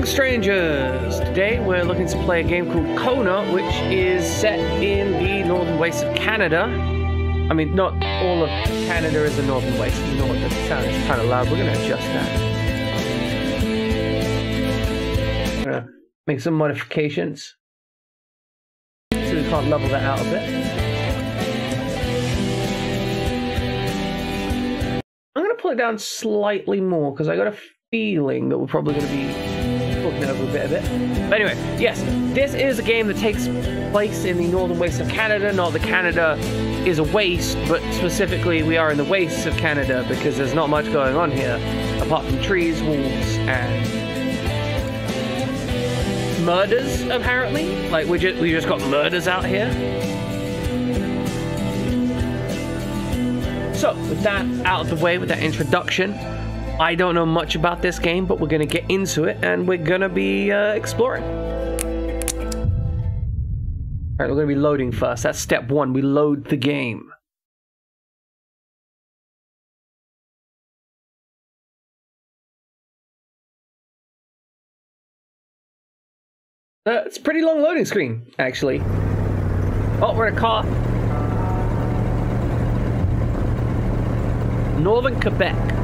Greetings, strangers! Today we're looking to play a game called Kona, which is set in the northern wastes of Canada. I mean, not all of Canada is the northern waste. You know what, the sound is kind of loud. We're going to adjust that. I'm going to make some modifications so we can't level that out a bit. I'm going to pull it down slightly more because I got a feeling that we're probably going to be talking over a bit. But anyway, yes, this is a game that takes place in the northern wastes of Canada. Not that Canada is a waste, but specifically we are in the wastes of Canada because there's not much going on here apart from trees, wolves, and murders. Apparently, like we just got murders out here. So with that out of the way, with that introduction, I don't know much about this game, but we're going to get into it, and we're going to be exploring. Alright, we're going to be loading first. That's step one. We load the game. It's a pretty long loading screen, actually. Oh, we're in a car. Northern Quebec.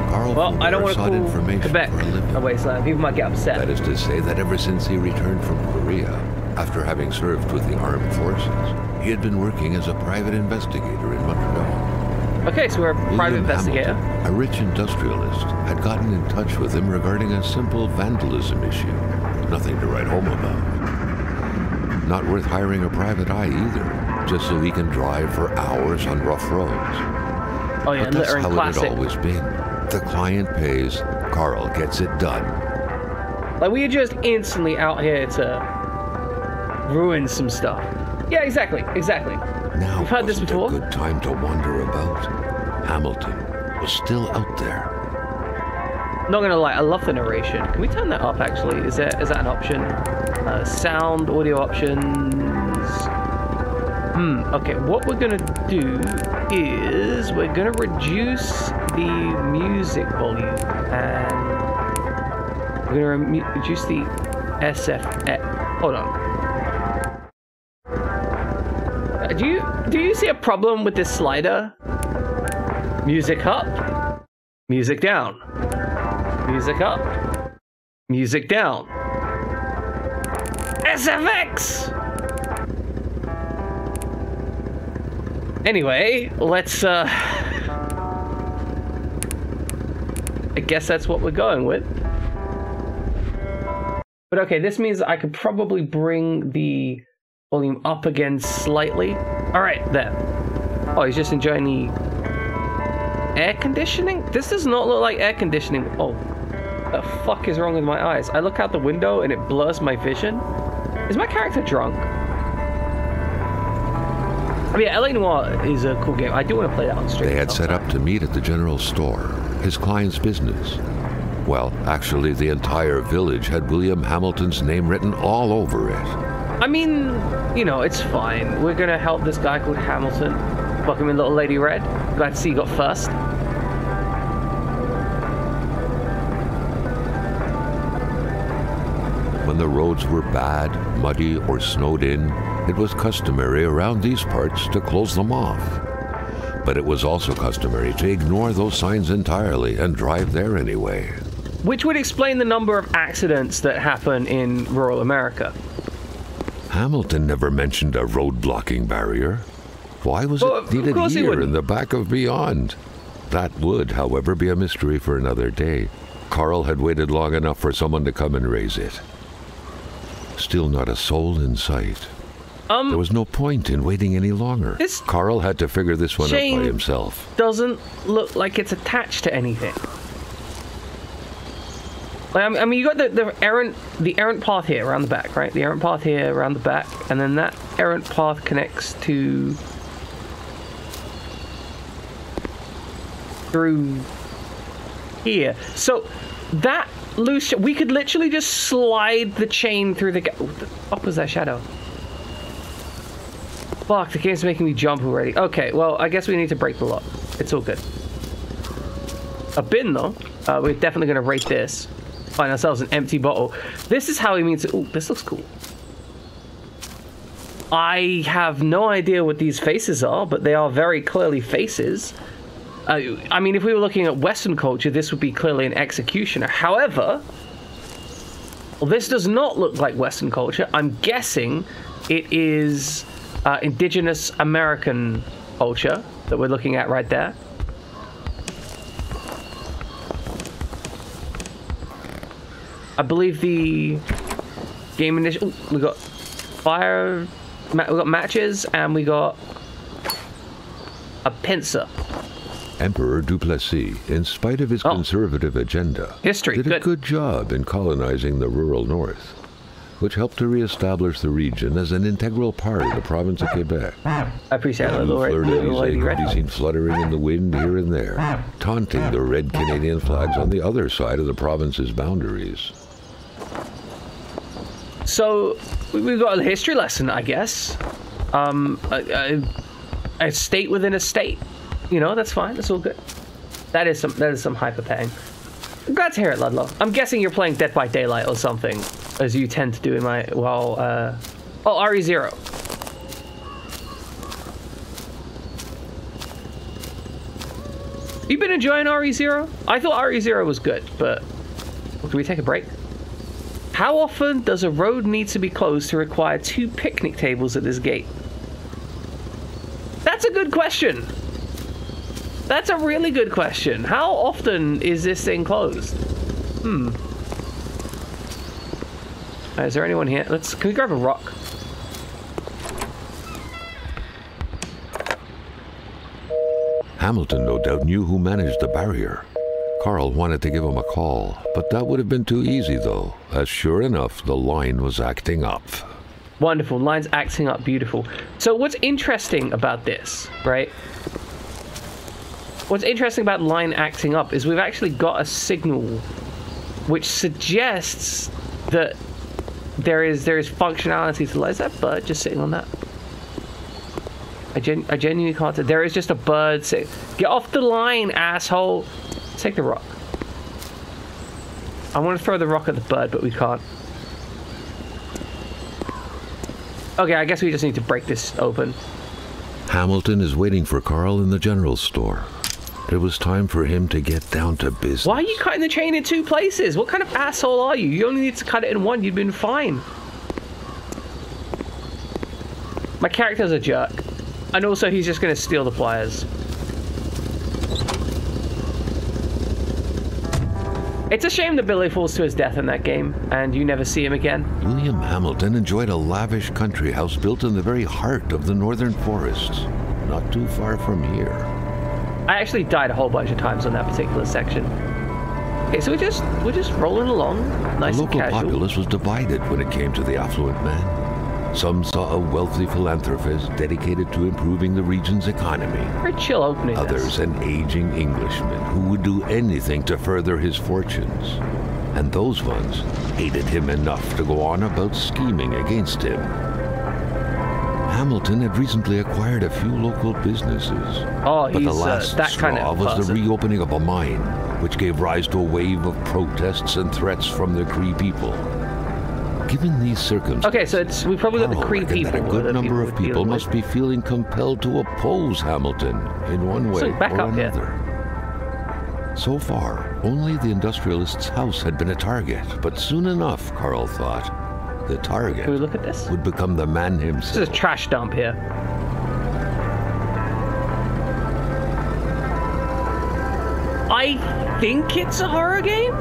Carl Well, I don't want to call Quebec a wasteland. People might get upset. That is to say that ever since he returned from Korea, after having served with the armed forces, he had been working as a private investigator in Montreal. Okay, so we're a private investigator. Hamilton, a rich industrialist, had gotten in touch with him regarding a simple vandalism issue. Nothing to write home about. Not worth hiring a private eye either, just so he can drive for hours on rough roads. Oh yeah, but that's littering how classic. it had always been. The client pays, Carl gets it done. Like, we are just instantly out here to ruin some stuff. Yeah, exactly. Now We've heard this wasn't before. a good time to wander about. Hamilton was still out there. Not gonna lie, I love the narration. Can we turn that up, actually? Is that an option? Sound, audio options. Okay, what we're gonna do is we're gonna reduce the music volume and we're gonna reduce the SFX. Hold on. Do you see a problem with this slider? Music up, music down, music up, music down. SFX. Anyway, let's, I guess that's what we're going with. But okay, this means I could probably bring the volume up again slightly. Alright, there. Oh, he's just enjoying the air conditioning? This does not look like air conditioning. Oh, the fuck is wrong with my eyes? I look out the window and it blurs my vision. Is my character drunk? I mean, LA Noire is a cool game. I do want to play that on stream. They had set up to meet at the general store, his client's business. Well, actually, the entire village had William Hamilton's name written all over it. I mean, you know, it's fine. We're going to help this guy called Hamilton. Welcome in, little Lady Red. Glad to see you got first. When the roads were bad, muddy, or snowed in, it was customary around these parts to close them off. But it was also customary to ignore those signs entirely and drive there anyway. Which would explain the number of accidents that happen in rural America. Hamilton never mentioned a road-blocking barrier. Why was it needed here in the back of Beyond? That would, however, be a mystery for another day. Carl had waited long enough for someone to come and raise it. Still not a soul in sight. There was no point in waiting any longer. Carl had to figure this one out by himself. Doesn't look like it's attached to anything. Like, I mean, you got the errant path here around the back, right? The errant path here around the back, and then that errant path connects to through here. So that loose, we could literally just slide the chain through the. What the fuck was that shadow? Fuck, the game's making me jump already. Okay, well, I guess we need to break the lock. It's all good. A bin, though. We're definitely going to rate this. Find ourselves an empty bottle. This is how we mean to... Ooh, this looks cool. I have no idea what these faces are, but they are very clearly faces. I mean, if we were looking at Western culture, this would be clearly an executioner. However, well, this does not look like Western culture. I'm guessing it is indigenous American culture that we're looking at right there. I believe the game initial... we got fire... we got matches, and we got a pincer. Emperor Duplessis, in spite of his conservative agenda, did a good job in colonizing the rural north, which helped to reestablish the region as an integral part of the province of Quebec. I appreciate it. The fleur-de-lis could be seen fluttering in the wind here and there, taunting the red Canadian flags on the other side of the province's boundaries. So, we've got a history lesson, I guess. A state within a state. You know, that's fine. That's all good. That is some hyper paying. I'm glad to hear it, Ludlow. I'm guessing you're playing Dead by Daylight or something, as you tend to do in my... well, oh, RE0. You been enjoying RE0? I thought RE0 was good, but... well, can we take a break? How often does a road need to be closed to require 2 picnic tables at this gate? That's a good question. That's a really good question. How often is this thing closed? Is there anyone here? Can we grab a rock? Hamilton no doubt knew who managed the barrier. Carl wanted to give him a call, but that would have been too easy though, as sure enough, the line was acting up. Wonderful, line's acting up, beautiful. So what's interesting about this, right? What's interesting about line acting up is we've actually got a signal which suggests that there is functionality to... is that bird just sitting on that? I genuinely can't... there is just a bird sitting... Get off the line, asshole! Take the rock. I want to throw the rock at the bird, but we can't. Okay, I guess we just need to break this open. Hamilton is waiting for Carl in the general store. It was time for him to get down to business. Why are you cutting the chain in 2 places? What kind of asshole are you? You only need to cut it in 1. You'd been fine. My character's a jerk. And also, he's just going to steal the pliers. It's a shame that Billy falls to his death in that game, and you never see him again. William Hamilton enjoyed a lavish country house built in the very heart of the northern forests, not too far from here. I actually died a whole bunch of times on that particular section. Okay, so we're just rolling along, nice and casual. The local populace was divided when it came to the affluent man. Some saw a wealthy philanthropist dedicated to improving the region's economy. Very chill opening. Others an aging Englishman who would do anything to further his fortunes. And those ones hated him enough to go on about scheming against him. Hamilton had recently acquired a few local businesses. Oh, but the last that straw kind of was the reopening of a mine, which gave rise to a wave of protests and threats from the Cree people. Given these circumstances, okay, so we probably got the Cree people. That a good number of people must be feeling compelled to oppose Hamilton in one way or another. So far, only the industrialist's house had been a target, but soon enough, Carl thought, the target Can we look at this? would become the man himself. This is a trash dump here. I think it's a horror game?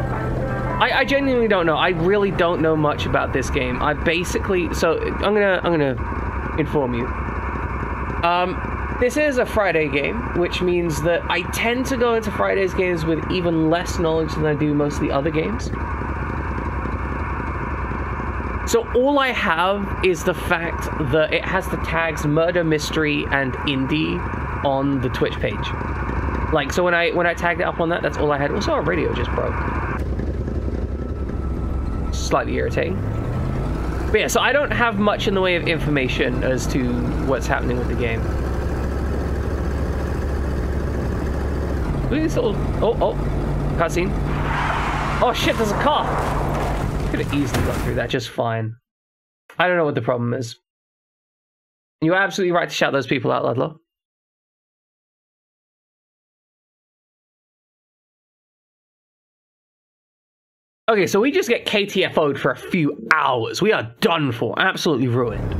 I genuinely don't know. I really don't know much about this game. I basically... so, I'm gonna inform you. This is a Friday game, which means that I tend to go into Friday's games with even less knowledge than I do most of the other games. So all I have is the fact that it has the tags Murder, Mystery, and Indie on the Twitch page. Like, so when I tagged it up on that, that's all I had. Also, our radio just broke. Slightly irritating. But yeah, so I don't have much in the way of information as to what's happening with the game. Look at this little... oh, cutscene. Oh shit, there's a car! Could have easily gone through that just fine. I don't know what the problem is. You're absolutely right to shout those people out, Ludlow. Okay, so we just get KTFO'd for a few hours. We are done for. Absolutely ruined.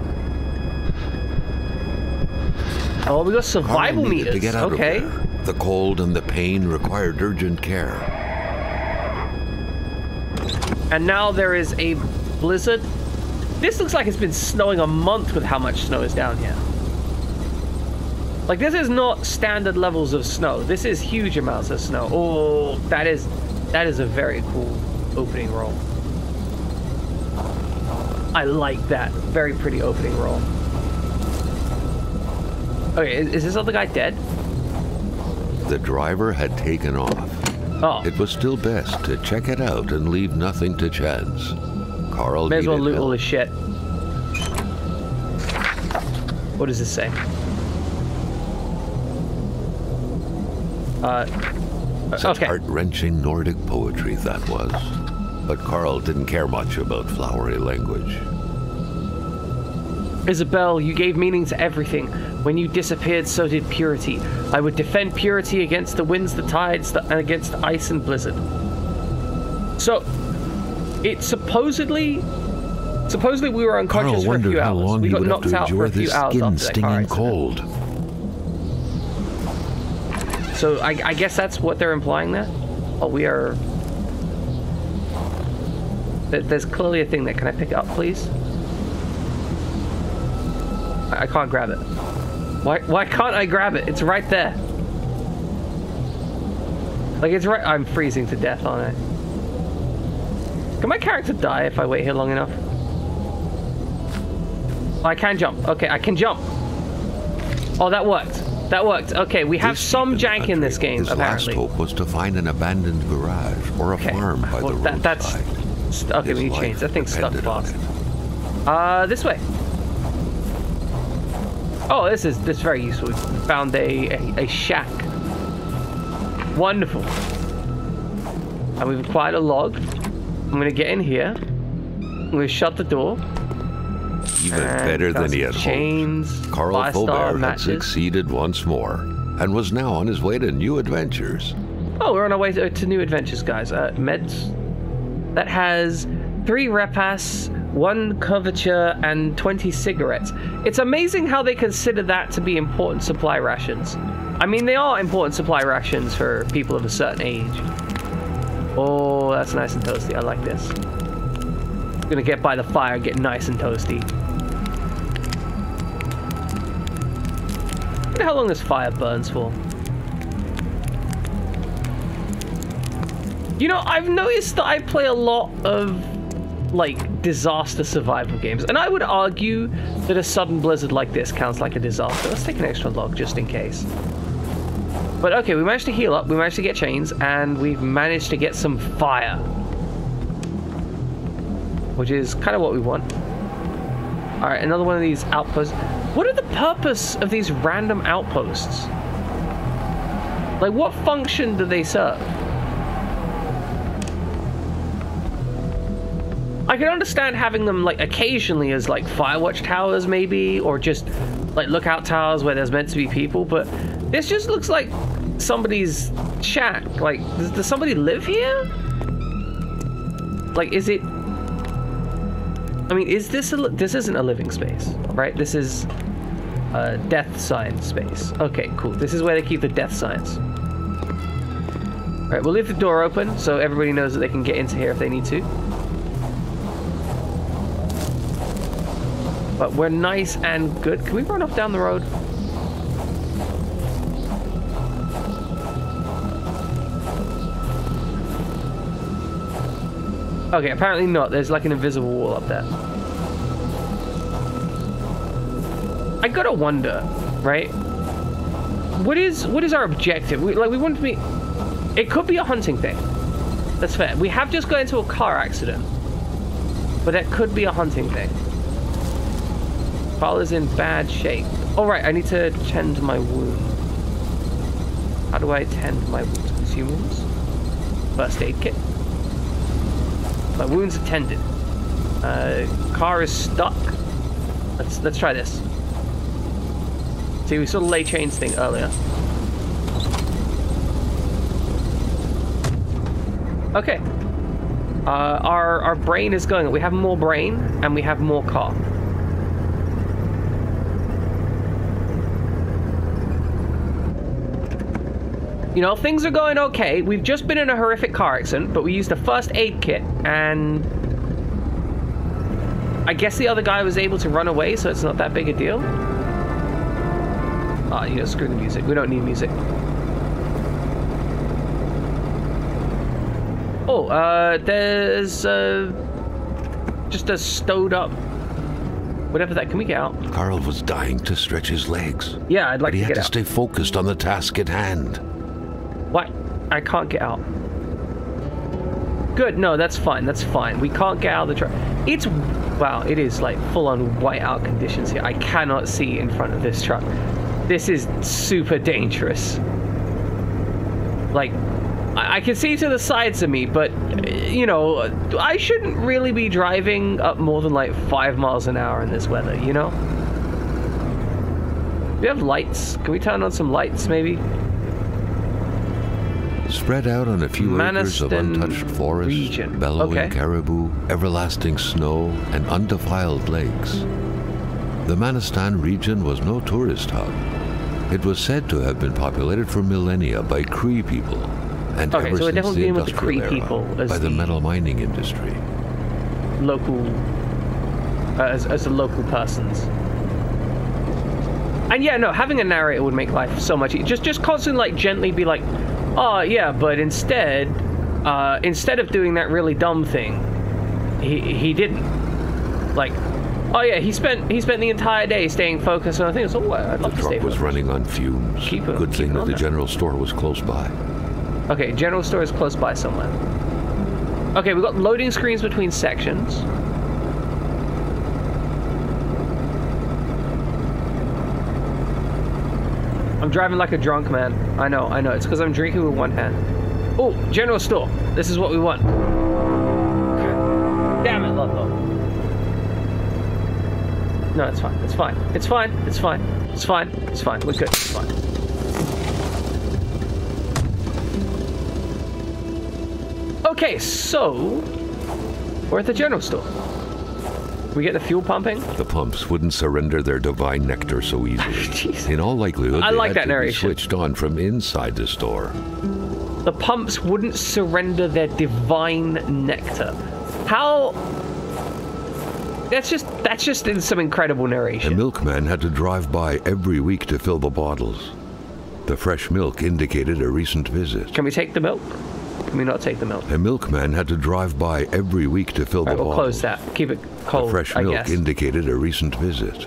Oh, we got survival meters. To get out of there. The cold and the pain required urgent care. And now there is a blizzard. This looks like it's been snowing a month with how much snow is down here. Like, this is not standard levels of snow. This is huge amounts of snow. Oh, that is a very cool opening roll. I like that. Very pretty opening roll. Okay, is this other guy dead? The driver had taken off. Oh. It was still best to check it out and leave nothing to chance. Carl may as well needed loot all help. this shit. What does this say? Such okay. heart-wrenching Nordic poetry that was. But Carl didn't care much about flowery language. Isabel, you gave meaning to everything. When you disappeared, so did purity. I would defend purity against the winds, the tides, and against ice and blizzard. So, it supposedly we were unconscious for a few hours. We got knocked out for a few hours after that car accident. Cold. So I guess that's what they're implying there. Oh, we are. There's clearly a thing there. Can I pick it up, please? I can't grab it. Why can't I grab it? It's right there. Like, it's right. I'm freezing to death, aren't I? Can my character die if I wait here long enough? Oh, I can jump. Okay, I can jump. Oh, that worked. That worked. Okay, we have some jank in this game, apparently. His last hope was to find an abandoned garage or a farm by the roadside. That's okay. We need to change. That thing's stuck fast. This way. Oh, this is very useful. We found a shack. Wonderful. And we've acquired a log. I'm gonna get in here. I'm gonna shut the door. Even better than he had chains, hoped. Carl Faubert had succeeded once more, and was now on his way to new adventures. Oh, we're on our way to new adventures, guys. Meds. That has 3 repasts, 1 coverture, and 20 cigarettes. It's amazing how they consider that to be important supply rations. I mean, they are important supply rations for people of a certain age. Oh, that's nice and toasty. I like this. I'm gonna get by the fire and get nice and toasty. I wonder how long this fire burns for. You know, I've noticed that I play a lot of, like, disaster survival games, and I would argue that a sudden blizzard like this counts like a disaster. Let's take an extra log just in case. But okay, we managed to heal up, we managed to get chains, and we've managed to get some fire. Which is kind of what we want. Alright, another one of these outposts. What are the purpose of these random outposts? Like, what function do they serve? I can understand having them, like, occasionally as, like, firewatch towers, maybe, or just, like, lookout towers where there's meant to be people, but this just looks like somebody's shack. Like, does somebody live here? Like, is it... I mean, is this this isn't a living space, right? This is a death sign space. Okay, cool. This is where they keep the death signs. All right, we'll leave the door open so everybody knows that they can get into here if they need to. But we're nice and good. Can we run off down the road? Okay, apparently not. There's like an invisible wall up there. I gotta wonder, right? What is our objective? We want to be... It could be a hunting thing. That's fair. We have just got into a car accident. But that could be a hunting thing. Carl is in bad shape. All right, I need to tend my wound. How do I tend my wounds? Consume wounds? First aid kit. My wounds attended. Car is stuck. Let's try this. See, we saw the lay chains thing earlier. Okay. Our brain is going. We have more brain and we have more car. You know, things are going okay. We've just been in a horrific car accident, but we used a first aid kit, and I guess the other guy was able to run away, so it's not that big a deal. Ah, you know, screw the music. We don't need music. Oh, there's just a stowed up whatever that. Can we get out? Carl was dying to stretch his legs. Yeah, I'd like to get out. But he had to stay focused on the task at hand. What? I can't get out. Good. No, that's fine. That's fine. We can't get out of the truck. It's... Wow, it is like full-on whiteout conditions here. I cannot see in front of this truck. This is super dangerous. Like, I can see to the sides of me, but, you know, I shouldn't really be driving up more than like 5 miles an hour in this weather, you know? Do we have lights? Can we turn on some lights, maybe? Spread out on a few acres of untouched forest, region. Bellowing caribou, everlasting snow, and undefiled lakes. The Manistan region was no tourist hub. It was said to have been populated for millennia by Cree people, and ever so since the industrial era, by the metal mining industry. Local, as the local persons. And yeah, no, having a narrator would make life so much easier. Just constantly, like, gently be like, oh, yeah, but instead of doing that really dumb thing, he didn't. Like, oh yeah, he spent the entire day staying focused on things. Oh, I'd love to stay focused. The truck was running on fumes. Good thing that the general store was close by. Okay, general store is close by somewhere. Okay, we've got loading screens between sections. I'm driving like a drunk man. I know. It's because I'm drinking with one hand. Oh, general store. This is what we want. Okay. Damn it, Ludlow. No, it's fine. It's fine. It's fine. It's fine. It's fine. It's fine. We're good. It's fine. Okay, so we're at the general store. We get the fuel pumping? The pumps wouldn't surrender their divine nectar so easily. In all likelihood, I like that they had to narration. be switched on from inside the store. The pumps wouldn't surrender their divine nectar. How? That's just some incredible narration. The milkman had to drive by every week to fill the bottles. The fresh milk indicated a recent visit. Can we take the milk? Can we not take the milk? A milkman had to drive by every week to fill the bottles. We'll close that. Keep it cold, the fresh milk indicated a recent visit.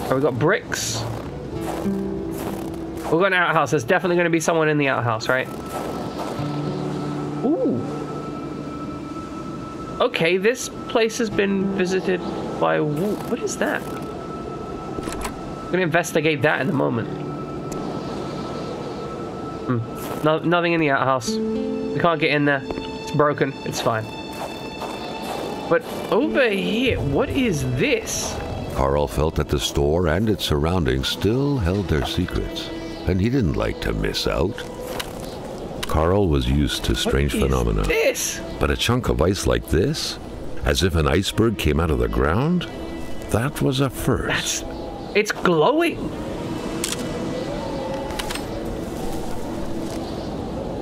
Oh, we got bricks. We've got an outhouse. There's definitely going to be someone in the outhouse, right? Ooh. Okay, this place has been visited by... What is that? I'm going to investigate that in a moment. Nothing in the outhouse. We can't get in there. It's broken. It's fine. But over here, what is this? Carl felt that the store and its surroundings still held their secrets, and he didn't like to miss out. Carl was used to strange phenomena. What is this? But a chunk of ice like this, as if an iceberg came out of the ground, that was a first. It's glowing.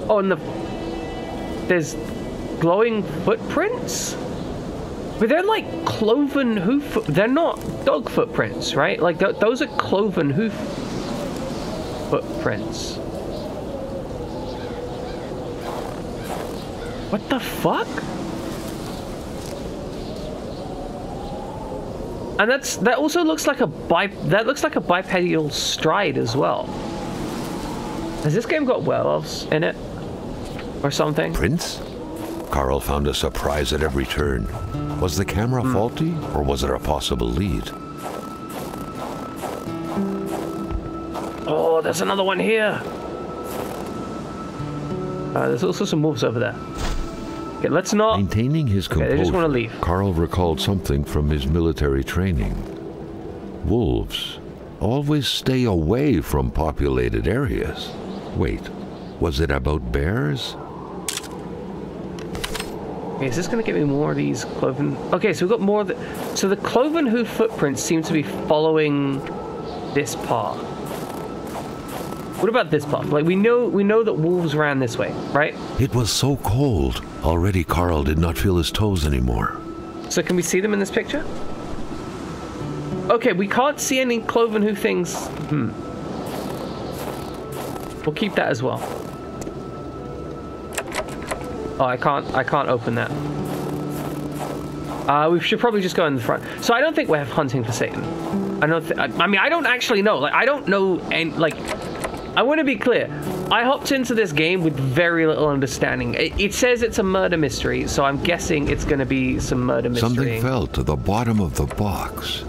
Oh, and there's glowing footprints? But they're like cloven hoof... They're not dog footprints, right? Like, those are cloven hoof footprints. What the fuck? And that also looks like a bipedal stride as well. Has this game got werewolves in it? Or something? Prince? Carl found a surprise at every turn. Was the camera faulty, or was it a possible lead? Oh, there's another one here. There's also some wolves over there. Okay, let's not... Maintaining his composure, I just want to leave. Carl recalled something from his military training. Wolves always stay away from populated areas. Wait, was it about bears? Okay, is this going to give me more of these cloven... Okay, so we've got more of the... So the cloven hoof footprints seem to be following this path. What about this path? Like, we know that wolves ran this way, right? It was so cold. Already Carl did not feel his toes anymore. So can we see them in this picture? Okay, we can't see any cloven hoof things. We'll keep that as well. Oh, I can't open that. We should probably just go in the front. So I don't think we're hunting for Satan. I mean, I don't actually know. Like, I don't know, and like, I want to be clear. I hopped into this game with very little understanding. It says it's a murder mystery, so I'm guessing it's going to be some murder mystery. Something fell to the bottom of the box.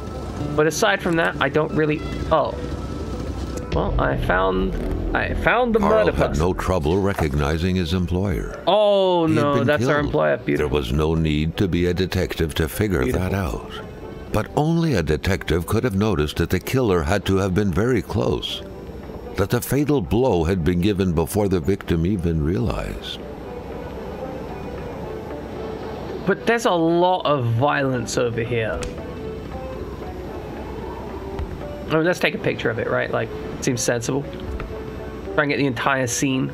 But aside from that, I don't really... Oh. Well, I found the murder Carl had no trouble recognizing his employer. Oh, no, that's our employer. Beautiful. There was no need to be a detective to figure that out. But only a detective could have noticed that the killer had to have been very close. That the fatal blow had been given before the victim even realized. But there's a lot of violence over here. I mean, let's take a picture of it, right? Like, it seems sensible. Try and get the entire scene.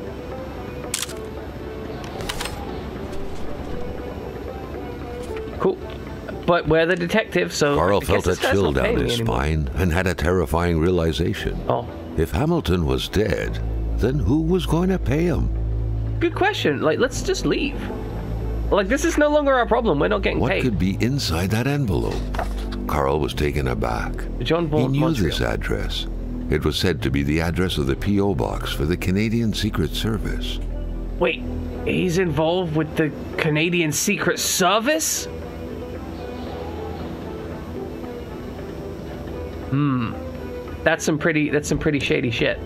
Cool. But we're the detective, so... Carl felt a chill down his spine and had a terrifying realization. Oh. If Hamilton was dead, then who was going to pay him? Good question. Like, let's just leave. Like, this is no longer our problem. We're not getting paid. What could be inside that envelope? Carl was taken aback. John he knew this address. It was said to be the address of the P.O. box for the Canadian Secret Service. Wait, he's involved with the Canadian Secret Service? That's some pretty shady shit.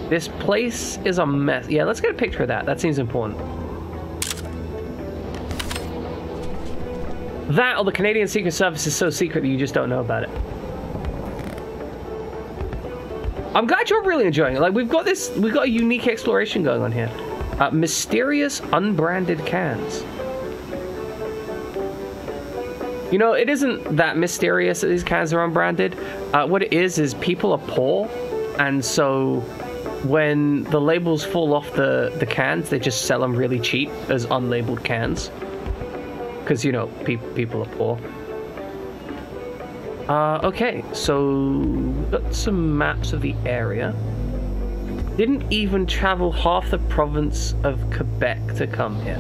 This place is a mess. Yeah, let's get a picture of that. That seems important. That or the Canadian Secret Service is so secret that you just don't know about it. I'm glad you're really enjoying it. Like, we've got a unique exploration going on here. Mysterious unbranded cans. You know, it isn't that mysterious that these cans are unbranded. What it is people are poor, and so when the labels fall off the cans, they just sell them really cheap as unlabeled cans. Because, you know, people are poor. Okay, so we've got some maps of the area. Didn't even travel half the province of Quebec to come here.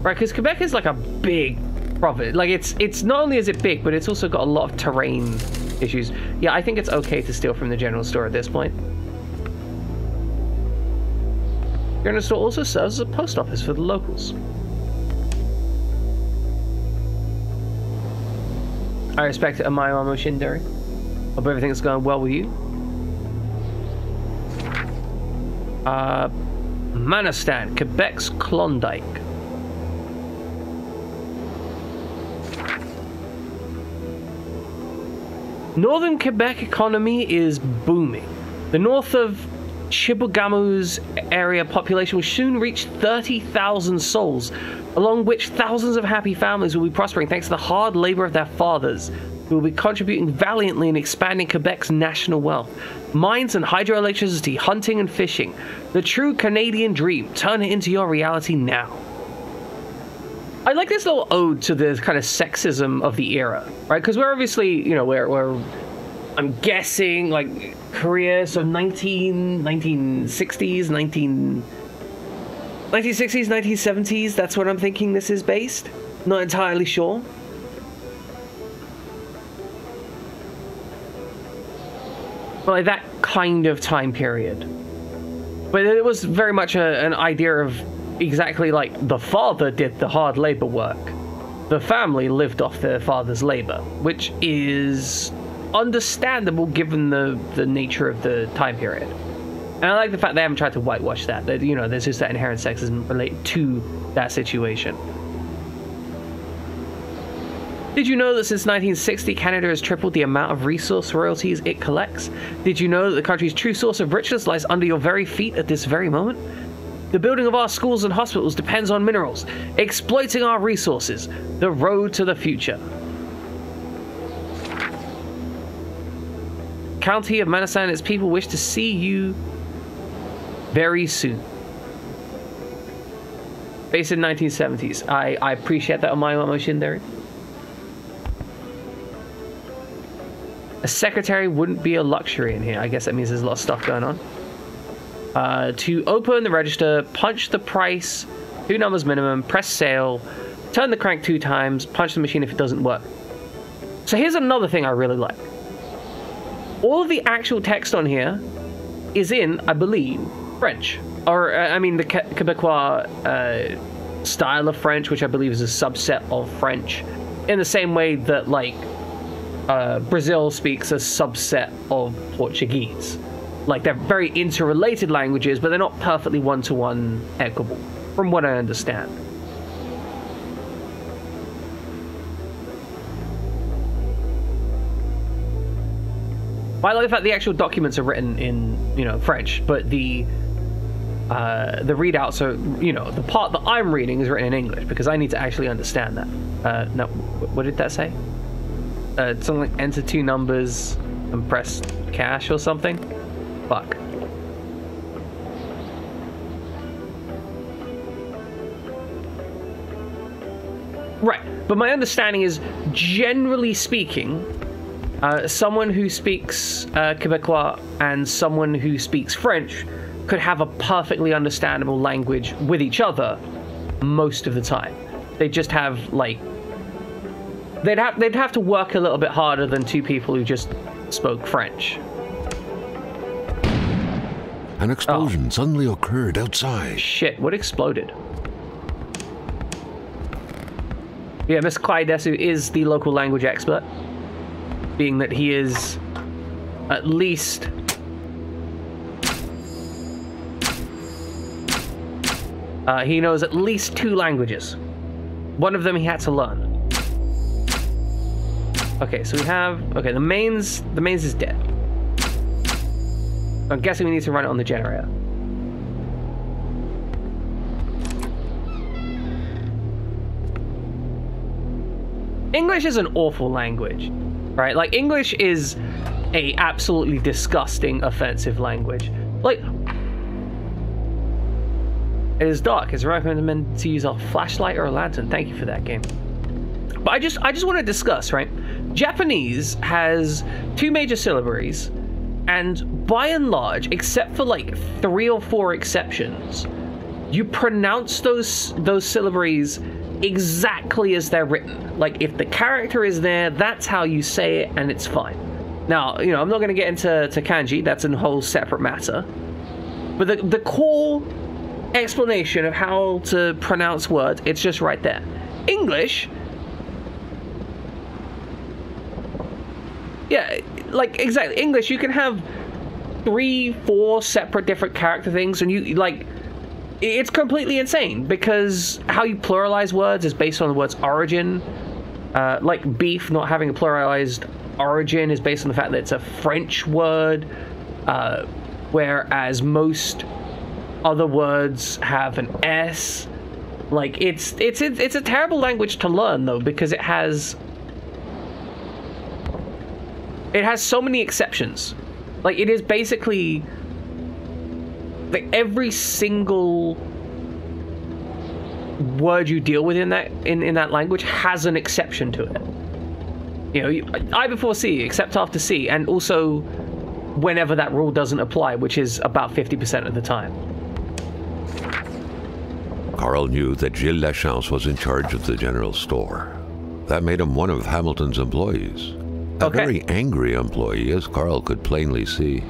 Right, because Quebec is like a big province. Like, it's not only is it big, but it's also got a lot of terrain issues. Yeah, I think it's okay to steal from the general store at this point. The general store also serves as a post office for the locals. I respect it, Amayo Shindari. Hope everything's going well with you. Manastan, Quebec's Klondike. Northern Quebec economy is booming. The north of Chibougamu's area population will soon reach 30,000 souls, along which thousands of happy families will be prospering thanks to the hard labor of their fathers, who will be contributing valiantly in expanding Quebec's national wealth. Mines and hydroelectricity, hunting and fishing. The true Canadian dream. Turn it into your reality now. I like this little ode to the kind of sexism of the era, right? Because we're obviously, you know, we're I'm guessing, like, Korea, so 1960s, 1960s, 1970s, that's what I'm thinking this is based. Not entirely sure. But like that kind of time period. But it was very much an idea of exactly like the father did the hard labor work. The family lived off their father's labor, which is understandable given the nature of the time period. And I like the fact they haven't tried to whitewash that. That, you know, there's just that inherent sexism related to that situation. Did you know that since 1960, Canada has tripled the amount of resource royalties it collects? Did you know that the country's true source of riches lies under your very feet at this very moment? The building of our schools and hospitals depends on minerals, exploiting our resources, the road to the future. County of Manassan and its people wish to see you very soon. Based in 1970s. I appreciate that on my emotion there. A secretary wouldn't be a luxury in here. I guess that means there's a lot of stuff going on. To open the register, punch the price, 2 numbers minimum, press sale, turn the crank 2 times, punch the machine if it doesn't work. So here's another thing I really like. All of the actual text on here is in, I believe, French. Or, I mean, the Quebecois style of French, which I believe is a subset of French. In the same way that, like, Brazil speaks a subset of Portuguese. Like, they're very interrelated languages, but they're not perfectly one-to-one equable, from what I understand. But I like the fact the actual documents are written in, you know, French, but the readouts are, you know, the part that I'm reading is written in English, because I need to actually understand that. No, what did that say? Something like enter 2 numbers and press cash or something? Fuck. Right, but my understanding is, generally speaking, someone who speaks Quebecois and someone who speaks French could have a perfectly understandable language with each other most of the time. They just have, like, they'd have to work a little bit harder than 2 people who just spoke French. An explosion suddenly occurred outside. Shit, what exploded? Yeah, Mr. Kwaidesu is the local language expert, being that he is at least he knows at least 2 languages. One of them he had to learn. Okay, so we have... Okay, the mains is dead. I'm guessing we need to run it on the generator. English is an awful language, right? Like, English is a absolutely disgusting, offensive language. Like, it is dark. It's recommended to use a flashlight or a lantern. Thank you for that, game. But I just want to discuss, right? Japanese has 2 major syllabaries, and by and large, except for like 3 or 4 exceptions, you pronounce those syllabaries exactly as they're written. Like, if the character is there, that's how you say it, and it's fine. Now, you know, I'm not going to get into kanji. That's a whole separate matter. But the core explanation of how to pronounce words, it's just right there. English, yeah, like, exactly. English, you can have 3, 4 separate different character things, and you, like, it's completely insane, because how you pluralize words is based on the word's origin. Like, beef not having a pluralized origin is based on the fact that it's a French word, whereas most other words have an S. Like, it's a terrible language to learn, though, because it has so many exceptions. Like, it is basically, like, every single word you deal with in that language has an exception to it. You know, I before C, except after C, and also whenever that rule doesn't apply, which is about 50% of the time. Carl knew that Gilles Lachance was in charge of the general store. That made him one of Hamilton's employees. A very angry employee, as Carl could plainly see.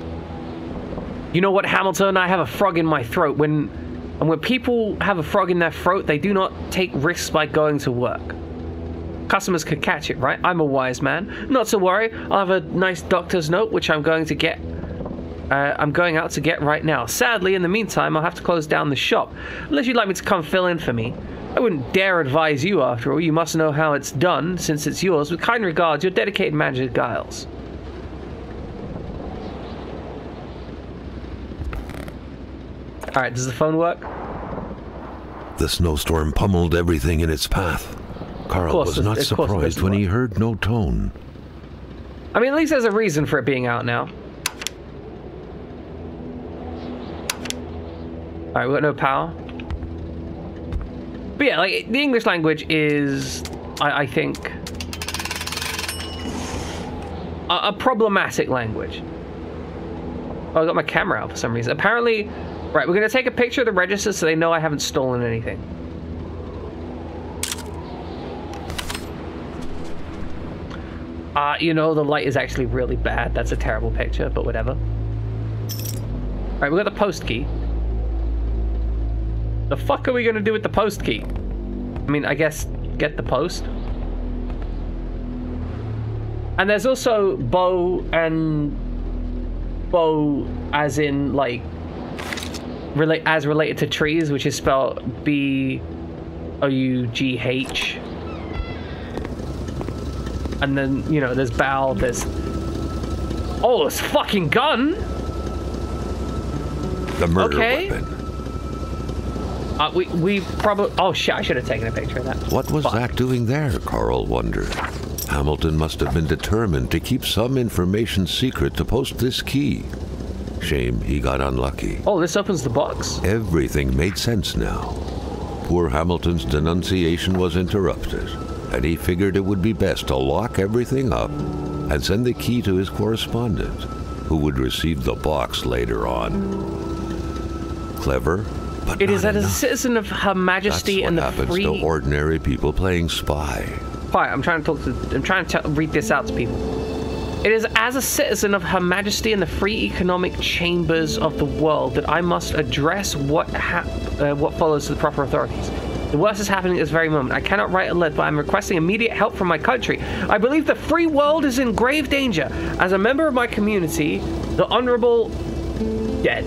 You know what, Hamilton? I have a frog in my throat. When people have a frog in their throat, they do not take risks by going to work. Customers could catch it, right? I'm a wise man. Not to worry. I'll have a nice doctor's note, which I'm going to get I'm going out to get right now. Sadly, in the meantime, I'll have to close down the shop. Unless you'd like me to come fill in for me. I wouldn't dare advise you, after all. You must know how it's done, since it's yours. With kind regards, your dedicated manager, Giles. Alright, does the phone work? The snowstorm pummeled everything in its path. Carl was not surprised when he heard no tone. I mean, at least there's a reason for it being out now. Alright, we got no power. But yeah, like, the English language is, I think, a problematic language. Oh, I got my camera out for some reason. Apparently, right, we're going to take a picture of the register so they know I haven't stolen anything. You know, the light is actually really bad. That's a terrible picture, but whatever. Alright, we got the post key. The fuck are we gonna do with the post key? I mean, I guess get the post. And there's also bow and bow as in like as related to trees, which is spelled B-O-U-G-H. And then, you know, there's bow, there's... Oh, it's fucking gun! The murder weapon. We probably... Oh, shit, I should have taken a picture of that. What was that doing there, Carl wondered. Hamilton must have been determined to keep some information secret to post this key. Shame he got unlucky. Oh, this opens the box. Everything made sense now. Poor Hamilton's denunciation was interrupted, and he figured it would be best to lock everything up and send the key to his correspondent, who would receive the box later on. Clever, but it is as enough. A citizen of Her Majesty and the free... That's what happens to ordinary people playing spy. Quiet, I'm trying to read this out to people. It is as a citizen of Her Majesty and the free economic chambers of the world that I must address what follows to the proper authorities. The worst is happening at this very moment. I cannot write a letter, but I'm requesting immediate help from my country. I believe the free world is in grave danger. As a member of my community, the Honorable... dead.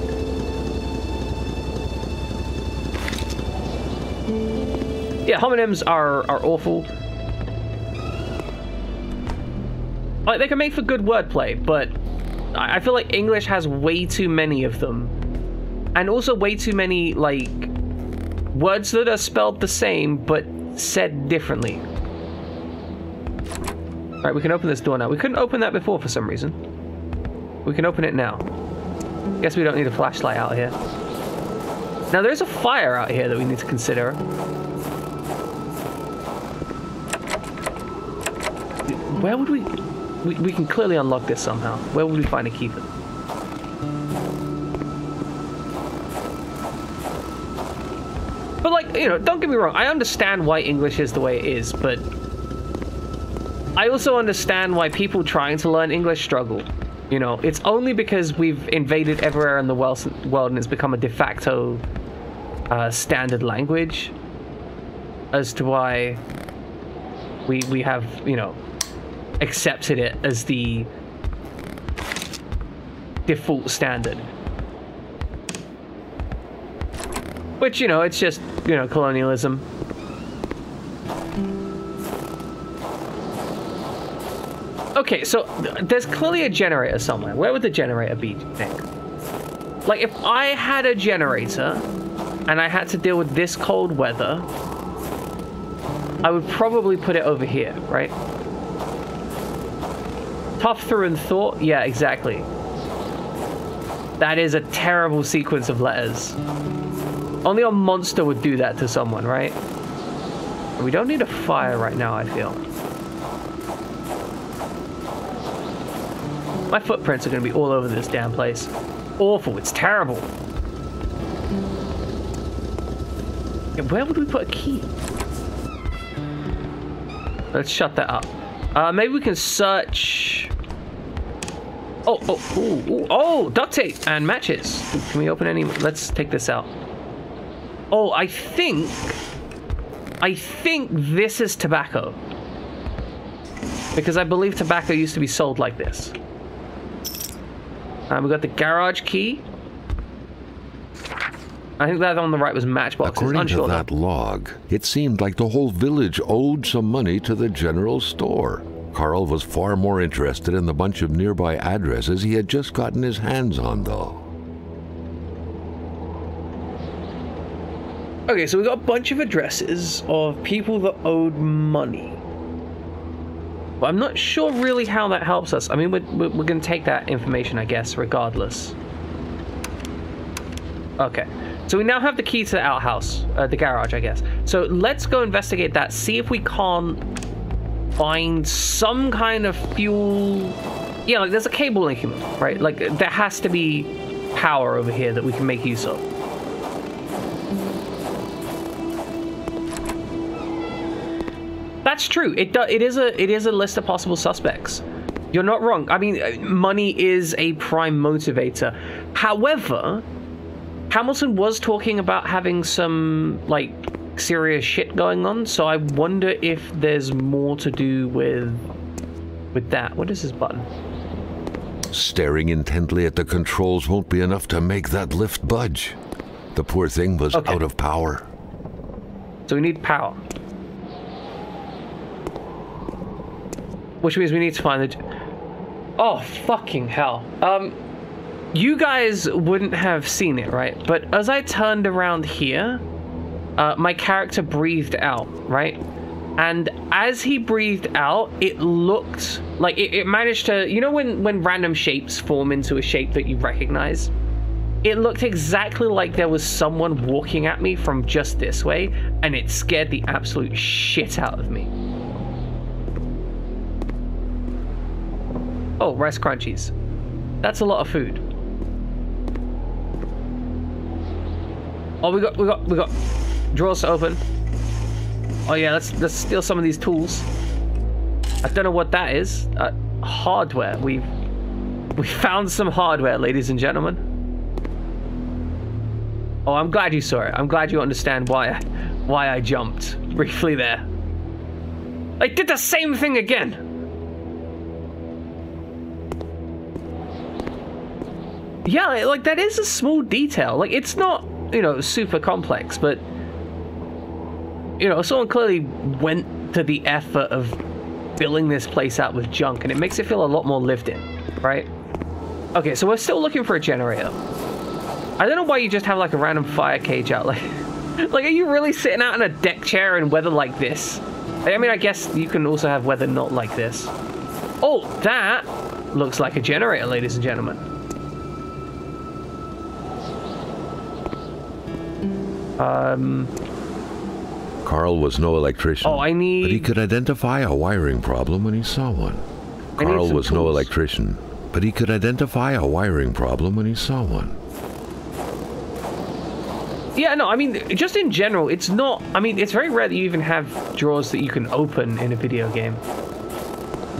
Yeah, homonyms are awful. Like, they can make for good wordplay, but I feel like English has way too many of them. And also way too many, like... words that are spelled the same, but said differently. Alright, we can open this door now. We couldn't open that before for some reason. We can open it now. Guess we don't need a flashlight out here. Now, there's a fire out here that we need to consider. Where would we... We can clearly unlock this somehow. Where would we find a key for? But, like, you know, don't get me wrong. I understand why English is the way it is, but I also understand why people trying to learn English struggle. You know, it's only because we've invaded everywhere in the world and it's become a de facto standard language as to why we have, you know, accepted it as the default standard. Which, you know, it's just, you know, colonialism. Okay, so there's clearly a generator somewhere. Where would the generator be, do you think? Like, if I had a generator and I had to deal with this cold weather, I would probably put it over here, right? Tough through and thought? Yeah, exactly. That is a terrible sequence of letters. Only a monster would do that to someone, right? We don't need a fire right now, I feel. My footprints are going to be all over this damn place. Awful, it's terrible. Yeah, where would we put a key? Let's shut that up. Maybe we can search... Oh, duct tape and matches. Can we open any... Let's take this out. Oh, I think this is tobacco. Because I believe tobacco used to be sold like this. And we got the garage key. I think that on the right was matchboxes. According to that log, it seemed like the whole village owed some money to the general store. Carl was far more interested in the bunch of nearby addresses he had just gotten his hands on, though. Okay, so we got a bunch of addresses of people that owed money. But I'm not sure really how that helps us. I mean, we're going to take that information, I guess, regardless. Okay. So we now have the key to the outhouse, the garage, I guess. So let's go investigate that, see if we can't find some kind of fuel. Yeah, like there's a cable linking them, right? Like there has to be power over here that we can make use of. That's true. It is a list of possible suspects. You're not wrong. I mean, money is a prime motivator. However, Hamilton was talking about having some, like, serious shit going on, so I wonder if there's more to do with that. What is this button? Staring intently at the controls won't be enough to make that lift budge. The poor thing was out of power. So we need power. Which means we need to find the... Oh, fucking hell. You guys wouldn't have seen it, right? But as I turned around here, my character breathed out, right? And as he breathed out, it looked like it managed to... You know when random shapes form into a shape that you recognize? It looked exactly like there was someone walking at me from just this way, and it scared the absolute shit out of me. Oh, Rice Crunchies. That's a lot of food. Oh, we got drawers to open. Oh yeah, let's steal some of these tools. I don't know what that is. Hardware. We found some hardware, ladies and gentlemen. Oh, I'm glad you saw it. I'm glad you understand why I jumped briefly there. I did the same thing again. Yeah, like that is a small detail. Like it's not, you know, super complex, but you know, someone clearly went to the effort of filling this place out with junk, and it makes it feel a lot more lived in, right? Okay, so we're still looking for a generator. I don't know why you just have like a random fire cage out. Like are you really sitting out in a deck chair in weather like this? I mean, I guess you can also have weather not like this. Oh, that looks like a generator, ladies and gentlemen. Carl was no electrician. Oh, I need... But he could identify a wiring problem when he saw one. Carl was no electrician, but he could identify a wiring problem when he saw one. Yeah, no, I mean, just in general, it's not... I mean, it's very rare that you even have drawers that you can open in a video game.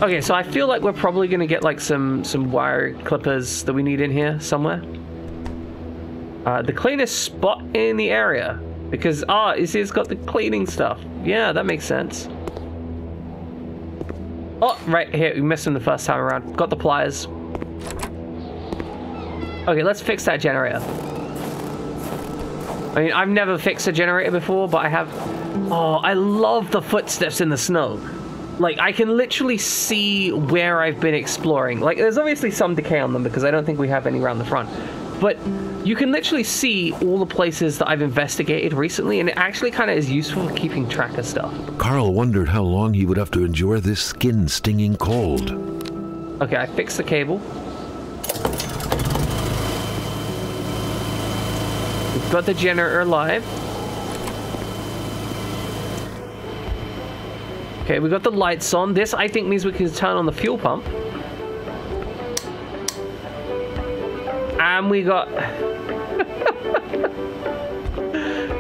Okay, so I feel like we're probably going to get, like, some wire clippers that we need in here somewhere. The cleanest spot in the area. Because, it's got the cleaning stuff. Yeah, that makes sense. Oh, right here. We missed him the first time around. Got the pliers. Okay, let's fix that generator. I mean, I've never fixed a generator before, but I have... Oh, I love the footsteps in the snow. Like, I can literally see where I've been exploring. Like, there's obviously some decay on them because I don't think we have any around the front. But you can literally see all the places that I've investigated recently, and it actually kind of is useful for keeping track of stuff. Carl wondered how long he would have to endure this skin-stinging cold. Okay, I fixed the cable. We've got the generator alive. Okay, we got the lights on. This, I think, means we can turn on the fuel pump. And we got...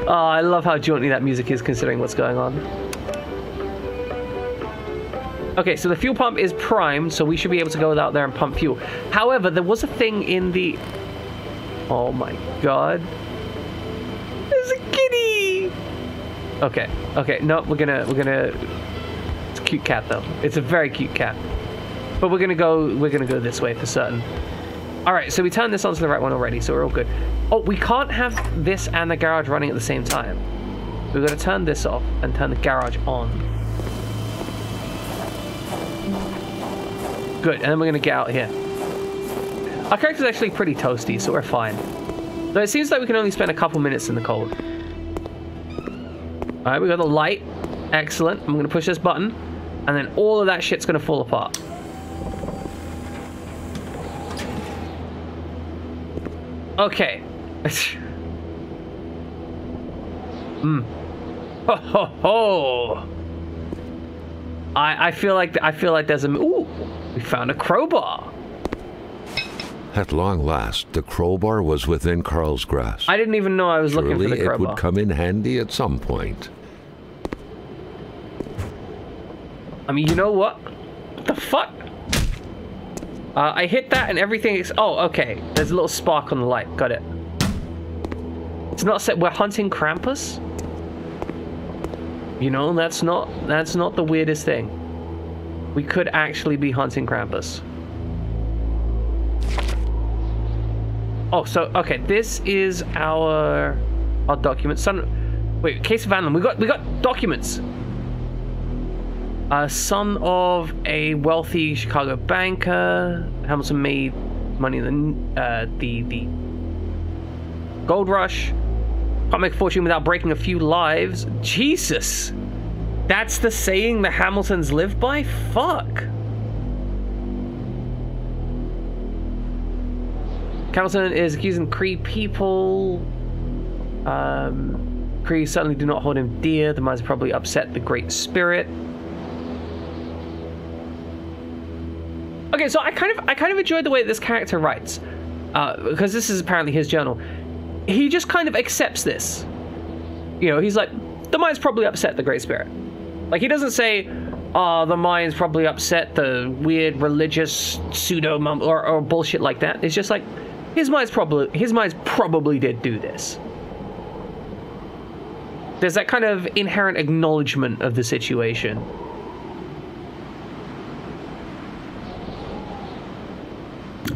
Oh, I love how jaunty that music is considering what's going on. Okay, so the fuel pump is primed, so we should be able to go out there and pump fuel. However, there was a thing in the... Oh my god. There's a kitty! Okay, no, we're gonna... It's a cute cat, though. It's a very cute cat. But we're gonna go this way for certain. All right, so we turned this onto the right one already, so we're all good. Oh, we can't have this and the garage running at the same time. We've got to turn this off and turn the garage on. Good, and then we're going to get out here. Our character's actually pretty toasty, so we're fine. Though it seems like we can only spend a couple minutes in the cold. All right, we got the light. Excellent. I'm going to push this button, and then all of that shit's going to fall apart. Okay. Ho ho ho! I feel like there's a ooh. We found a crowbar. At long last, the crowbar was within Carl's grasp. I didn't even know I was looking for the crowbar. It would come in handy at some point. I mean, you know what? What the fuck? I hit that and everything is... Oh, okay. There's a little spark on the light. Got it. It's not set... We're hunting Krampus? You know, that's not the weirdest thing. We could actually be hunting Krampus. Oh, so, okay. This is our documents. Wait, case of Annam. We got documents. Son of a wealthy Chicago banker. Hamilton made money in the gold rush. Can't make a fortune without breaking a few lives. Jesus! That's the saying the Hamiltons live by? Fuck! Hamilton is accusing Cree people. Cree certainly do not hold him dear. The minds probably upset the Great Spirit. Okay, so I kind of enjoyed the way this character writes, because this is apparently his journal. He just kind of accepts this. You know, he's like, the mind's probably upset the Great Spirit. Like, he doesn't say, the mind's probably upset the weird religious pseudo or bullshit like that. It's just like, his mind's probably did do this. There's that kind of inherent acknowledgement of the situation.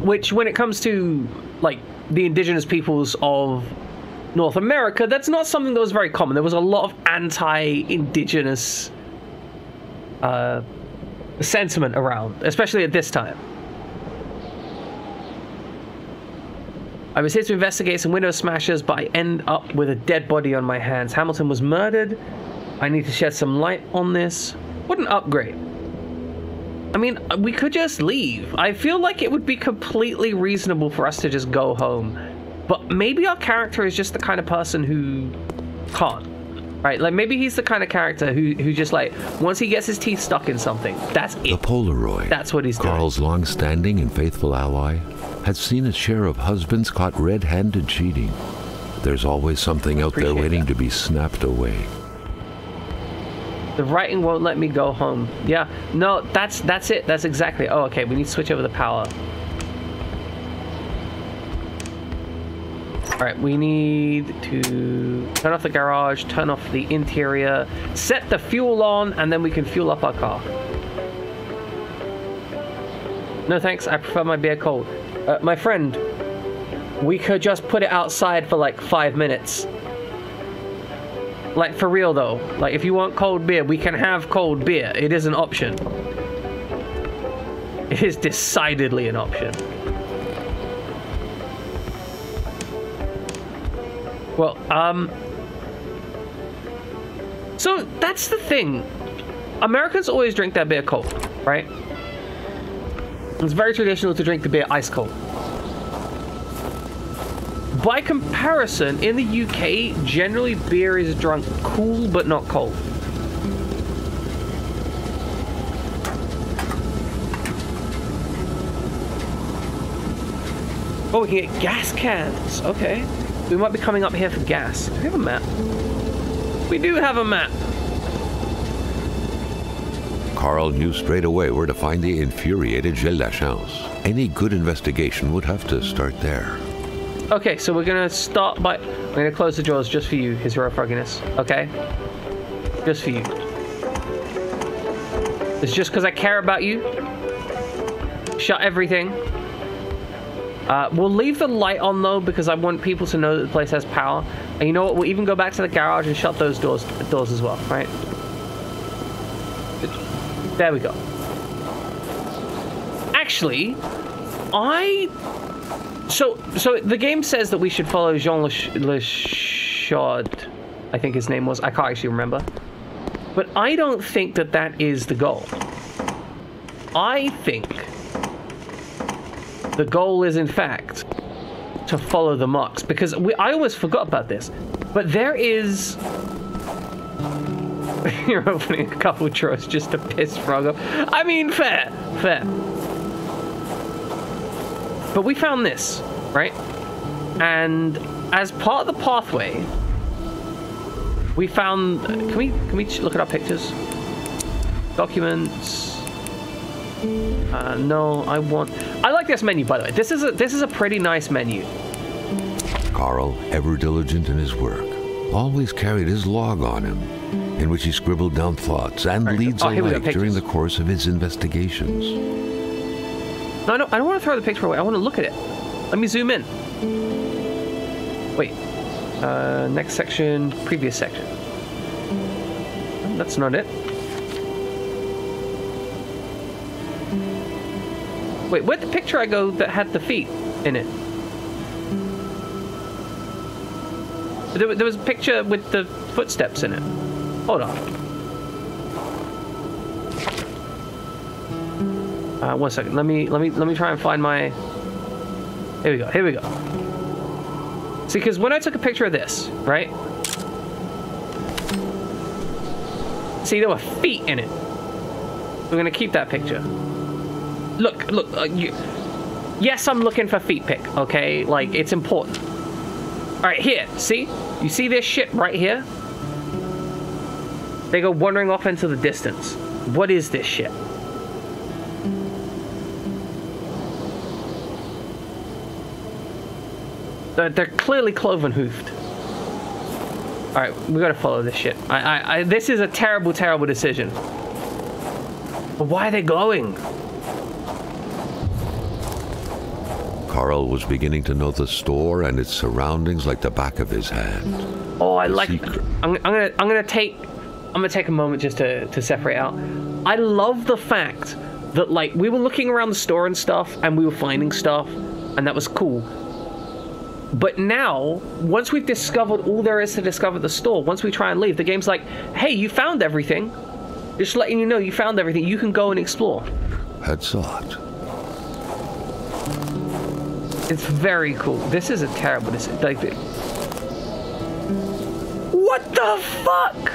Which, when it comes to, like, the indigenous peoples of North America, that's not something that was very common. There was a lot of anti-indigenous sentiment around, especially at this time. I was here to investigate some window smashers, but I end up with a dead body on my hands. Hamilton was murdered. I need to shed some light on this. What an upgrade. I mean, we could just leave. I feel like it would be completely reasonable for us to just go home. But maybe our character is just the kind of person who can't. Right? Like, maybe he's the kind of character who just, like, once he gets his teeth stuck in something, that's it. The Polaroid. That's what he's doing. Carl's long-standing and faithful ally had seen his share of husbands caught red-handed cheating. There's always something out there waiting to be snapped away. The writing won't let me go home. Yeah, no, that's it. That's exactly. Oh, okay. We need to switch over the power. All right, we need to turn off the garage, turn off the interior, set the fuel on, and then we can fuel up our car. No thanks. I prefer my beer cold. My friend, we could just put it outside for like 5 minutes. Like, for real, though. Like, if you want cold beer, we can have cold beer. It is an option. It is decidedly an option. Well, so, that's the thing. Americans always drink their beer cold, right? It's very traditional to drink the beer ice cold. By comparison, in the UK, generally beer is drunk cool but not cold. Oh, we can get gas cans. Okay. We might be coming up here for gas. Do we have a map? We do have a map. Carl knew straight away where to find the infuriated Gilles Lachance. Any good investigation would have to start there. Okay, so we're gonna start by... I'm gonna close the doors just for you, His Hero Frogginess. Okay? Just for you. It's just because I care about you. Shut everything. We'll leave the light on, though, because I want people to know that the place has power. And you know what? We'll even go back to the garage and shut those doors as well, right? There we go. Actually, So the game says that we should follow Jean Lechaude, I think his name was. I can't actually remember. But I don't think that that is the goal. I think the goal is, in fact, to follow the marks. Because I almost forgot about this. But there is... You're opening a couple of drawers just to piss Frog off. I mean, fair. But we found this, right? And as part of the pathway, we found... Can we look at our pictures? Documents. No, I like this menu, by the way. This is a pretty nice menu. Carl, ever diligent in his work, always carried his log on him, in which he scribbled down thoughts and leads alike during the course of his investigations. No, I don't want to throw the picture away. I want to look at it. Let me zoom in. Wait. Next section, previous section. That's not it. Wait, where'd the picture I go that had the feet in it? There was a picture with the footsteps in it. Hold on. 1 second. Let me try and find my... Here we go. See, because when I took a picture of this, right? See, there were feet in it. We're gonna keep that picture. Look. Yes, I'm looking for feet pic. Okay, like it's important. All right, here. See? You see this shit right here? They go wandering off into the distance. What is this shit? They're clearly cloven-hoofed. All right, we gotta follow this shit. This is a terrible, terrible decision. But why are they glowing? Carl was beginning to know the store and its surroundings like the back of his hand. Oh, I like. I'm gonna take a moment just to separate out. I love the fact that like we were looking around the store and stuff, and we were finding stuff, and that was cool. But now, once we've discovered all there is to discover at the store, once we try and leave, the game's like, hey, you found everything. Just letting you know you found everything. You can go and explore. Had sought. It's very cool. This is a terrible decision. Like, what the fuck?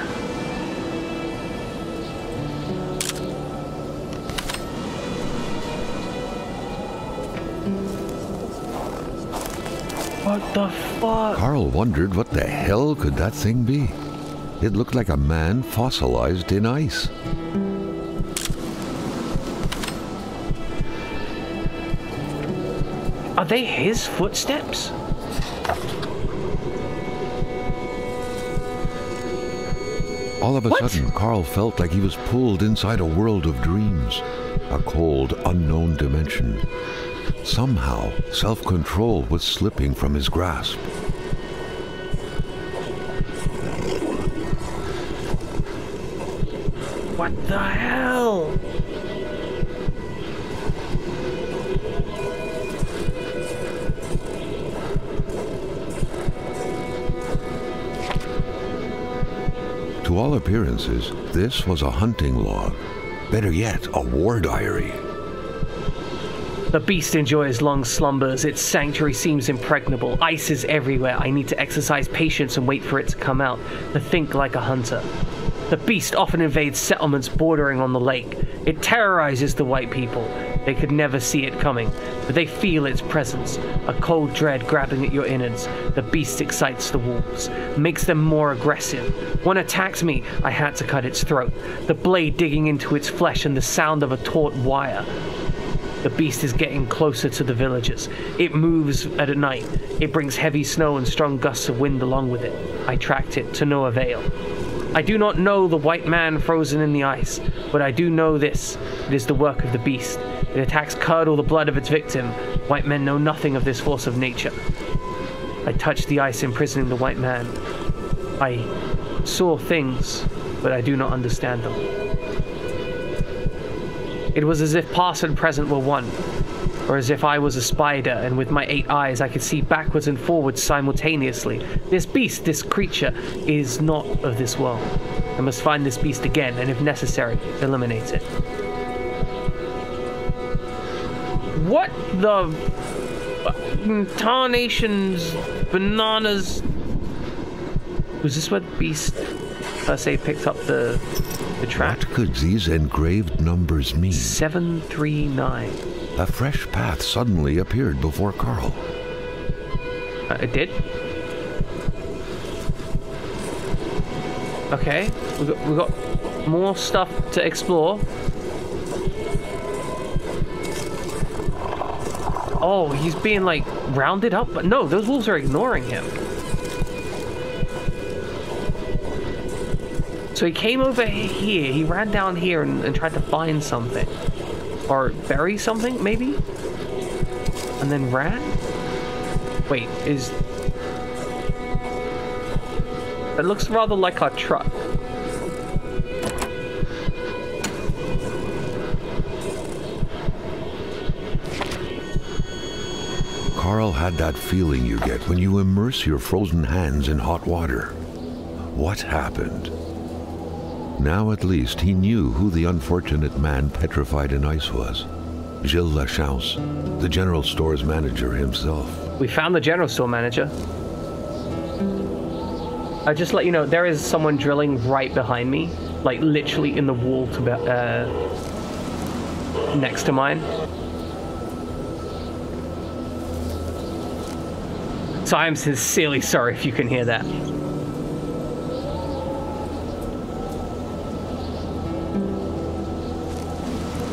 What the fuck? Carl wondered what the hell could that thing be. It looked like a man fossilized in ice. Are they his footsteps? All of a sudden, Carl felt like he was pulled inside a world of dreams, a cold, unknown dimension. Somehow, self-control was slipping from his grasp. What the hell? To all appearances, this was a hunting log. Better yet, a war diary. The beast enjoys long slumbers. Its sanctuary seems impregnable. Ice is everywhere. I need to exercise patience and wait for it to come out. To think like a hunter. The beast often invades settlements bordering on the lake. It terrorizes the white people. They could never see it coming, but they feel its presence. A cold dread grabbing at your innards. The beast excites the wolves, makes them more aggressive. One attacked me. I had to cut its throat. The blade digging into its flesh and the sound of a taut wire. The beast is getting closer to the villagers. It moves at night. It brings heavy snow and strong gusts of wind along with it. I tracked it to no avail. I do not know the white man frozen in the ice, but I do know this. It is the work of the beast. It attacks curdle the blood of its victim. White men know nothing of this force of nature. I touched the ice imprisoning the white man. I saw things, but I do not understand them. It was as if past and present were one, or as if I was a spider, and with my 8 eyes I could see backwards and forwards simultaneously. This beast, this creature, is not of this world. I must find this beast again, and if necessary, eliminate it. What the... tarnations, bananas... Was this where the beast, per se, picked up the track? What could these engraved numbers mean? 739. A fresh path suddenly appeared before Carl. It did? Okay, we got more stuff to explore. Oh, he's being like rounded up, but no, those wolves are ignoring him. So he came over here, he ran down here and tried to find something. Or bury something, maybe? And then ran? Wait, is... It looks rather like our truck. Carl had that feeling you get when you immerse your frozen hands in hot water. What happened? Now at least he knew who the unfortunate man petrified in ice was. Gilles Lachance, the general store's manager himself. We found the general store manager. I just let you know, there is someone drilling right behind me. Like literally in the wall to next to mine. So I am sincerely sorry if you can hear that.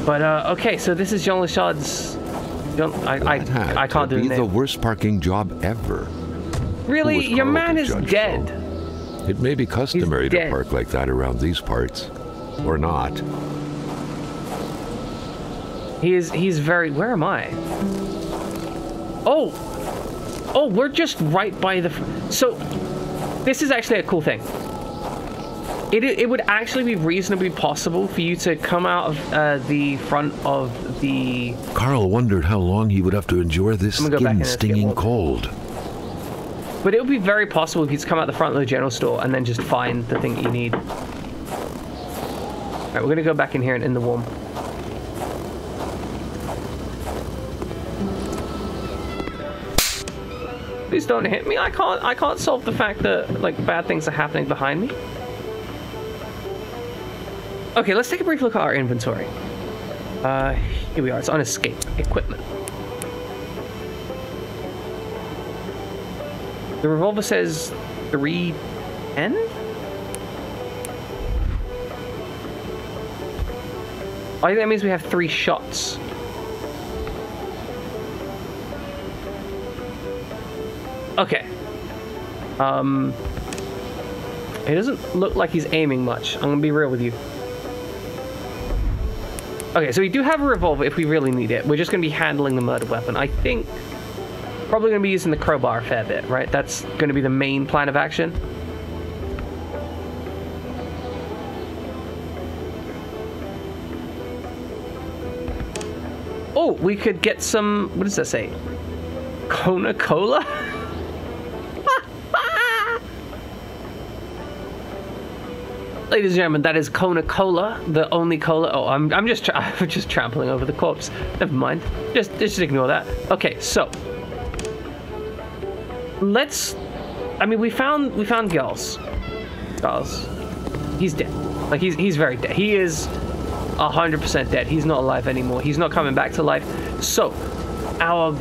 But okay, so this is Jean Lachaude's. I can't do the name. The worst parking job ever. Really, your man is dead. It may be customary to park like that around these parts, or not. He's very. Where am I? Oh, we're just right by the. So, this is actually a cool thing. It would actually be reasonably possible for you to come out of the front of the... Carl wondered how long he would have to endure this skin-stinging cold. But it would be very possible if you just come out the front of the general store and then just find the thing that you need. Alright, we're going to go back in here and in the warm. Please don't hit me. I can't solve the fact that, like, bad things are happening behind me. Okay, let's take a brief look at our inventory. Here we are. It's on escape equipment. The revolver says 310? I think that means we have 3 shots. Okay. It doesn't look like he's aiming much. I'm gonna be real with you. Okay, so we do have a revolver if we really need it. We're just going to be handling the murder weapon. I think probably going to be using the crowbar a fair bit, right? That's going to be the main plan of action. Oh, we could get some... What does that say? Kona Cola? Ladies and gentlemen, that is Kona Cola, the only cola. Oh, I'm just trampling over the corpse. Never mind. Just ignore that. Okay, so let's. I mean, we found Giles. He's dead. Like he's very dead. He is 100% dead. He's not alive anymore. He's not coming back to life. So our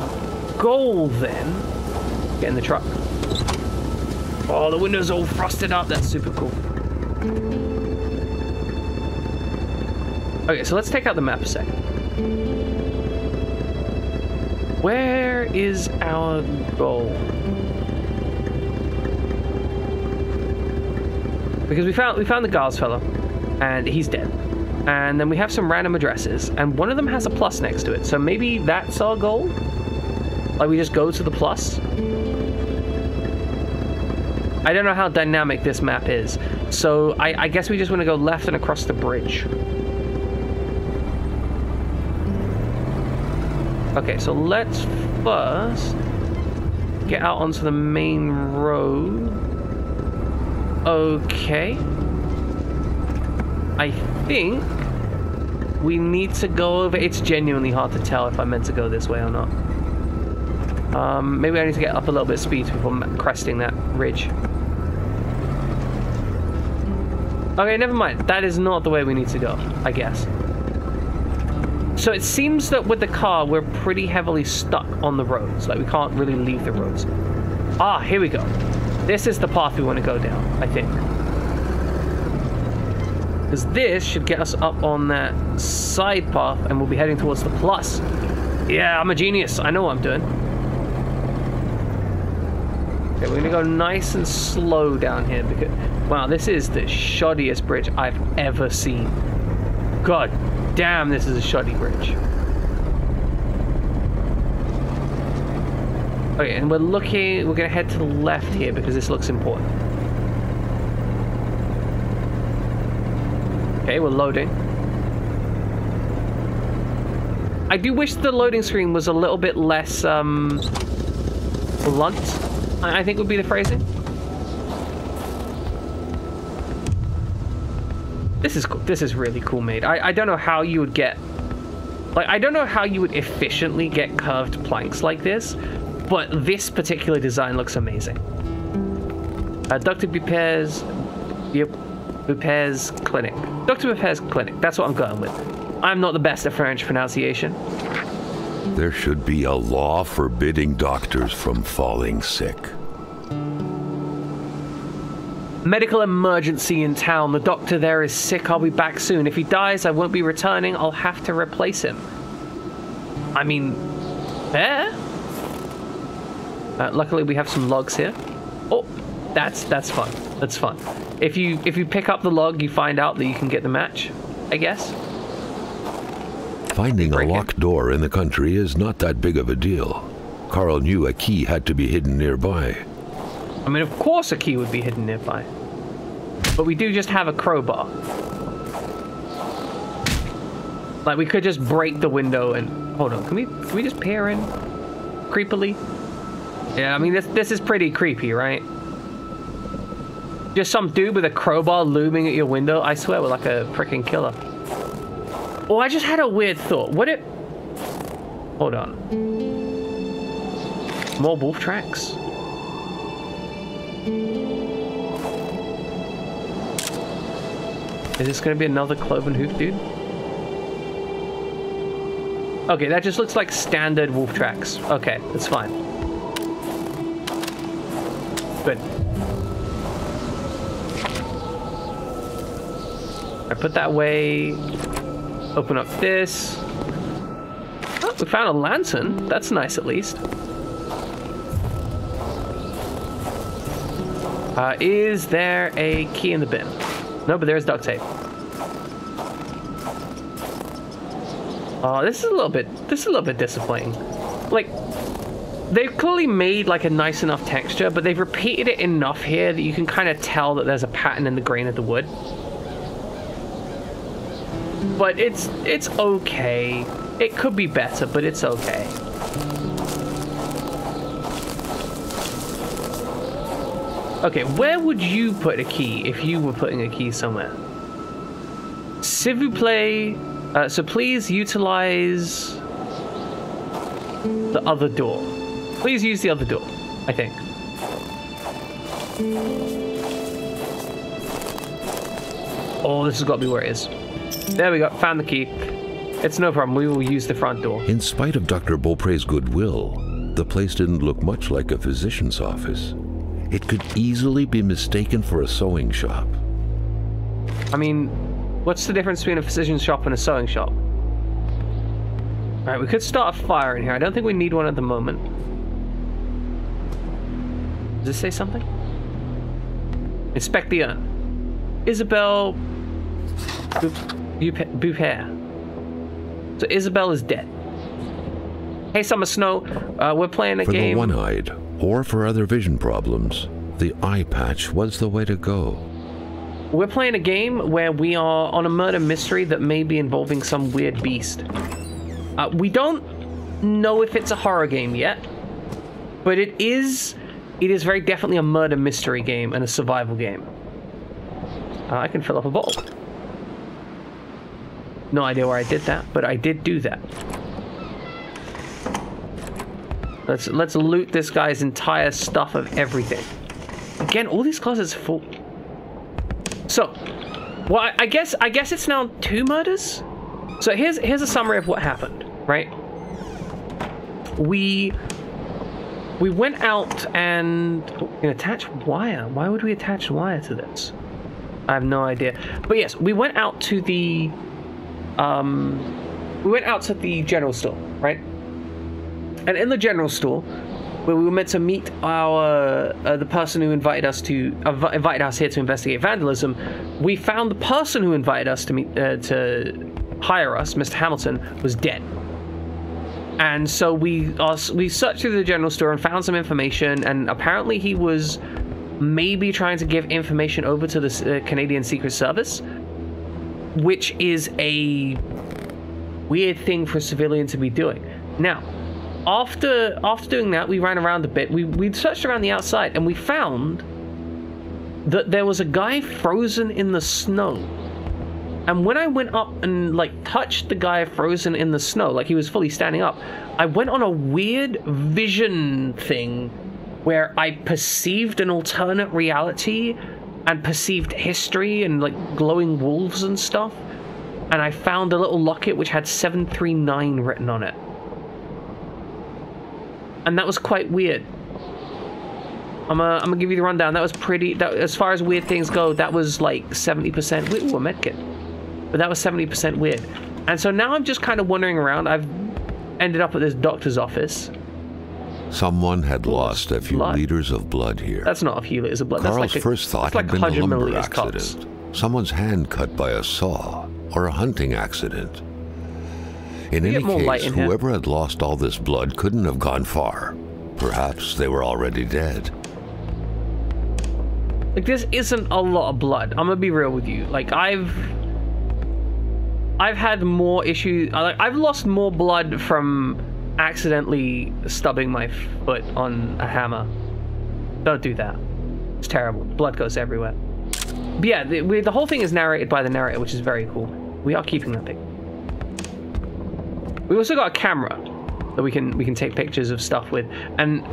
goal then, get in the truck. Oh, the window's all frosted up. That's super cool. Okay, so let's take out the map a second. Where is our goal? Because we found the Giles fellow, and he's dead. And then we have some random addresses, and one of them has a plus next to it. So maybe that's our goal? Like, we just go to the plus? I don't know how dynamic this map is. So I guess we just want to go left and across the bridge. Okay, so let's first get out onto the main road. Okay. I think we need to go over... It's genuinely hard to tell if I'm meant to go this way or not. Maybe I need to get up a little bit of speed before cresting that ridge. Okay, never mind. That is not the way we need to go, I guess. So it seems that with the car, we're pretty heavily stuck on the roads. Like, we can't really leave the roads. Ah, here we go. This is the path we want to go down, I think. Because this should get us up on that side path, and we'll be heading towards the plus. Yeah, I'm a genius. I know what I'm doing. Okay, we're going to go nice and slow down here, because... Wow, this is the shoddiest bridge I've ever seen. God damn, this is a shoddy bridge. Okay, and we're going to head to the left here because this looks important. Okay, we're loading. I do wish the loading screen was a little bit less, blunt, I think would be the phrasing. This is cool. This is really cool made. I don't know how you would get... Like, I don't know how you would efficiently get curved planks like this, but this particular design looks amazing. Dr. Bupaire's Clinic. Dr. Bupaire's Clinic. That's what I'm going with. I'm not the best at French pronunciation. There should be a law forbidding doctors from falling sick. Medical emergency in town. The doctor there is sick. I'll be back soon. If he dies, I won't be returning. I'll have to replace him. I mean, fair. Luckily, we have some logs here. Oh, that's fun. That's fun. If you pick up the log, you find out that you can get the match, I guess. Finding a locked door in the country is not that big of a deal. Carl knew a key had to be hidden nearby. I mean, of course a key would be hidden nearby. But we do just have a crowbar. Like, we could just break the window and... Hold on, can we just peer in? Creepily? Yeah, I mean, this is pretty creepy, right? Just some dude with a crowbar looming at your window. I swear, we're like a freaking killer. Oh, I just had a weird thought. What if... Hold on. More wolf tracks? Is this going to be another cloven hoof dude? Okay, that just looks like standard wolf tracks. Okay, that's fine. Good. I put that away. Open up this. Oh, we found a lantern. That's nice, at least. Is there a key in the bin? No, but there's duct tape. This is a little bit disappointing. Like, they've clearly made like a nice enough texture, but they've repeated it enough here that you can kind of tell that there's a pattern in the grain of the wood. But it's okay. It could be better, but it's okay. Okay, where would you put a key if you were putting a key somewhere? S'il vous plaît, so please utilize the other door. Please use the other door, I think. Oh, this has got to be where it is. There we go, found the key. It's no problem, we will use the front door. In spite of Dr. Beaupre's goodwill, the place didn't look much like a physician's office. It could easily be mistaken for a sewing shop. I mean, what's the difference between a physician's shop and a sewing shop? Alright, we could start a fire in here. I don't think we need one at the moment. Does this say something? Inspect the urn. Isabel Boupere. So Isabel is dead. Hey, Summer Snow, we're playing a game. For the one-eyed, or for other vision problems, the eye patch was the way to go. We're playing a game where we are on a murder mystery that may be involving some weird beast. We don't know if it's a horror game yet, but it is very definitely a murder mystery game and a survival game. I can fill up a bottle. No idea where I did that, but I did do that. Let's loot this guy's entire stuff of everything. Again, all these closets are full. So, well, I guess it's now 2 murders. So here's a summary of what happened, right? We went out and attach wire. Why would we attach wire to this? I have no idea. But yes, we went out to the general store, right? And in the general store, where we were meant to meet our the person who invited us here to investigate vandalism, we found the person who invited us to hire us, Mr. Hamilton, was dead. And so we searched through the general store and found some information, and apparently he was maybe trying to give information over to the Canadian Secret Service, which is a weird thing for a civilian to be doing. Now, after doing that, we ran around a bit. We searched around the outside, and we found that there was a guy frozen in the snow. And when I went up and touched the guy frozen in the snow, like he was fully standing up, I went on a weird vision thing where I perceived an alternate reality and perceived history and glowing wolves and stuff. And I found a little locket which had 739 written on it. And that was quite weird. I'm gonna give you the rundown. That was pretty. As far as weird things go, that was like 70%. Ooh, a medkit. But that was 70% weird. And so now I'm just kind of wandering around. I've ended up at this doctor's office. Someone had lost a few liters of blood here. That's not a few liters of blood. Carl's first thought had been a lumber accident. Someone's hand cut by a saw, or a hunting accident. In any case, whoever had lost all this blood couldn't have gone far. Perhaps they were already dead. This isn't a lot of blood. I'm gonna be real with you. I've had more issues. I've lost more blood from accidentally stubbing my foot on a hammer. Don't do that. It's terrible. Blood goes everywhere. But yeah, the whole thing is narrated by the narrator, which is very cool. We are keeping that thing. We also got a camera that we can take pictures of stuff with, and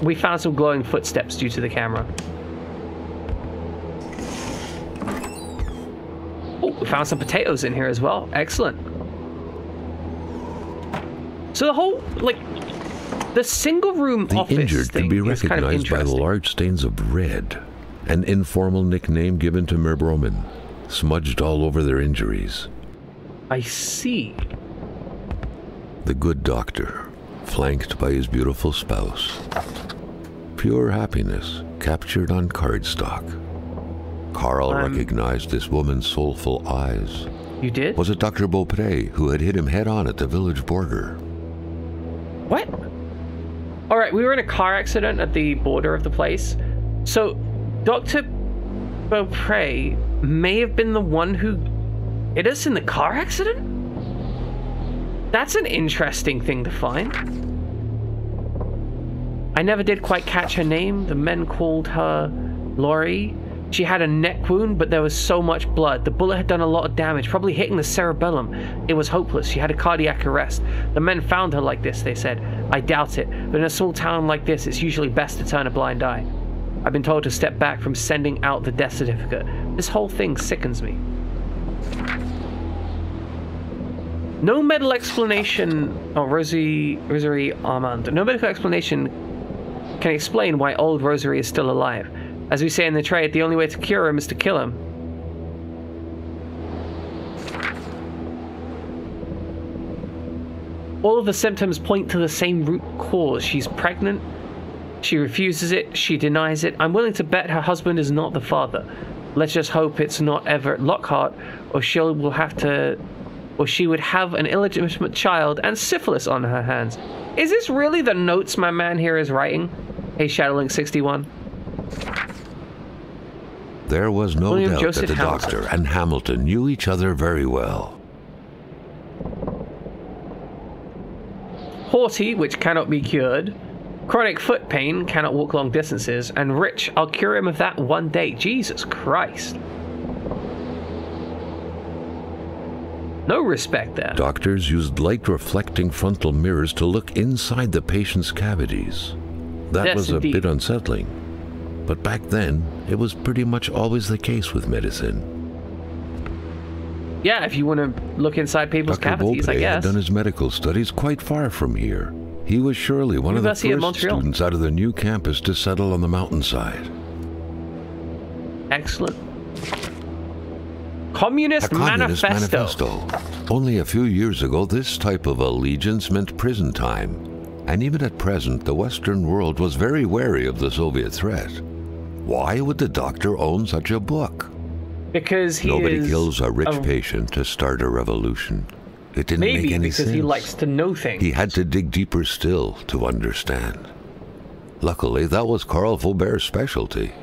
we found some glowing footsteps due to the camera. Oh, we found some potatoes in here as well. Excellent. So the whole, the single room office thing is kind of interesting. The injured can be recognized by the large stains of red, an informal nickname given to Merbromen, smudged all over their injuries. I see. The good doctor, flanked by his beautiful spouse. Pure happiness, captured on cardstock. Carl recognized this woman's soulful eyes. You did? Was it Dr. Beaupré who had hit him head-on at the village border? What? All right, we were in a car accident at the border of the place. So, Dr. Beaupré may have been the one who hit us in the car accident? That's an interesting thing to find. I never did quite catch her name. The men called her Laurie. She had a neck wound, but there was so much blood. The bullet had done a lot of damage, probably hitting the cerebellum. It was hopeless. She had a cardiac arrest. The men found her like this, they said. I doubt it, but in a small town like this, it's usually best to turn a blind eye. I've been told to step back from sending out the death certificate. This whole thing sickens me. No medical explanation. Oh, Rosary Armand. No medical explanation can explain why old Rosary is still alive. As we say in the trade, the only way to cure him is to kill him. All of the symptoms point to the same root cause. She's pregnant. She refuses it. She denies it. I'm willing to bet her husband is not the father. Let's just hope it's not Everett Lockhart, or she would have an illegitimate child and syphilis on her hands. Is this really the notes my man here is writing? Hey, Shadowlink 61. There was no William doubt Joseph that the Hamilton. doctor and Hamilton knew each other very well. Haughty, which cannot be cured. Chronic foot pain, cannot walk long distances. And rich, I'll cure him of that one day. Jesus Christ. No respect there. Doctors used light-reflecting frontal mirrors to look inside the patient's cavities. That Yes, was a indeed. bit unsettling. But back then, it was pretty much always the case with medicine. Yeah, if you want to look inside people's Dr. cavities, I Faubert had guess. done his medical studies quite far from here. He was surely one of the University of first Montreal. students out of the new campus to settle on the mountainside. Excellent. Communist A communist manifesto. Only a few years ago, this type of allegiance meant prison time. And even at present, the Western world was very wary of the Soviet threat. Why would the doctor own such a book? Because he Nobody is kills a rich patient to start a revolution. It didn't make maybe any because sense. he likes to know things. He had to dig deeper still to understand. Luckily, that was Carl Faubert's specialty.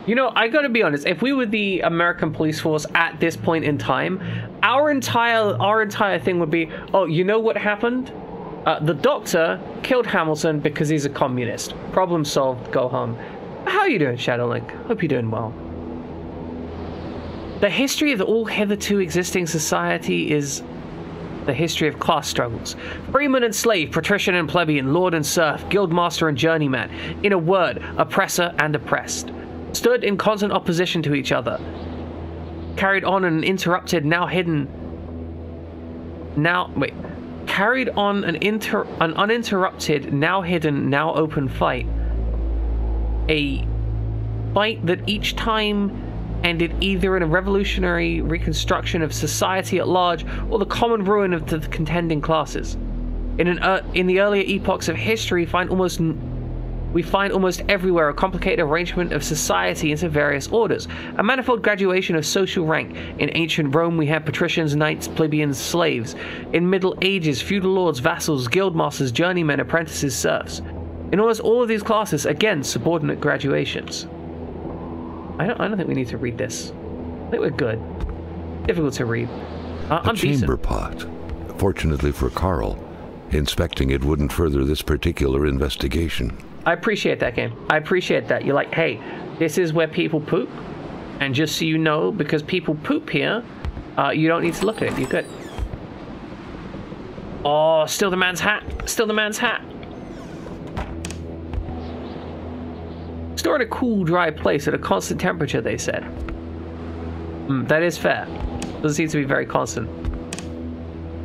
You know, I gotta be honest, if we were the American police force at this point in time, our entire thing would be, oh, you know what happened? The doctor killed Hamilton because he's a communist. Problem solved, go home. How you doing, Shadowlink? Hope you're doing well. The history of all hitherto existing society is the history of class struggles. Freeman and slave, patrician and plebeian, lord and serf, guildmaster and journeyman. In a word, oppressor and oppressed. Stood in constant opposition to each other. Carried on an uninterrupted, now hidden, now open fight. A fight that each time ended either in a revolutionary reconstruction of society at large or the common ruin of the contending classes. In the earlier epochs of history, we find almost everywhere a complicated arrangement of society into various orders, a manifold graduation of social rank. In ancient Rome, we have patricians, knights, plebeians, slaves. In Middle Ages, feudal lords, vassals, guildmasters, journeymen, apprentices, serfs. In almost all of these classes, again, subordinate graduations. I don't think we need to read this. I think we're good. Difficult to read. I'm chamber decent. pot. Fortunately for Carl, inspecting it wouldn't further this particular investigation. I appreciate that, game. I appreciate that. You're like, hey, this is where people poop. And just so you know, because people poop here, you don't need to look at it. You're good. Oh, steal the man's hat. Steal the man's hat. Store in a cool, dry place at a constant temperature, they said. That is fair. Doesn't seem to be very constant.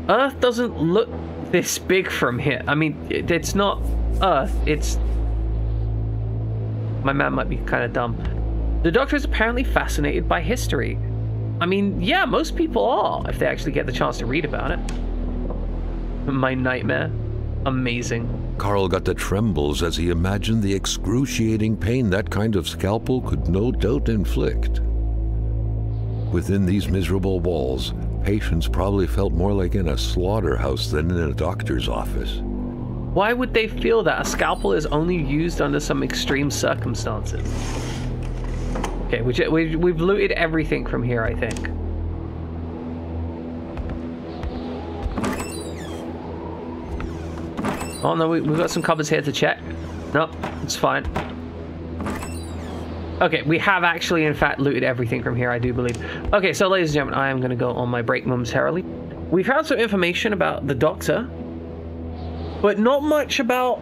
Earth doesn't look this big from here. I mean, it's not Earth. It's... My man might be kind of dumb. The doctor is apparently fascinated by history. I mean, yeah, most people are, if they actually get the chance to read about it. My nightmare. Amazing. Carl got the trembles as he imagined the excruciating pain that kind of scalpel could no doubt inflict. Within these miserable walls, patients probably felt more like in a slaughterhouse than in a doctor's office. Why would they feel that? A scalpel is only used under some extreme circumstances. Okay, we've looted everything from here, I think. Oh no, we've got some cupboards here to check. Nope, it's fine. Okay, we have actually, in fact, looted everything from here, I do believe. Okay, so ladies and gentlemen, I am going to go on my break momentarily. We found some information about the doctor, but not much about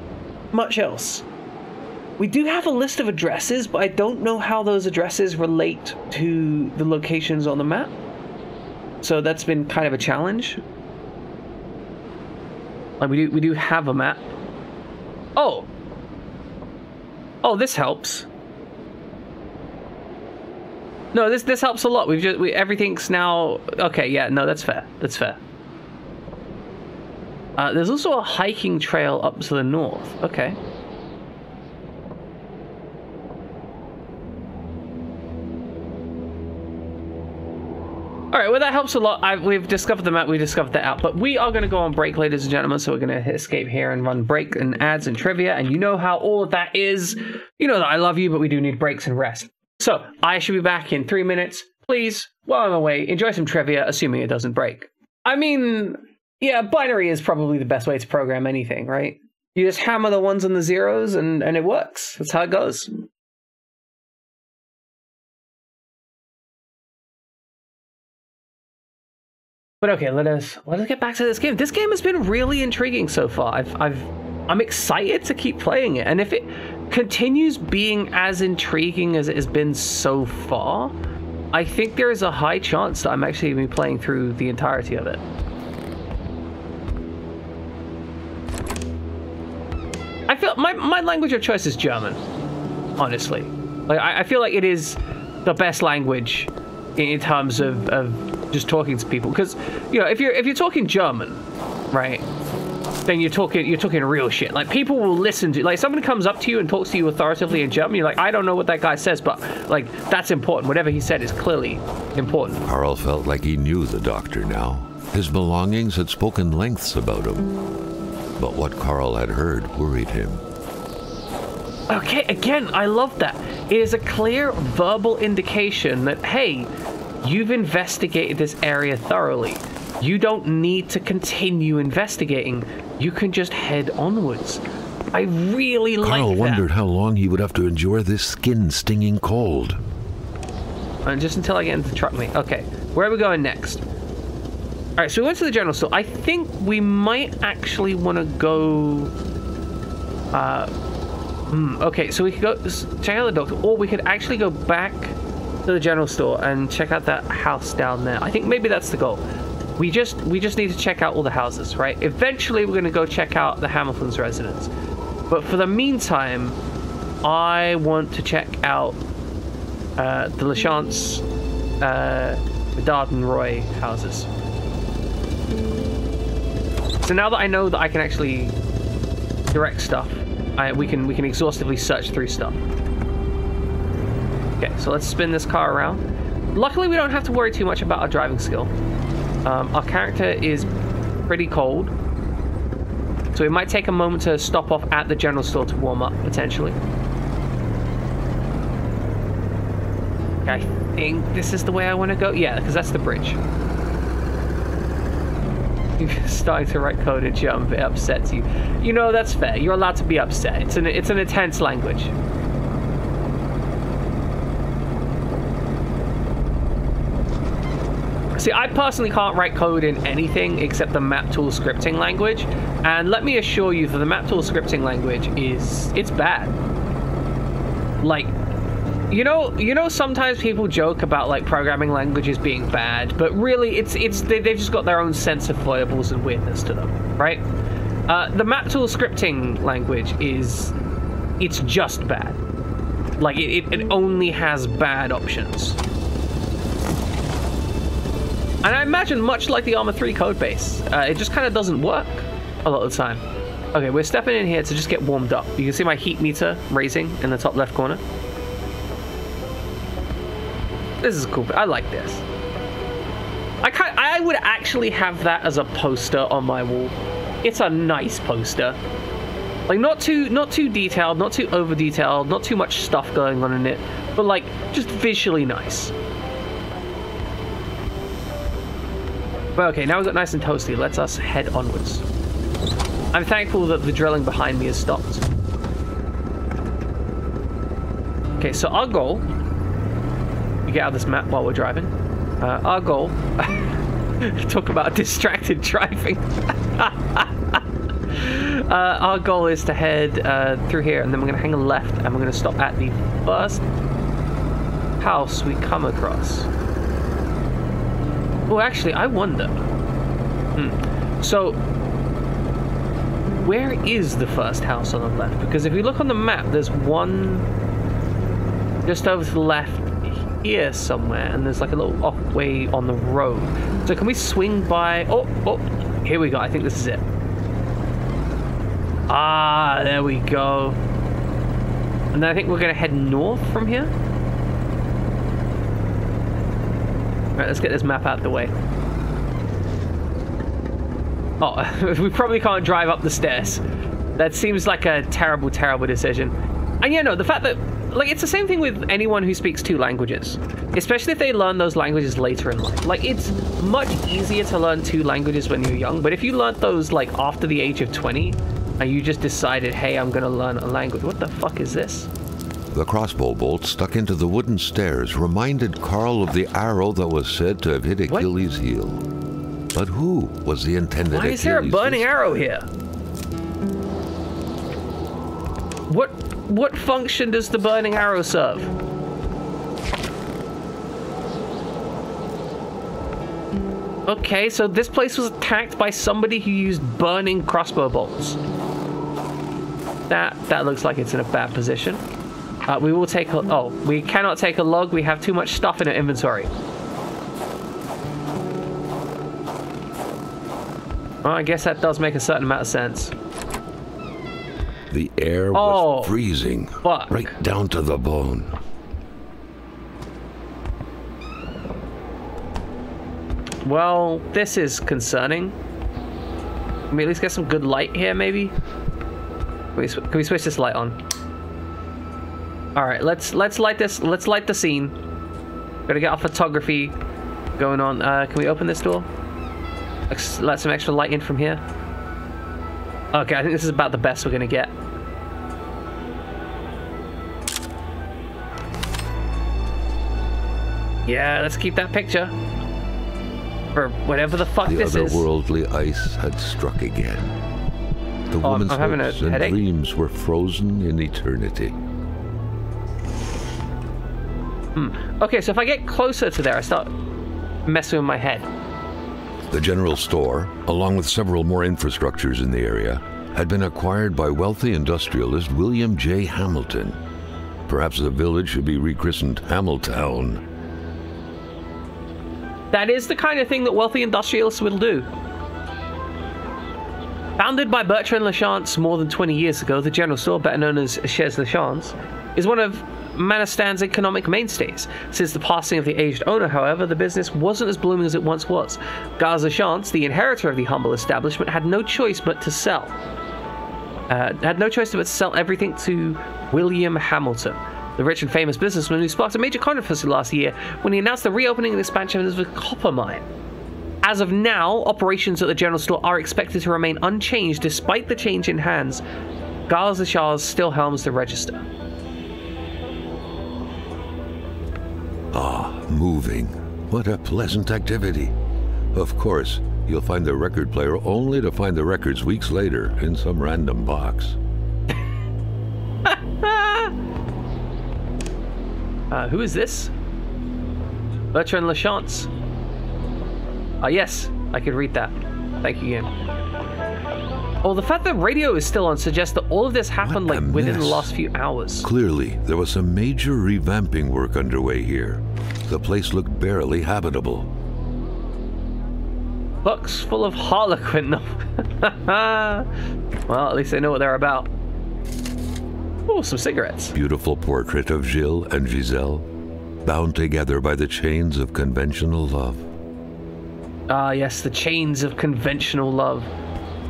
much else. We do have a list of addresses, but I don't know how those addresses relate to the locations on the map. So that's been kind of a challenge. Like we do have a map. Oh, this helps. No, this helps a lot. Everything's now okay. Yeah, no, that's fair. That's fair. There's also a hiking trail up to the north. Okay. All right, well, that helps a lot. We've discovered the map, we discovered the out, but we are going to go on break, ladies and gentlemen, so we're going to escape here and run break and ads and trivia, and you know how all of that is. You know that I love you, but we do need breaks and rest. So, I should be back in 3 minutes. Please, while I'm away, enjoy some trivia, assuming it doesn't break. I mean, yeah, binary is probably the best way to program anything, right? You just hammer the ones and the zeros, and it works. That's how it goes. But okay, let us get back to this game. This game has been really intriguing so far. I'm excited to keep playing it, and if it continues being as intriguing as it has been so far, I think there is a high chance that I'm actually going to be playing through the entirety of it. I feel my language of choice is German, honestly. Like I feel like it is the best language in terms of just talking to people, because you know if you're talking German, right, then you're talking real shit. Like people will listen to, like someone comes up to you and talks to you authoritatively in German, you're like, I don't know what that guy says, but like that's important. Whatever he said is clearly important. Carl felt like he knew the doctor now. His belongings had spoken lengths about him, but what Carl had heard worried him. Okay, again, I love that. It is a clear verbal indication that, hey, you've investigated this area thoroughly. You don't need to continue investigating. You can just head onwards. I really like that. Carl wondered how long he would have to endure this skin-stinging cold. And just until I get into the truck, mate. Okay, where are we going next? All right, so we went to the general store. I think we might actually want to go... okay, so we could go check out the doctor, or we could actually go back to the general store and check out that house down there. I think maybe that's the goal. We just need to check out all the houses, right? Eventually, we're going to go check out the Hamilton's residence. But for the meantime, I want to check out the Lachance, Bedard and Roy houses. So now that I know that I can actually direct stuff, we can exhaustively search through stuff. Okay, so let's spin this car around. Luckily, we don't have to worry too much about our driving skill. Our character is pretty cold, so it might take a moment to stop off at the general store to warm up, potentially. Okay, I think this is the way I want to go. Yeah, because that's the bridge. You're starting to write code in German, it upsets you. You know, that's fair. You're allowed to be upset. It's an intense language. See, I personally can't write code in anything except the map tool scripting language, and let me assure you that the map tool scripting language it's bad. Like, you know, sometimes people joke about like programming languages being bad, but really, they've just got their own sense of foibles and weirdness to them, right? The map tool scripting language it's just bad. Like it only has bad options. And I imagine, much like the Arma 3 codebase, it just kind of doesn't work a lot of the time. Okay, we're stepping in here to just get warmed up. You can see my heat meter raising in the top left corner. This is cool. I like this. I would actually have that as a poster on my wall. It's a nice poster. Like, not too detailed, not too over detailed, not too much stuff going on in it, but like just visually nice. But okay, now we've got nice and toasty. Let us head onwards. I'm thankful that the drilling behind me has stopped. Okay, so our goal... We get out of this map while we're driving. Our goal... Talk about distracted driving. Our goal is to head through here, and then we're going to hang a left, and we're going to stop at the first house we come across. Oh, actually, I wonder. So, where is the first house on the left? Because if we look on the map, there's one just over to the left here somewhere, and there's like a little off way on the road. So can we swing by? Oh, here we go. I think this is it. Ah, there we go. And then I think we're going to head north from here. Alright, let's get this map out of the way. Oh, we probably can't drive up the stairs. That seems like a terrible, terrible decision. And yeah, no, the fact that, like, it's the same thing with anyone who speaks 2 languages. Especially if they learn those languages later in life. Like, it's much easier to learn 2 languages when you're young, but if you learned those, like, after the age of 20, and you just decided, hey, I'm gonna learn a language. What the fuck is this? The crossbow bolt stuck into the wooden stairs reminded Carl of the arrow that was said to have hit Achilles' heel. But who was the intended Achilles? Why is there a burning arrow here? What function does the burning arrow serve? Okay, so this place was attacked by somebody who used burning crossbow bolts. That looks like it's in a bad position. We will take a... Oh, we cannot take a log. We have too much stuff in our inventory. Well, I guess that does make a certain amount of sense. The air was freezing, right down to the bone. Well, this is concerning. Can we at least get some good light here, maybe? Can we switch this light on? All right, let's light this. Let's light the scene. Gotta get our photography going on. Can we open this door? Let some extra light in from here. Okay, I think this is about the best we're gonna get. Yeah, let's keep that picture. For whatever the fuck this is. The otherworldly ice had struck again. The woman's hopes and dreams were frozen in eternity. Okay, so if I get closer to there, I start messing with my head. The general store, along with several more infrastructures in the area, had been acquired by wealthy industrialist William J. Hamilton. Perhaps the village should be rechristened Hamiltown. That is the kind of thing that wealthy industrialists will do. Founded by Bertrand Lachance more than 20 years ago, the general store, better known as Chez Lachance, is one of Manistan's economic mainstays. Since the passing of the aged owner, however, the business wasn't as blooming as it once was. Gaz Lachance, the inheritor of the humble establishment, had no choice but to sell. Everything to William Hamilton, the rich and famous businessman who sparked a major controversy last year when he announced the reopening and expansion of his copper mine. As of now, operations at the general store are expected to remain unchanged despite the change in hands. Gaz Lachance still helms the register. Ah, moving. What a pleasant activity. Of course, you'll find the record player only to find the records weeks later in some random box. Who is this? Bertrand Lachance. Yes, I could read that. Thank you again. Oh, the fact that radio is still on suggests that all of this happened like within the last few hours. Clearly, there was some major revamping work underway here. The place looked barely habitable. Books full of Harlequin. Well, at least they know what they're about. Oh, some cigarettes. Beautiful portrait of Gilles and Giselle, bound together by the chains of conventional love. Ah, yes, the chains of conventional love.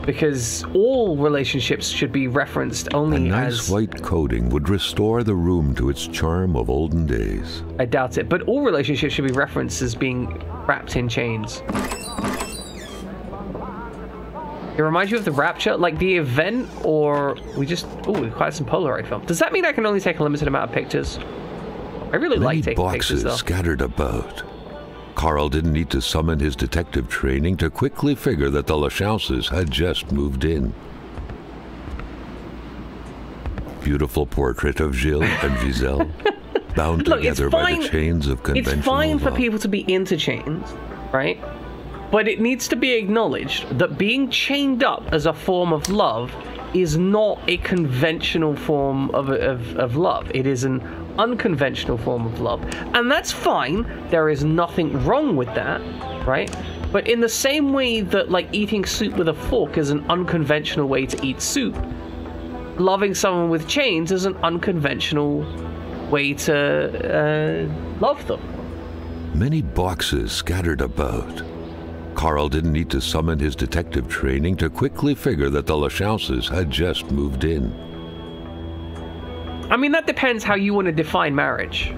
Because all relationships should be referenced only as... A nice white coating would restore the room to its charm of olden days. I doubt it, but all relationships should be referenced as being wrapped in chains. It reminds you of the Rapture, like the event, or we just... Oh, we acquired some Polaroid film. Does that mean I can only take a limited amount of pictures? I really like taking pictures, though. Boxes scattered about. Carl didn't need to summon his detective training to quickly figure that the Lachances had just moved in. Beautiful portrait of Gilles and Giselle, bound together by the chains of conventional love. It's fine for people to be into chains, right? But it needs to be acknowledged that being chained up as a form of love is not a conventional form of love. It is an unconventional form of love. And that's fine. There is nothing wrong with that, right? But in the same way that, like, eating soup with a fork is an unconventional way to eat soup, loving someone with chains is an unconventional way to love them. many boxes scattered about. Carl didn't need to summon his detective training to quickly figure that the Lachauses had just moved in. I mean, that depends how you want to define marriage.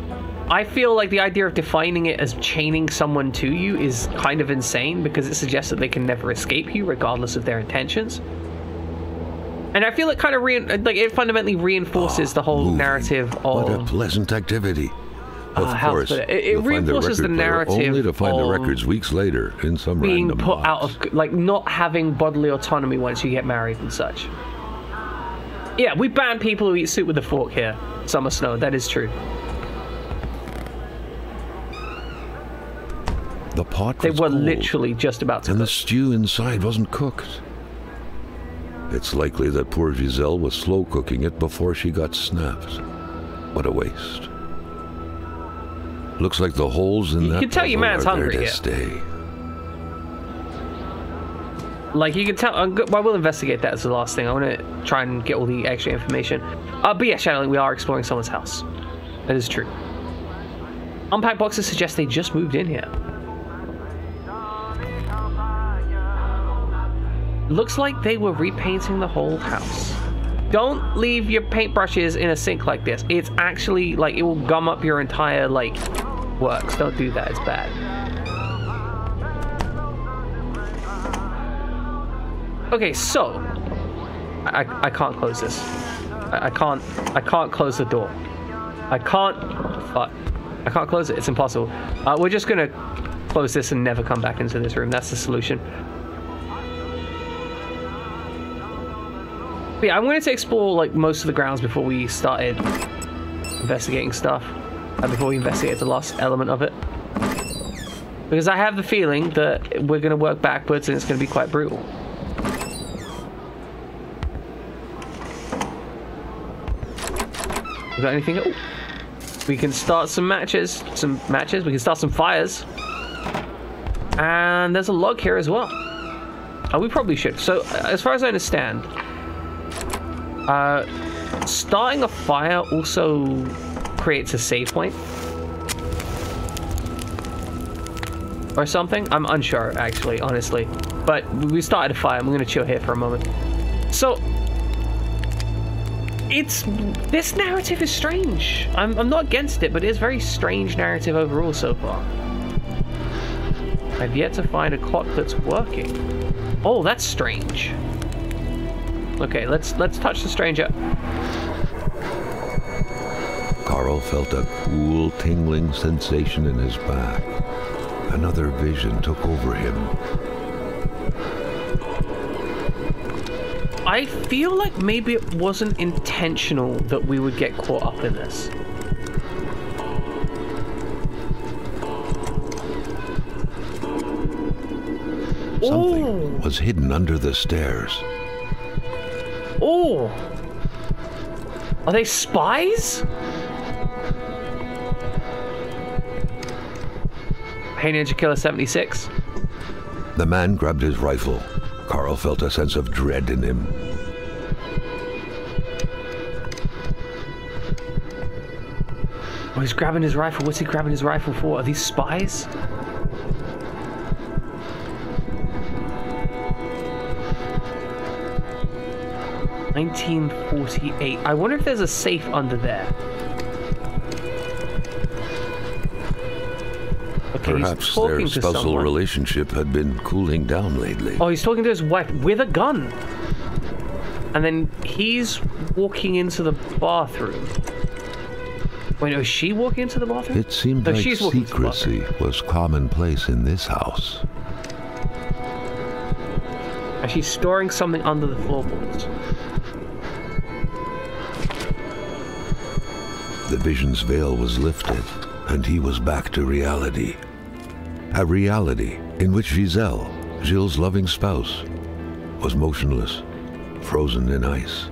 I feel like the idea of defining it as chaining someone to you is kind of insane because it suggests that they can never escape you regardless of their intentions. And I feel it kind of it fundamentally reinforces the whole narrative of... What a pleasant activity. Of course, it reinforces the narrative only to find the records weeks later in some being random put box. out of, like, not having bodily autonomy once you get married and such. Yeah, we ban people who eat soup with a fork here. Summer Snow, that is true. The pot was They were cold, literally just about to and cook. the stew inside wasn't cooked. It's likely that poor Giselle was slow cooking it before she got snapped. What a waste. Looks like the holes in that You can tell your man's hungry to here. stay. Like, you can tell... Well, we'll investigate that as the last thing. I want to try and get all the extra information. But yeah, Shadowlink, we are exploring someone's house. That is true. Unpacked boxes suggest they just moved in here. Looks like they were repainting the whole house. Don't leave your paintbrushes in a sink like this. It's actually, like, it will gum up your entire, like, works. Don't do that. It's bad. Okay, so I can't close this. I can't close the door. I can't close it. It's impossible. We're just gonna close this and never come back into this room. That's the solution. But yeah, I wanted to explore like most of the grounds before we started investigating stuff, and before we investigate the last element of it, because I have the feeling that we're gonna work backwards and it's gonna be quite brutal. We got anything? Oh, we can start some matches. We can start some fires. And there's a log here as well. Oh, we probably should. So, as far as I understand, starting a fire also creates a save point. Or something. I'm unsure, actually, honestly. But we started a fire. I'm going to chill here for a moment. So... this narrative is strange. I'm not against it, but it's a very strange narrative overall so far. I've yet to find a clock that's working. Oh, that's strange. Okay, let's touch the stranger. Carl felt a cool, tingling sensation in his back. Another vision took over him. I feel like maybe it wasn't intentional that we would get caught up in this. Something was hidden under the stairs. Oh! Are they spies? Hey, Ninja Killer 76. The man grabbed his rifle. Carl felt a sense of dread in him. Oh, he's grabbing his rifle. What's he grabbing his rifle for? Are these spies? $1948. I wonder if there's a safe under there. Okay, perhaps their spousal relationship had been cooling down lately. Oh, he's talking to his wife with a gun. And then he's walking into the bathroom. Wait, is she walking into the bathroom? It seemed like secrecy was commonplace in this house. And she's storing something under the floorboards. The vision's veil was lifted, and he was back to reality. A reality in which Giselle, Gilles' loving spouse, was motionless, frozen in ice.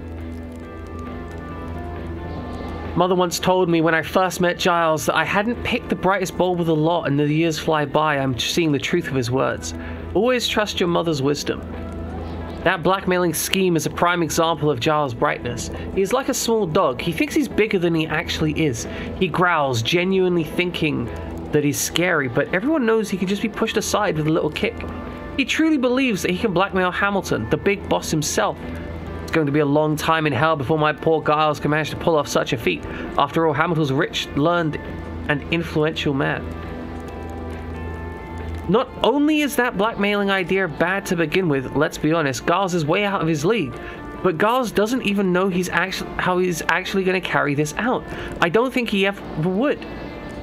Mother once told me when I first met Giles that I hadn't picked the brightest bulb of the lot, and the years fly by, I'm seeing the truth of his words. Always trust your mother's wisdom. That blackmailing scheme is a prime example of Giles' brightness. He is like a small dog. He thinks he's bigger than he actually is. He growls, genuinely thinking that he's scary, but everyone knows he can just be pushed aside with a little kick. He truly believes that he can blackmail Hamilton, the big boss himself. It's going to be a long time in hell before my poor Giles can manage to pull off such a feat. After all, Hamilton's rich, learned, and influential man. Not only is that blackmailing idea bad to begin with, let's be honest, Giles is way out of his league. But Giles doesn't even know how he's actually going to carry this out. I don't think he ever would.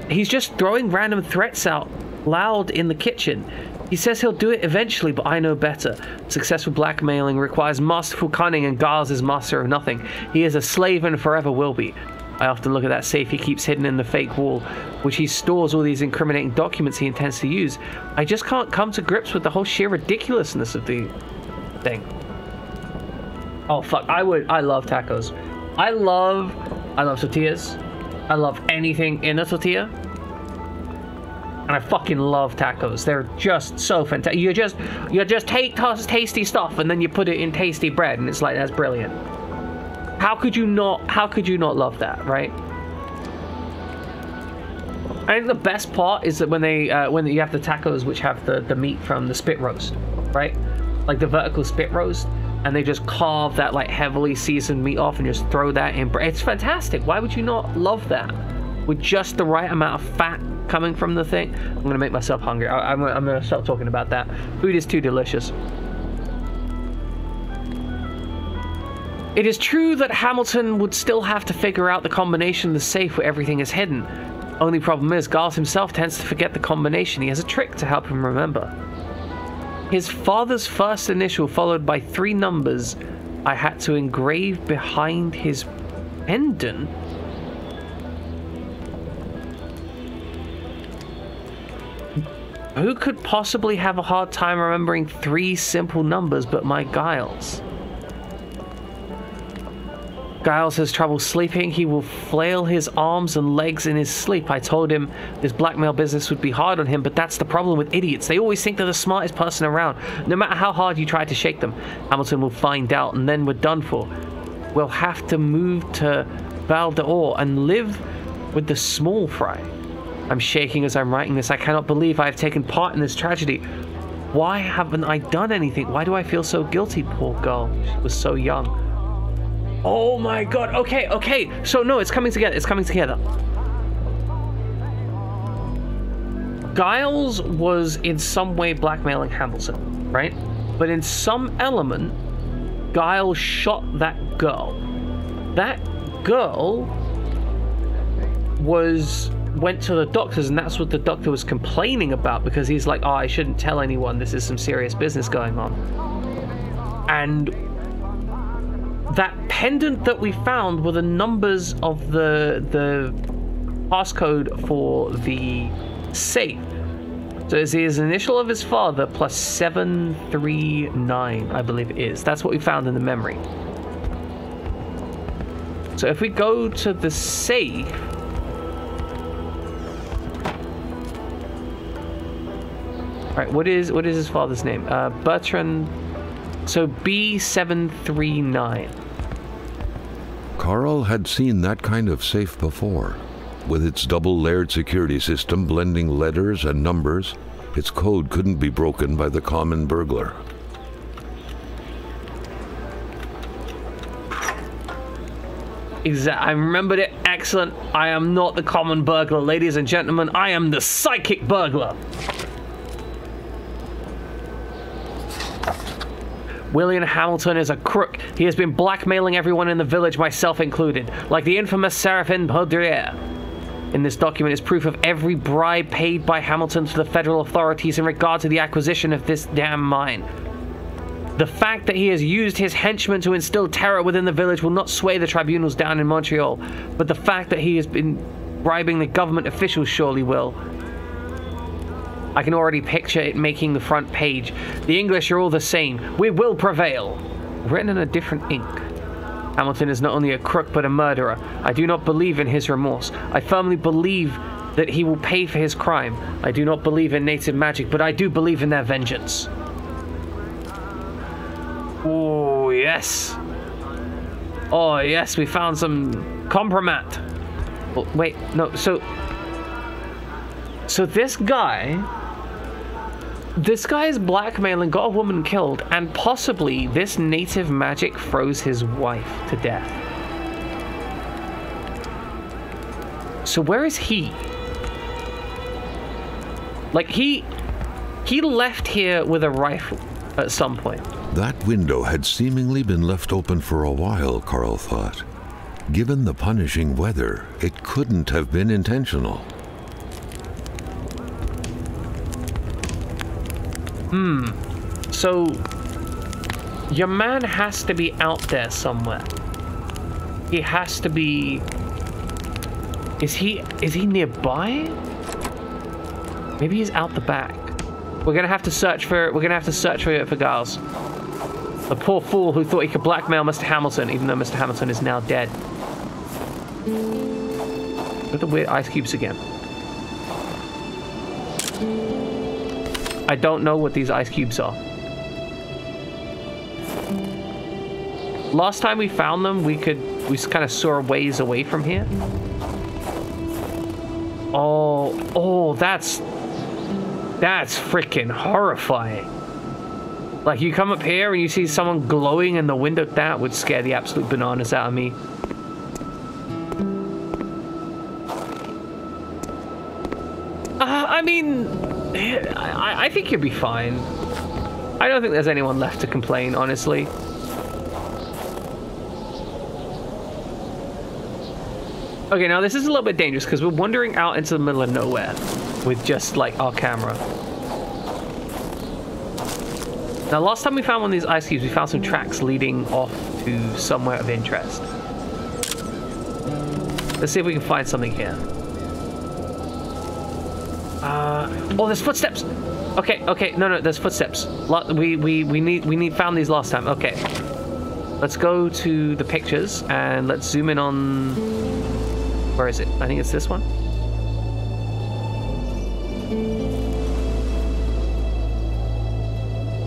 He's just throwing random threats out loud in the kitchen. He says he'll do it eventually, but I know better. Successful blackmailing requires masterful cunning, and Giles is master of nothing. He is a slave and forever will be. I often look at that safe he keeps hidden in the fake wall, which he stores all these incriminating documents he intends to use. I just can't come to grips with the whole sheer ridiculousness of the thing. Oh fuck, I love tacos. I love tortillas. I love anything in a tortilla. And I fucking love tacos. They're just so fantastic. You just take tasty stuff and then you put it in tasty bread, and it's like, that's brilliant. How could you not love that, right? I think the best part is that when you have the tacos which have the meat from the spit roast, right? Like the vertical spit roast, and they just carve that like heavily seasoned meat off and just throw that in bread. It's fantastic. Why would you not love that? With just the right amount of fat coming from the thing. I'm gonna make myself hungry. I'm gonna stop talking about that. Food is too delicious. It is true that Hamilton would still have to figure out the combination of the safe where everything is hidden. Only problem is, Giles himself tends to forget the combination. He has a trick to help him remember. His father's first initial followed by 3 numbers I had to engrave behind his pendant. Who could possibly have a hard time remembering 3 simple numbers but my Giles? Giles has trouble sleeping. He will flail his arms and legs in his sleep. I told him this blackmail business would be hard on him, but that's the problem with idiots. They always think they're the smartest person around, no matter how hard you try to shake them. Hamilton will find out, and then we're done for. We'll have to move to Val d'Or and live with the small fry. I'm shaking as I'm writing this. I cannot believe I have taken part in this tragedy. Why haven't I done anything? Why do I feel so guilty? Poor girl. She was so young. Oh my god. Okay. So no, it's coming together. It's coming together. Giles was in some way blackmailing Hamilton, right? But in some element, Giles shot that girl. That girl went to the doctors, and that's what the doctor was complaining about, because he's like, oh, I shouldn't tell anyone, this is some serious business going on. And that pendant that we found were the numbers of the passcode for the safe. So it's his initial of his father plus 739, I believe it is. That's what we found in the memory. So if we go to the safe, right, what is his father's name? Bertrand. So B739. Carl had seen that kind of safe before. With its double-layered security system blending letters and numbers, its code couldn't be broken by the common burglar. I remembered it. Excellent. I am not the common burglar, ladies and gentlemen. I am the psychic burglar. William Hamilton is a crook. He has been blackmailing everyone in the village, myself included, like the infamous Seraphine Baudrier. In this document is proof of every bribe paid by Hamilton to the federal authorities in regard to the acquisition of this damn mine. The fact that he has used his henchmen to instill terror within the village will not sway the tribunals down in Montreal, but the fact that he has been bribing the government officials surely will. I can already picture it making the front page. The English are all the same. We will prevail. Written in a different ink. Hamilton is not only a crook but a murderer. I do not believe in his remorse. I firmly believe that he will pay for his crime. I do not believe in native magic, but I do believe in their vengeance. Oh, yes. Oh, yes, we found some compromat. Oh, wait, no, so... So this guy is blackmailing, got a woman killed, and possibly this native magic froze his wife to death. So where is he? Like, he left here with a rifle at some point. That window had seemingly been left open for a while, Carl thought. Given the punishing weather, it couldn't have been intentional. So your man has to be out there somewhere. He has to be... Is he nearby? Maybe he's out the back. We're gonna have to search for Giles. The poor fool who thought he could blackmail Mr. Hamilton, even though Mr. Hamilton is now dead. Look at the weird ice cubes again. I don't know what these ice cubes are. Last time we found them, we kind of saw a ways away from here. Oh, that's freaking horrifying. Like, you come up here and you see someone glowing in the window. That would scare the absolute bananas out of me. I mean, I think you'll be fine. I don't think there's anyone left to complain, honestly. Okay, now this is a little bit dangerous because we're wandering out into the middle of nowhere with just, like, our camera. Now, last time we found one of these ice cubes, we found some tracks leading off to somewhere of interest. Let's see if we can find something here. Oh, there's footsteps. Okay, no, there's footsteps. We found these last time. Okay, let's go to the pictures and let's zoom in on. Where is it? I think it's this one.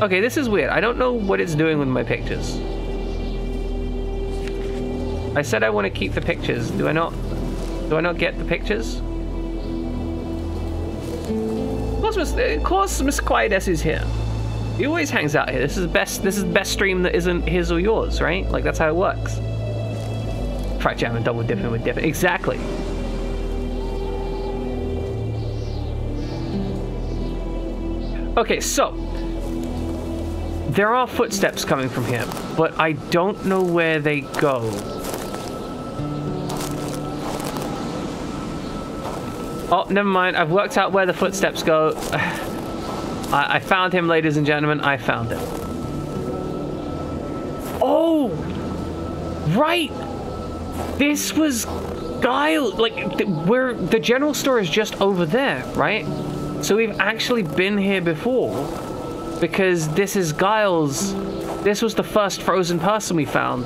Okay, this is weird. I don't know what it's doing with my pictures. I said I want to keep the pictures. Do I not get the pictures? Of course, Mr. Quietus is here. He always hangs out here. This is the best stream that isn't his or yours, right? Like, that's how it works. Fright jamming, double dipping with dipping. Exactly. Okay, so there are footsteps coming from here, but I don't know where they go. Oh, never mind. I've worked out where the footsteps go. I found him, ladies and gentlemen. I found him. Oh! Right! This was Giles. Like, the general store is just over there, right? So we've actually been here before. Because this is Giles. This was the first frozen person we found.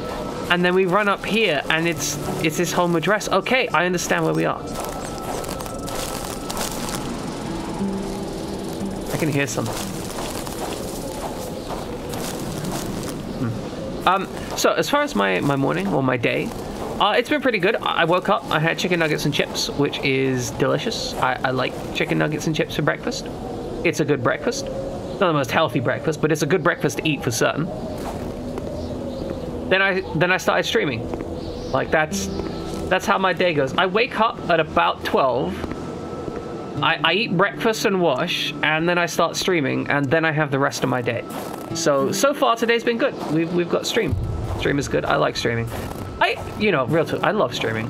And then we run up here, and it's his home address. Okay, I understand where we are. I can hear something. So as far as my morning or my day, it's been pretty good. I woke up, I had chicken nuggets and chips, which is delicious. I like chicken nuggets and chips for breakfast. It's a good breakfast. Not the most healthy breakfast, but it's a good breakfast to eat for certain. Then I started streaming. Like, that's how my day goes. I wake up at about 12. I eat breakfast and wash, and then I start streaming, and then I have the rest of my day. So far today's been good. We've got stream. Stream is good. I like streaming. Real talk, I love streaming.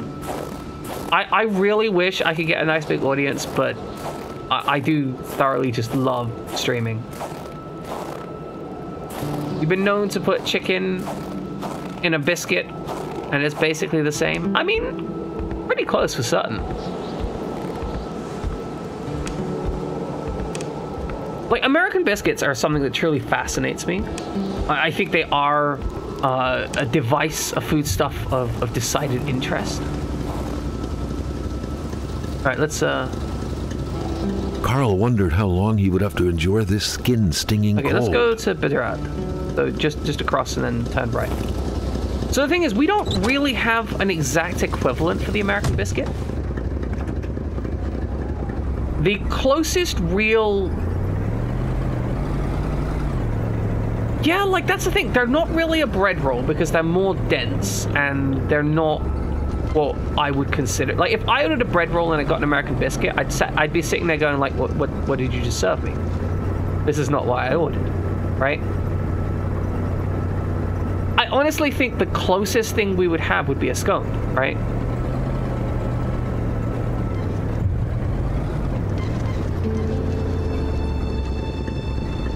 I really wish I could get a nice big audience, but I do thoroughly just love streaming. You've been known to put chicken in a biscuit, and it's basically the same. I mean, pretty close for certain. Like, American biscuits are something that truly fascinates me. I think they are a device, a foodstuff of decided interest. All right, let's... Carl wondered how long he would have to endure this skin-stinging cold. Okay, let's go to Bidrad. So just across and then turn right. So the thing is, we don't really have an exact equivalent for the American biscuit. The closest real... Yeah, like, that's the thing. They're not really a bread roll because they're more dense and they're not what I would consider... Like, if I ordered a bread roll and I got an American biscuit, I'd be sitting there going, like, what did you just serve me? This is not what I ordered, right? I honestly think the closest thing we would have would be a scone, right?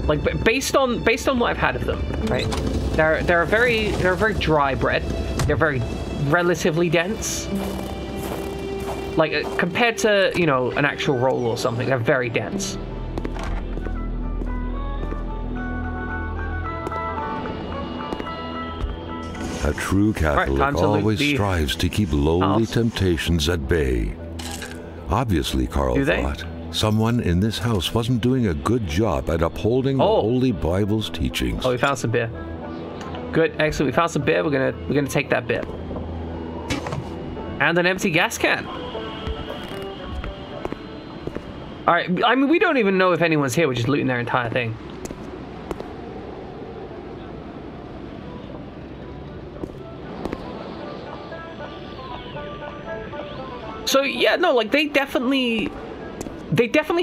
Like, based on what I've had of them, right? They're a very dry bread. They're very relatively dense. Like, compared to, you know, an actual roll or something, they're very dense. A true Catholic always strives to keep lowly temptations at bay. Obviously, Carl thought, someone in this house wasn't doing a good job at upholding the Holy Bible's teachings. Oh, we found some beer. Good, excellent. We found some beer. We're gonna take that beer. And an empty gas can. All right. I mean, we don't even know if anyone's here. We're just looting their entire thing. So yeah, no, like they definitely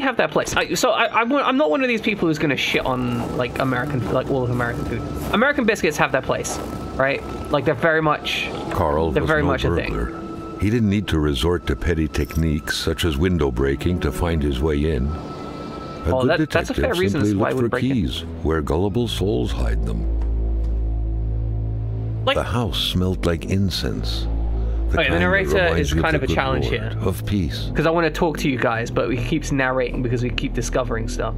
have that place. I'm not one of these people who's gonna shit on like all of American food. American biscuits have that place, right? Like they're very much a thing. He didn't need to resort to petty techniques such as window breaking to find his way in. That's a fair reason as to why I would break keys where gullible souls hide them. Like, the house smelled like incense. The narrator is kind of a challenge here. Of peace. Because I want to talk to you guys, but he keeps narrating because we keep discovering stuff.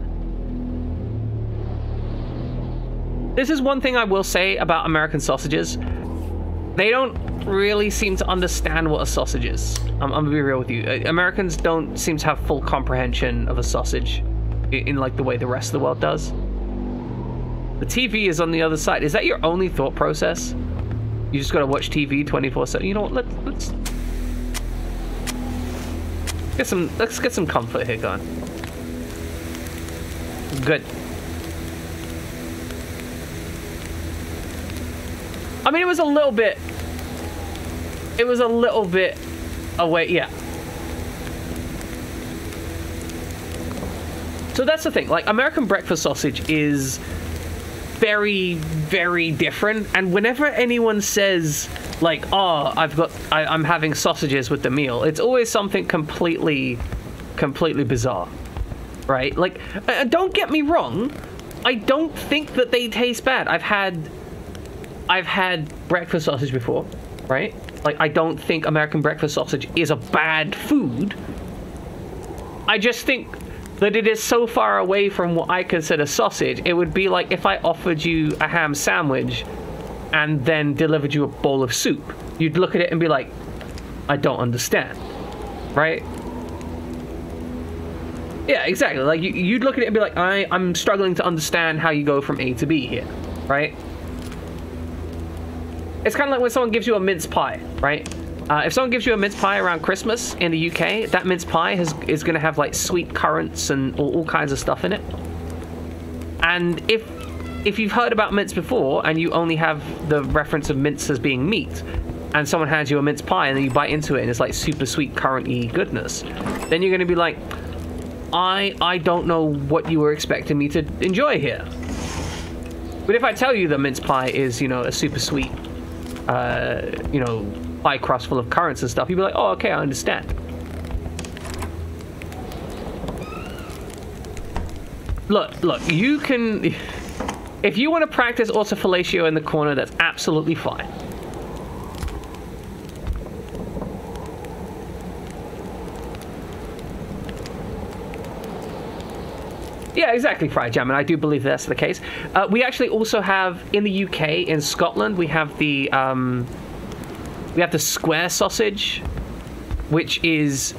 This is one thing I will say about American sausages. They don't really seem to understand what a sausage is. I'm gonna be real with you. Americans don't seem to have full comprehension of a sausage in like the way the rest of the world does. The TV is on the other side. Is that your only thought process? You just gotta watch TV 24/7. You know what? Let's get some comfort here going. Good. I mean, it was a little bit away, yeah. So that's the thing. Like, American breakfast sausage is very, very different, and whenever anyone says like, oh, I'm having sausages with the meal, it's always something completely bizarre, right? Like, don't get me wrong, I don't think that they taste bad. I've had breakfast sausage before, right? Like, I don't think American breakfast sausage is a bad food. I just think that it is so far away from what I consider sausage. It would be like if I offered you a ham sandwich and then delivered you a bowl of soup. You'd look at it and be like, I don't understand, right? Yeah, exactly. Like, you'd look at it and be like, I'm struggling to understand how you go from A to B here, right? It's kind of like when someone gives you a mince pie, right? If someone gives you a mince pie around Christmas in the UK, that mince pie is going to have like sweet currants and all kinds of stuff in it. And if you've heard about mince before and you only have the reference of mince as being meat, and someone hands you a mince pie and then you bite into it and it's like super sweet currant-y goodness, then you're going to be like, I don't know what you were expecting me to enjoy here. But if I tell you the mince pie is, you know, a super sweet, you know, pie crust full of currants and stuff, you'd be like, oh, okay, I understand. Look, you can... If you want to practice autofellatio in the corner, that's absolutely fine. Yeah, exactly, Fried Jam, and I do believe that's the case. We actually also have, in the UK, in Scotland, we have the square sausage, which is,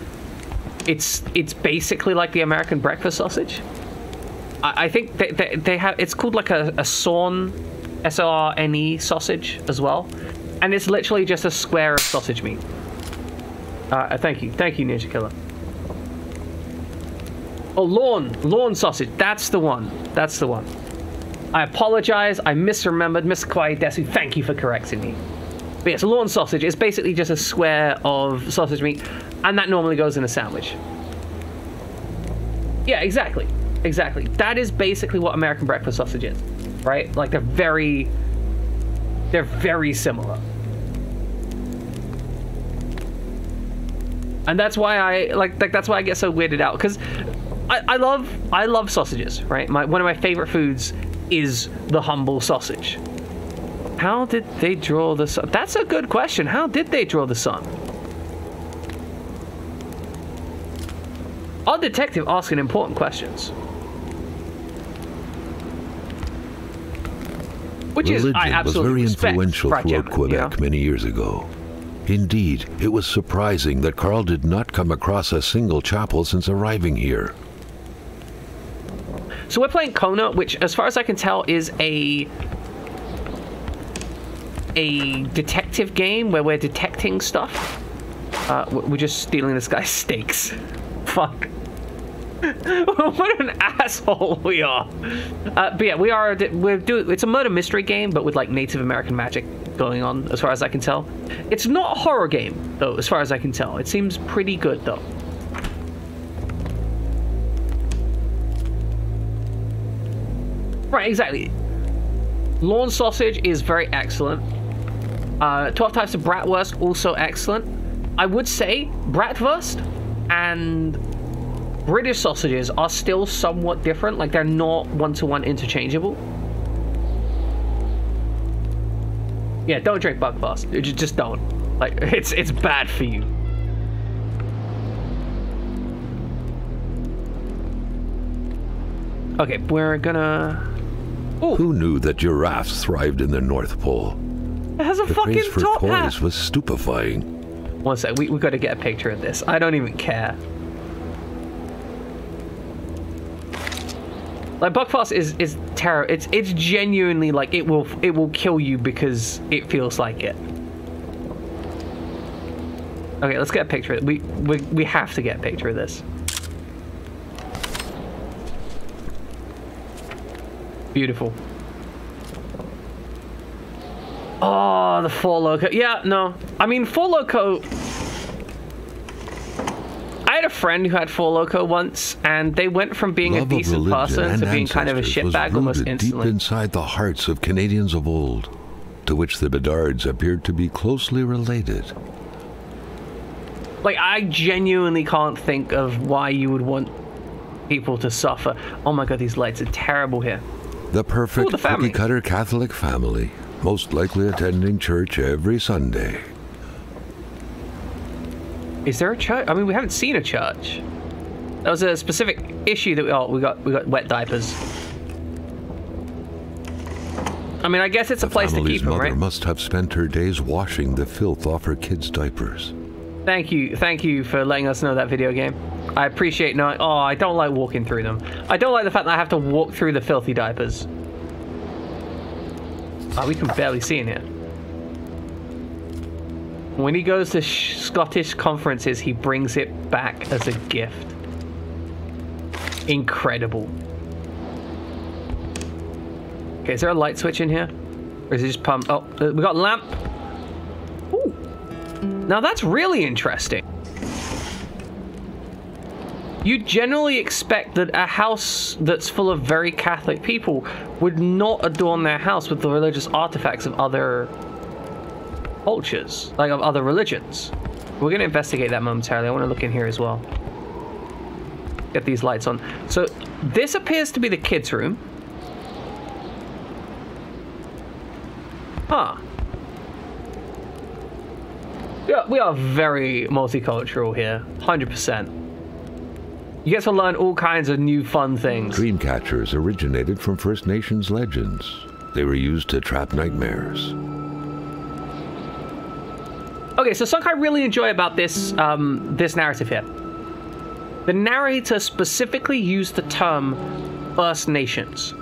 it's basically like the American breakfast sausage. I think they have, it's called like a Sorne, S-O-R-N-E sausage as well, and it's literally just a square of sausage meat. Thank you, Ninja Killer. Oh, lawn sausage. That's the one. That's the one. I apologize. I misremembered. Miss Desu, thank you for correcting me. But yes, lawn sausage is basically just a square of sausage meat, and that normally goes in a sandwich. Yeah, exactly. Exactly. That is basically what American breakfast sausage is, right? Like they're very similar. And that's why I that's why I get so weirded out, because I love sausages, right? One of my favorite foods is the humble sausage. How did they draw the sun? That's a good question. How did they draw the sun? Our detective asking important questions. Which Religion I absolutely was very influential throughout Quebec, you know? many years ago. Indeed, it was surprising that Carl did not come across a single chapel since arriving here. So we're playing Kona, which, as far as I can tell, is a detective game where we're detecting stuff. We're just stealing this guy's steaks. Fuck. What an asshole we are. But yeah, it's a murder mystery game, but with like Native American magic going on, as far as I can tell. It's not a horror game, though, as far as I can tell. It seems pretty good, though. Right, exactly. Lawn sausage is very excellent. 12 types of bratwurst, also excellent. I would say bratwurst and British sausages are still somewhat different. Like, they're not one-to-one interchangeable. Yeah, don't drink Buckfast. Just don't. Like, it's bad for you. Okay, we're gonna... Ooh. Who knew that giraffes thrived in the North Pole? It has a fucking praise for top toys hat. was stupefying. One sec, we gotta get a picture of this. I don't even care. Like, Buckfast is terrible. It's genuinely like it will kill you because it feels like it. Okay, let's get a picture of it. We have to get a picture of this. Beautiful. Oh, the Four Loko. Yeah, no. I mean, Four Loko... I had a friend who had Four Loko once, and they went from being a decent person to being kind of a shitbag almost instantly. Deep inside the hearts of Canadians of old, to which the Bedards appeared to be closely related. Like, I genuinely can't think of why you would want people to suffer. Oh my god, these lights are terrible here. The perfect cookie-cutter Catholic family, most likely attending church every Sunday. Is there a church? I mean, we haven't seen a church. That was a specific issue that we got wet diapers. I mean, I guess it's a place to keep them, right? The family's mother must have spent her days washing the filth off her kids' diapers. Thank you for letting us know that video game. I appreciate knowing. Oh, I don't like walking through them. I don't like the fact that I have to walk through the filthy diapers. Oh, we can barely see in here. When he goes to Scottish conferences, he brings it back as a gift. Incredible. Okay, is there a light switch in here? Or is it just pumped? Oh, we got a lamp. Ooh. Now that's really interesting. You generally expect that a house that's full of very Catholic people would not adorn their house with the religious artifacts of other cultures, like of other religions. We're going to investigate that momentarily. I want to look in here as well. Get these lights on. So this appears to be the kids' room. Huh. Yeah, we are very multicultural here. 100%. You get to learn all kinds of new fun things. Dream catchers originated from First Nations legends. They were used to trap nightmares. Okay, so something I really enjoy about this this narrative here. The narrator specifically used the term First Nations.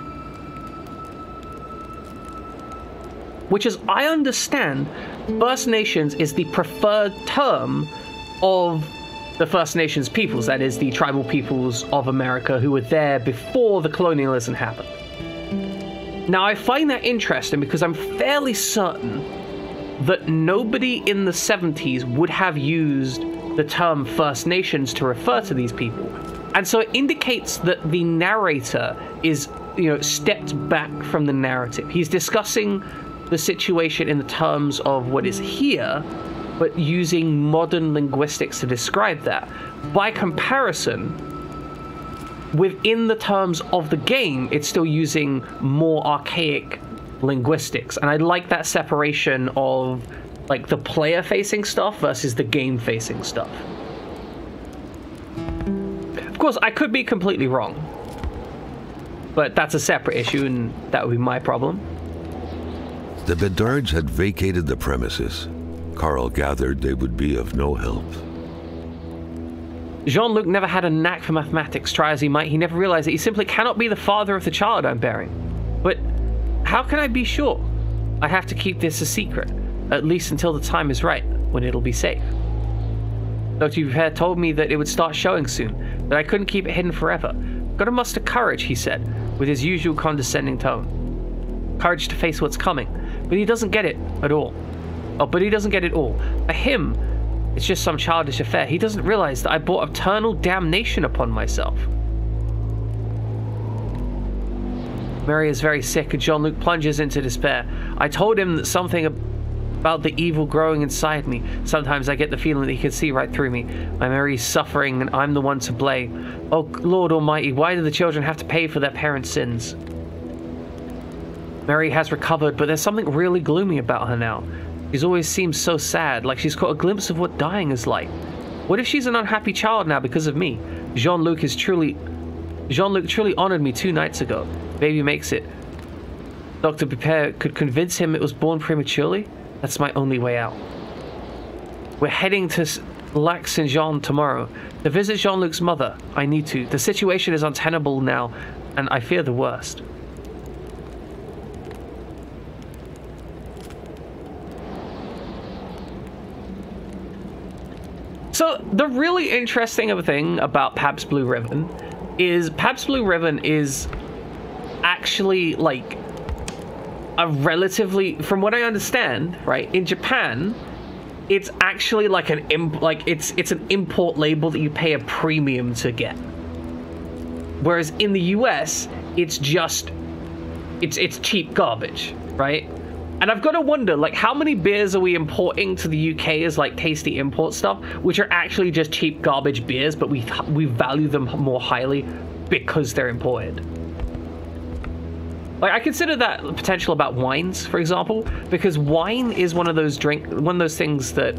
Which, as I understand, First Nations is the preferred term of the First Nations peoples, that is, the tribal peoples of America who were there before the colonialism happened. Now, I find that interesting because I'm fairly certain that nobody in the 70s would have used the term First Nations to refer to these people. And so it indicates that the narrator is, stepped back from the narrative. He's discussing the situation in the terms of what is here, but using modern linguistics to describe that. By comparison, within the terms of the game, it's still using more archaic linguistics. And I like that separation of, like, the player-facing stuff versus the game-facing stuff. Of course, I could be completely wrong, but that's a separate issue, and that would be my problem. The Bedards had vacated the premises. Carl gathered they would be of no help. Jean-Luc never had a knack for mathematics. Try as he might, he never realized that he simply cannot be the father of the child I'm bearing. But how can I be sure? I have to keep this a secret, at least until the time is right, when it'll be safe. Dr. Faubert told me that it would start showing soon, that I couldn't keep it hidden forever. Gotta muster courage, he said, with his usual condescending tone. Courage to face what's coming, but he doesn't get it at all. But he doesn't get it all. For him, it's just some childish affair. He doesn't realize that I brought eternal damnation upon myself. Mary is very sick, and Jean-Luc plunges into despair. I told him that something about the evil growing inside me. Sometimes I get the feeling that he can see right through me. My Mary's suffering, and I'm the one to blame. Oh, Lord Almighty, why do the children have to pay for their parents' sins? Mary has recovered, but there's something really gloomy about her now. She's always seemed so sad, like she's caught a glimpse of what dying is like. What if she's an unhappy child now because of me? Jean-Luc truly honored me 2 nights ago. Baby makes it. Dr. Faubert could convince him it was born prematurely? That's my only way out. We're heading to Lac Saint-Jean tomorrow to visit Jean-Luc's mother. I need to. The situation is untenable now, and I fear the worst. So the really interesting thing about Pabst Blue Ribbon is Pabst Blue Ribbon is actually like a relatively, from what I understand, right, in Japan, it's actually like an it's an import label that you pay a premium to get. Whereas in the US, it's just it's cheap garbage, right? And I've got to wonder, like, how many beers are we importing to the UK as, like, tasty import stuff, which are actually just cheap garbage beers, but we value them more highly because they're imported? Like, I consider that potential about wines, for example, because wine is one of those things that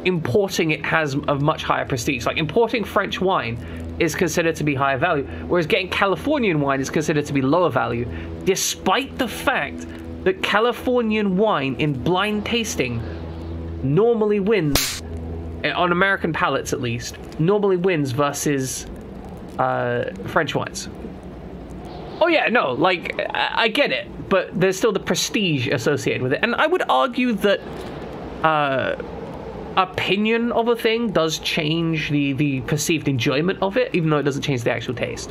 importing it has a much higher prestige. Like, importing French wine is considered to be higher value, whereas getting Californian wine is considered to be lower value, despite the fact that Californian wine in blind tasting normally wins, on American palates at least, normally wins versus French wines. Oh yeah, no, like, I get it, but there's still the prestige associated with it. And I would argue that opinion of a thing does change the perceived enjoyment of it, even though it doesn't change the actual taste.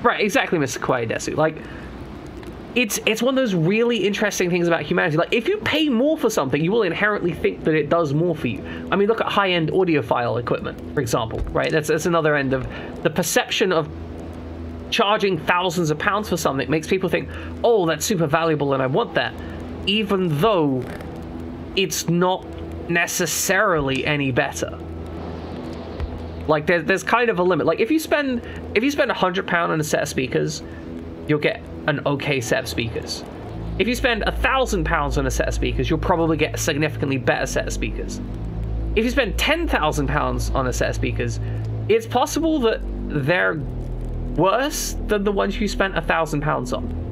Right, exactly, Mr. Kwaidesu. Like, it's one of those really interesting things about humanity. Like, if you pay more for something, you will inherently think that it does more for you. I mean, look at high-end audiophile equipment, for example, right? That's another end of the perception of charging thousands of pounds for something makes people think, oh, that's super valuable and I want that, even though it's not necessarily any better. Like, there's kind of a limit. Like, if you spend £100 on a set of speakers, you'll get an okay set of speakers. If you spend £1,000 on a set of speakers, you'll probably get a significantly better set of speakers. If you spend £10,000 on a set of speakers, it's possible that they're worse than the ones you spent £1,000 on.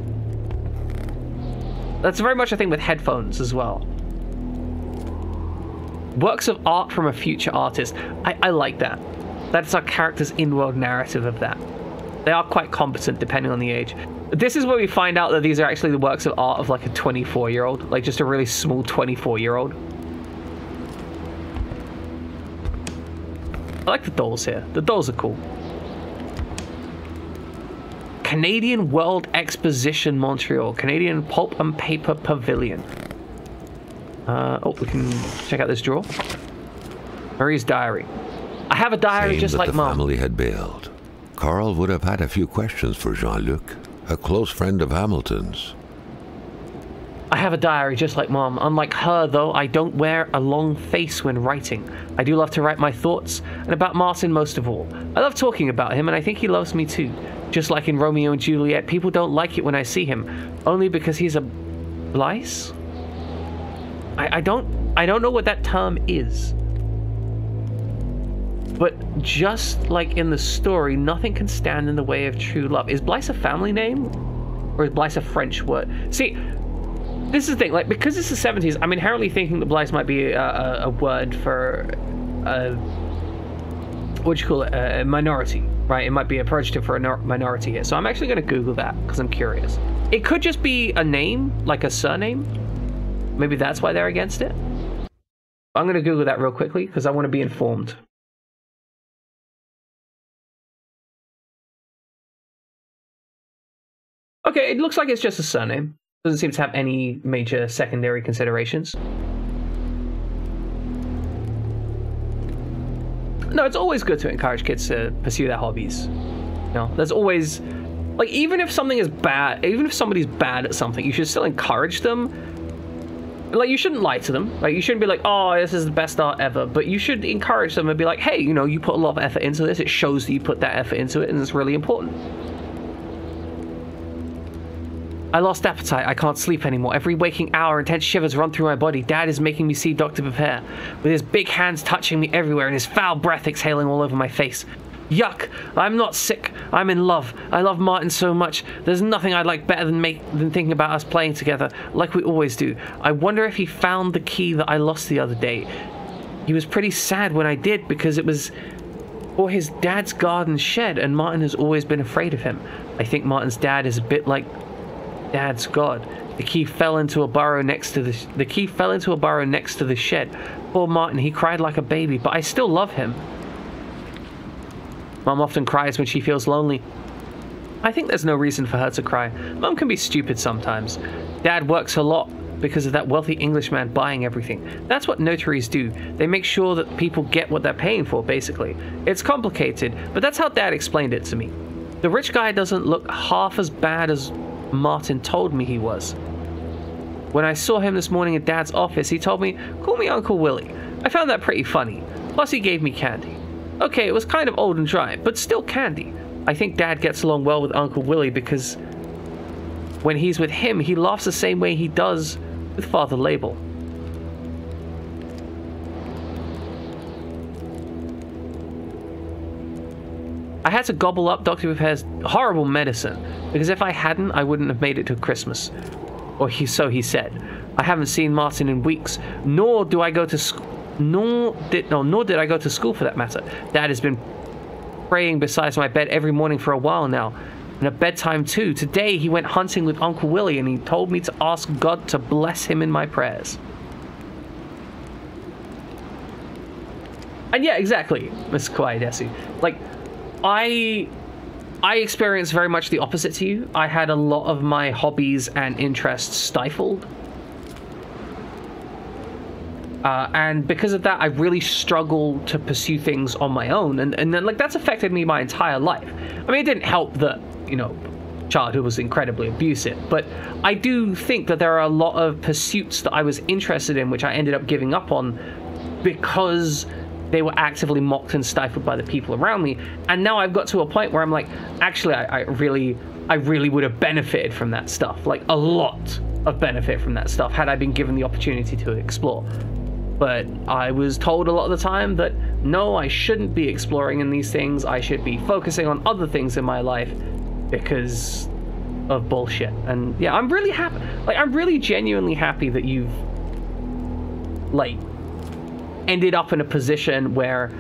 That's very much a thing with headphones as well. Works of art from a future artist. I like that. That's our character's in-world narrative of that. They are quite competent depending on the age. This is where we find out that these are actually the works of art of like a 24-year-old, like just a really small 24-year-old. I like the dolls here. The dolls are cool. Canadian World Exposition, Montreal. Canadian Pulp and Paper Pavilion. Oh, we can check out this drawer. Marie's diary. I have a diary just like Mom. The family had bailed. Carl would have had a few questions for Jean-Luc, a close friend of Hamilton's. I have a diary just like Mom. Unlike her, though, I don't wear a long face when writing. I do love to write my thoughts, and about Martin most of all. I love talking about him, and I think he loves me too. Just like in Romeo and Juliet, people don't like it when I see him, only because he's a Blyce? I don't know what that term is. But just like in the story, nothing can stand in the way of true love. Is Blyce a family name? Or is Blyce a French word? See, this is the thing, like, because it's the 70s, I'm inherently thinking that Blyce might be a word for, what do you call it, a minority, right? It might be a pejorative for a minority here. So I'm actually going to Google that, because I'm curious. It could just be a name, like a surname. Maybe that's why they're against it. I'm going to Google that real quickly, because I want to be informed. Okay, it looks like it's just a surname. Doesn't seem to have any major secondary considerations. No, it's always good to encourage kids to pursue their hobbies. You know, there's always, like, even if something is bad, even if somebody's bad at something, you should still encourage them. Like, you shouldn't lie to them. Like, you shouldn't be like, oh, this is the best art ever. But you should encourage them and be like, hey, you know, you put a lot of effort into this. It shows that you put that effort into it, and it's really important. I lost appetite. I can't sleep anymore. Every waking hour, intense shivers run through my body. Dad is making me see Dr. Faubert, with his big hands touching me everywhere and his foul breath exhaling all over my face. Yuck! I'm not sick. I'm in love. I love Martin so much. There's nothing I'd like better than thinking about us playing together, like we always do. I wonder if he found the key that I lost the other day. He was pretty sad when I did, because it was for his dad's garden shed, and Martin has always been afraid of him. I think Martin's dad is a bit like Dad's God. The key fell into a burrow next to the shed. Poor Martin, he cried like a baby, but I still love him. Mom often cries when she feels lonely. I think there's no reason for her to cry. Mom can be stupid sometimes. Dad works a lot because of that wealthy Englishman buying everything. That's what notaries do. They make sure that people get what they're paying for, basically. It's complicated, but that's how Dad explained it to me. The rich guy doesn't look half as bad as Martin told me he was. When I saw him this morning at Dad's office, he told me, call me Uncle Willie. I found that pretty funny. Plus he gave me candy. Okay, it was kind of old and dry, but still candy. I think Dad gets along well with Uncle Willie because when he's with him, he laughs the same way he does with Father Label. I had to gobble up Dr. Faubert's horrible medicine, because if I hadn't, I wouldn't have made it to Christmas. Or so he said. I haven't seen Martin in weeks, nor did I go to school for that matter. Dad has been praying beside my bed every morning for a while now, and at bedtime too. Today he went hunting with Uncle Willie, and he told me to ask God to bless him in my prayers. And yeah, exactly, Miss Kawaii-Desu. Like, I experienced very much the opposite to you. I had a lot of my hobbies and interests stifled. And because of that, I really struggled to pursue things on my own. And then, like, that's affected me my entire life. I mean, it didn't help that, you know, childhood was incredibly abusive. But I do think that there are a lot of pursuits that I was interested in, which I ended up giving up on because they were actively mocked and stifled by the people around me. And now I've got to a point where I'm like, actually, I really would have benefited from that stuff. Like, a lot of benefit from that stuff had I been given the opportunity to explore. But I was told a lot of the time that, no, I shouldn't be exploring in these things. I should be focusing on other things in my life because of bullshit. And yeah, I'm really happy. Like, I'm really genuinely happy that you've, like, ended up in a position where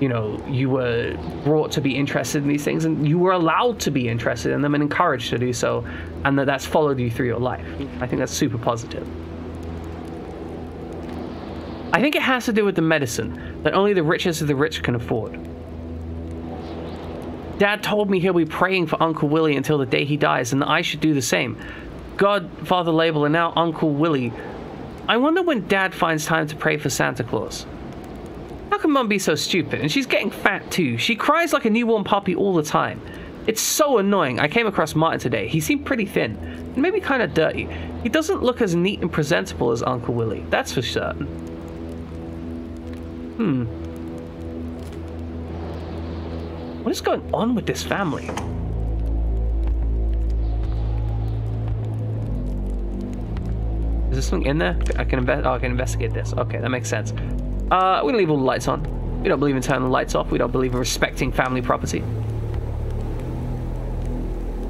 you know, you were brought to be interested in these things, and you were allowed to be interested in them and encouraged to do so, and that's followed you through your life. I think that's super positive. I think it has to do with the medicine that only the richest of the rich can afford. Dad told me he'll be praying for Uncle Willie until the day he dies, and that I should do the same. God, Father Label, and now Uncle Willie. I wonder when Dad finds time to pray for Santa Claus. How can Mum be so stupid? And she's getting fat too. She cries like a newborn puppy all the time. It's so annoying. I came across Martin today. He seemed pretty thin, and maybe kind of dirty. He doesn't look as neat and presentable as Uncle Willie, that's for certain. What is going on with this family? Is there something in there? I can investigate this. Okay, that makes sense. We're gonna leave all the lights on. We don't believe in turning the lights off. We don't believe in respecting family property.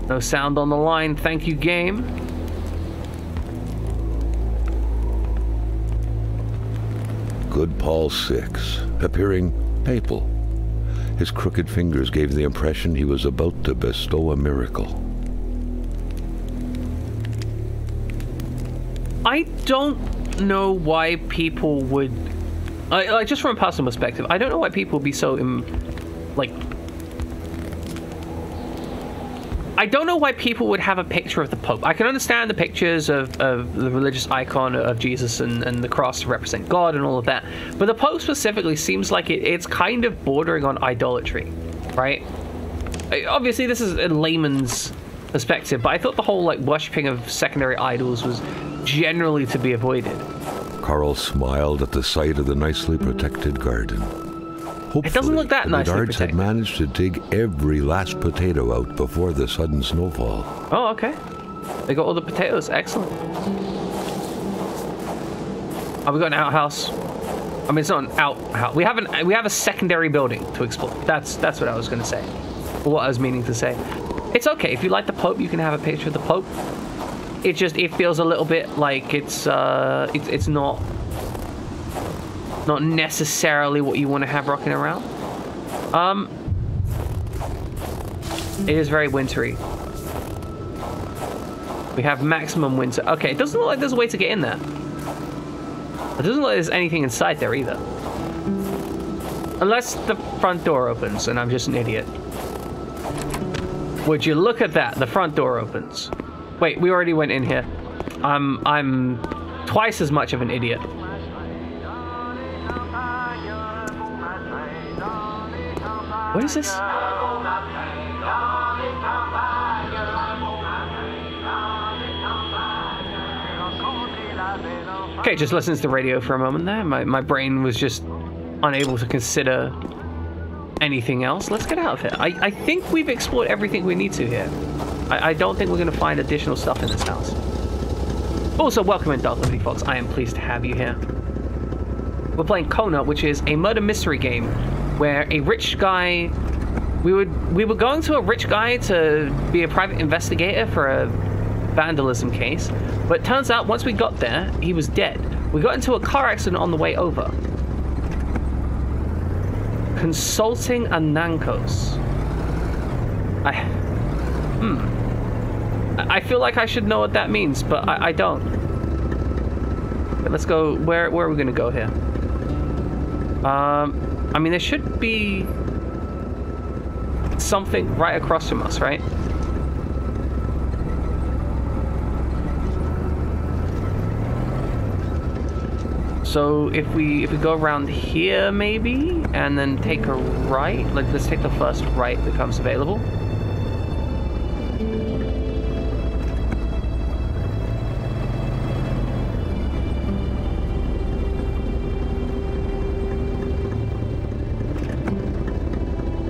No sound on the line. Thank you, game. Good Paul 6, appearing papal. His crooked fingers gave the impression he was about to bestow a miracle. I don't know why people would... Like, just from a personal perspective, I don't know why people would be so, I don't know why people would have a picture of the Pope. I can understand the pictures of the religious icon of Jesus and the cross to represent God and all of that. But the Pope specifically seems like it's kind of bordering on idolatry, right? Obviously, this is a layman's perspective, but I thought the whole, like, worshipping of secondary idols was generally to be avoided. Carl smiled at the sight of the nicely protected garden. Hopefully, it doesn't look that nicely protected. The Guards had managed to dig every last potato out before the sudden snowfall. Oh, okay. They got all the potatoes. Excellent. Oh, we got an outhouse. I mean, it's not an outhouse. We have a secondary building to explore. That's what I was going to say. Or what I was meaning to say. It's okay. If you like the Pope, you can have a picture of the Pope. It feels a little bit like it's not necessarily what you want to have rocking around. It is very wintry. We have maximum winter. Okay, it doesn't look like there's a way to get in there. It doesn't look like there's anything inside there either. Unless the front door opens and I'm just an idiot. Would you look at that? The front door opens. Wait, we already went in here. I'm twice as much of an idiot. What is this? Okay, just listens to the radio for a moment there. My brain was just unable to consider anything else. Let's get out of here. I think we've explored everything we need to here. I don't think we're going to find additional stuff in this house. Also, welcome in, Dark Liberty Fox. I am pleased to have you here. We're playing Kona, which is a murder mystery game where a rich guy... We were going to a rich guy to be a private investigator for a vandalism case, but it turns out once we got there, he was dead. We got into a car accident on the way over. Consulting Anankos. I feel like I should know what that means, but I don't. But let's go. Where are we gonna go here? I mean, there should be something right across from us, right? So if we go around here maybe, and then take a right, like let's take the first right that becomes available.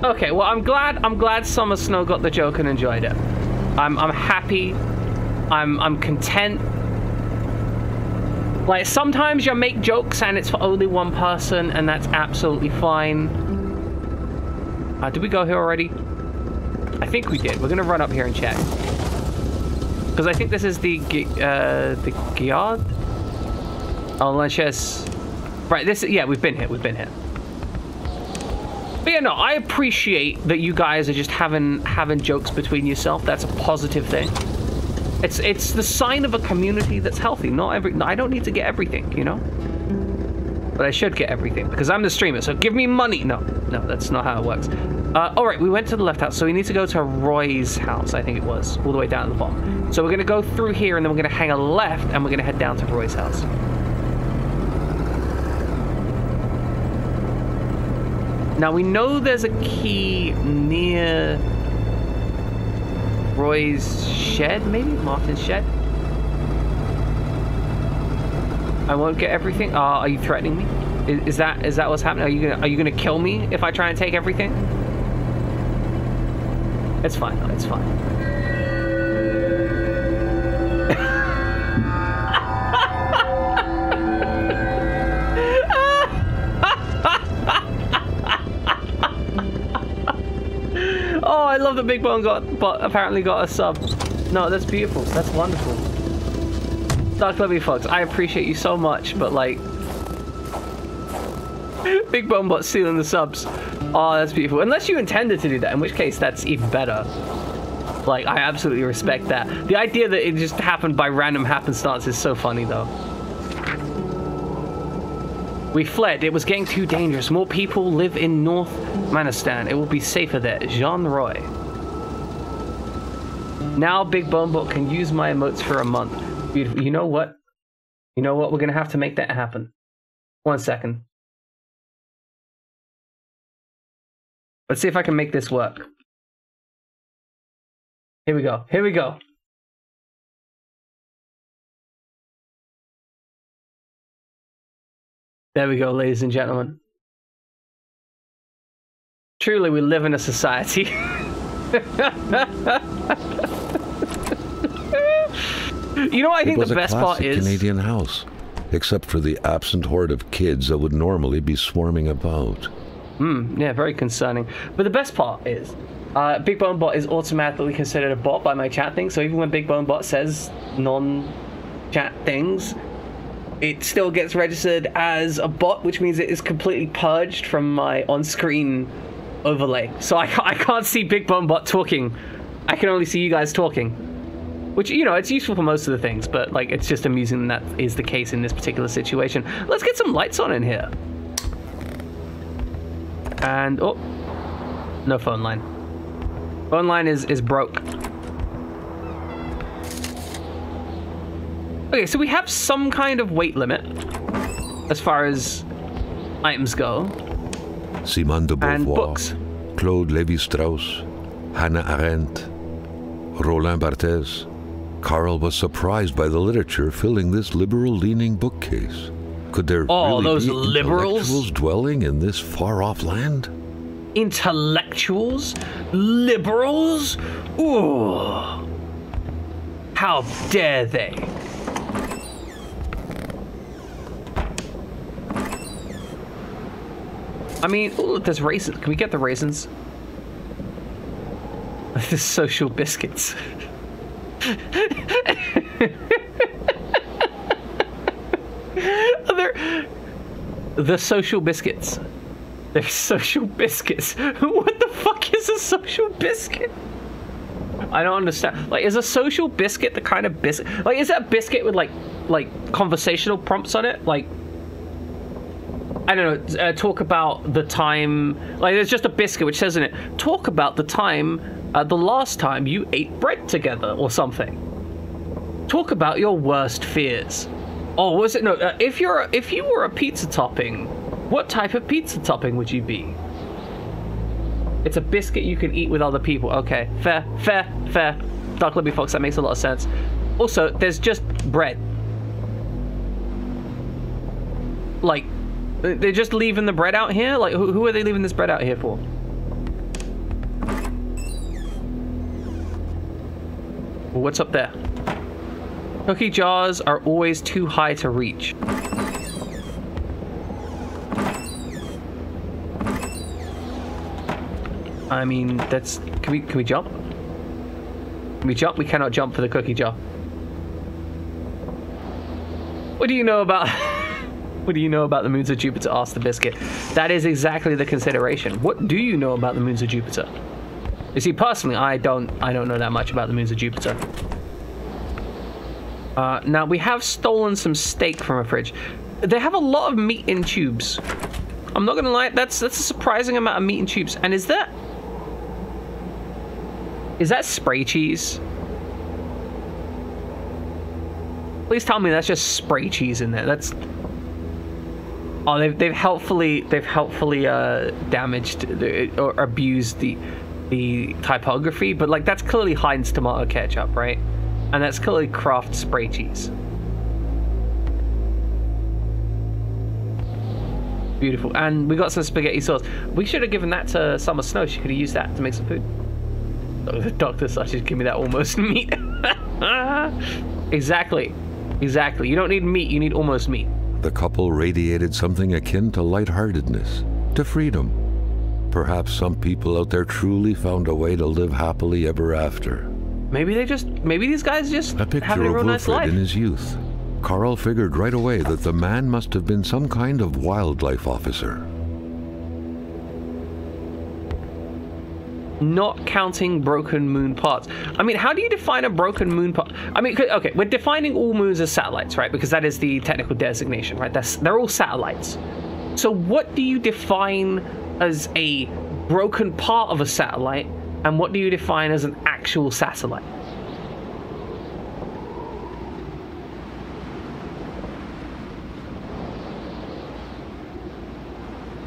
Okay, well I'm glad Summer Snow got the joke and enjoyed it. I'm happy. I'm content. Like, sometimes you make jokes and it's for only one person, and that's absolutely fine. Did we go here already? I think we did. We're gonna run up here and check. Because I think this is the Giard? Oh, let's just... Right, this... Yeah, we've been here. But yeah, no, I appreciate that you guys are just having jokes between yourself. That's a positive thing. It's the sign of a community that's healthy. I don't need to get everything, you know? But I should get everything because I'm the streamer, so give me money. No, that's not how it works. All right, we went to the left house, so we need to go to Roy's house, I think it was, all the way down to the bottom. So we're going to go through here, and then we're going to hang a left, and we're going to head down to Roy's house. Now, we know there's a key near Roy's shed, maybe? Martin's shed? I won't get everything? Are you threatening me? Is that what's happening? Are you gonna kill me if I try and take everything? It's fine, though. It's fine. Oh, I love that Big Bone apparently got a sub. No, that's beautiful. That's wonderful. Dark Lovey Fox, I appreciate you so much, but like, Big Bone Bot stealing the subs. Oh, that's beautiful. Unless you intended to do that, in which case that's even better. Like, I absolutely respect that. The idea that it just happened by random happenstance is so funny, though. We fled. It was getting too dangerous. More people live in North Manistan. It will be safer there. Jean Roy. Now Big Bone Bot can use my emotes for a month. Beautiful. You know what? You know what? We're going to have to make that happen. 1 second. Let's see if I can make this work. Here we go. Here we go. There we go, ladies and gentlemen. Truly, we live in a society. You know what I think the best part is? It was a classic Canadian house, except for the absent horde of kids that would normally be swarming about. Yeah, very concerning. But the best part is, Big Bone Bot is automatically considered a bot by my chat thing, so even when Big Bone Bot says non-chat things, it still gets registered as a bot, which means it is completely purged from my on-screen overlay. So I can't see Big Bone Bot talking. I can only see you guys talking. Which, you know, it's useful for most of the things, but, like, it's just amusing that is the case in this particular situation. Let's get some lights on in here. And, oh, no phone line. Phone line is broke. Okay, so we have some kind of weight limit as far as items go. Simone de Beauvoir, and books. Claude Lévi-Strauss, Hannah Arendt, Roland Barthes. Carl was surprised by the literature filling this liberal-leaning bookcase. Could there really those be liberals intellectuals dwelling in this far-off land? Intellectuals? Liberals? Ooh. How dare they? I mean, ooh, there's raisins. Can we get the raisins? The social biscuits. The social biscuits. They're social biscuits. What the fuck is a social biscuit? I don't understand. Like, is a social biscuit the kind of biscuit? Like, is that a biscuit with like conversational prompts on it? Like, I don't know. Talk about the time. Like, there's just a biscuit which says in it, talk about the time, the last time you ate bread together or something. Talk about your worst fears. Oh, was it? No. If you were a pizza topping, what type of pizza topping would you be? It's a biscuit you can eat with other people. Okay, fair. Dark Libby Fox, that makes a lot of sense. Also, there's just bread. Like, they're just leaving the bread out here? Like, who are they leaving this bread out here for? What's up there? Cookie jars are always too high to reach. I mean, that's... Can we jump? Can we jump? We cannot jump for the cookie jar. What do you know about... What do you know about the moons of Jupiter? Asked the biscuit. That is exactly the consideration. What do you know about the moons of Jupiter? You see, personally, I don't know that much about the moons of Jupiter. Now, we have stolen some steak from a fridge. They have a lot of meat in tubes. I'm not gonna lie, that's a surprising amount of meat in tubes. And is that spray cheese? Please tell me that's just spray cheese in there. That's... Oh, they've helpfully damaged or abused the typography, but like that's clearly Heinz tomato ketchup, right? And that's clearly Kraft spray cheese. Beautiful. And we got some spaghetti sauce. We should have given that to Summer Snow. She could have used that to make some food. Oh, the doctor said she'd give me that almost meat. Exactly. Exactly. You don't need meat, you need almost meat. The couple radiated something akin to lightheartedness, to freedom. Perhaps some people out there truly found a way to live happily ever after. Maybe these guys just having a real nice life. In his youth, Carl figured right away that the man must have been some kind of wildlife officer. Not counting broken moon parts. I mean, how do you define a broken moon part? I mean, okay, we're defining all moons as satellites, right? Because that is the technical designation, right? They're all satellites. So what do you define as a broken part of a satellite, and what do you define as an actual satellite?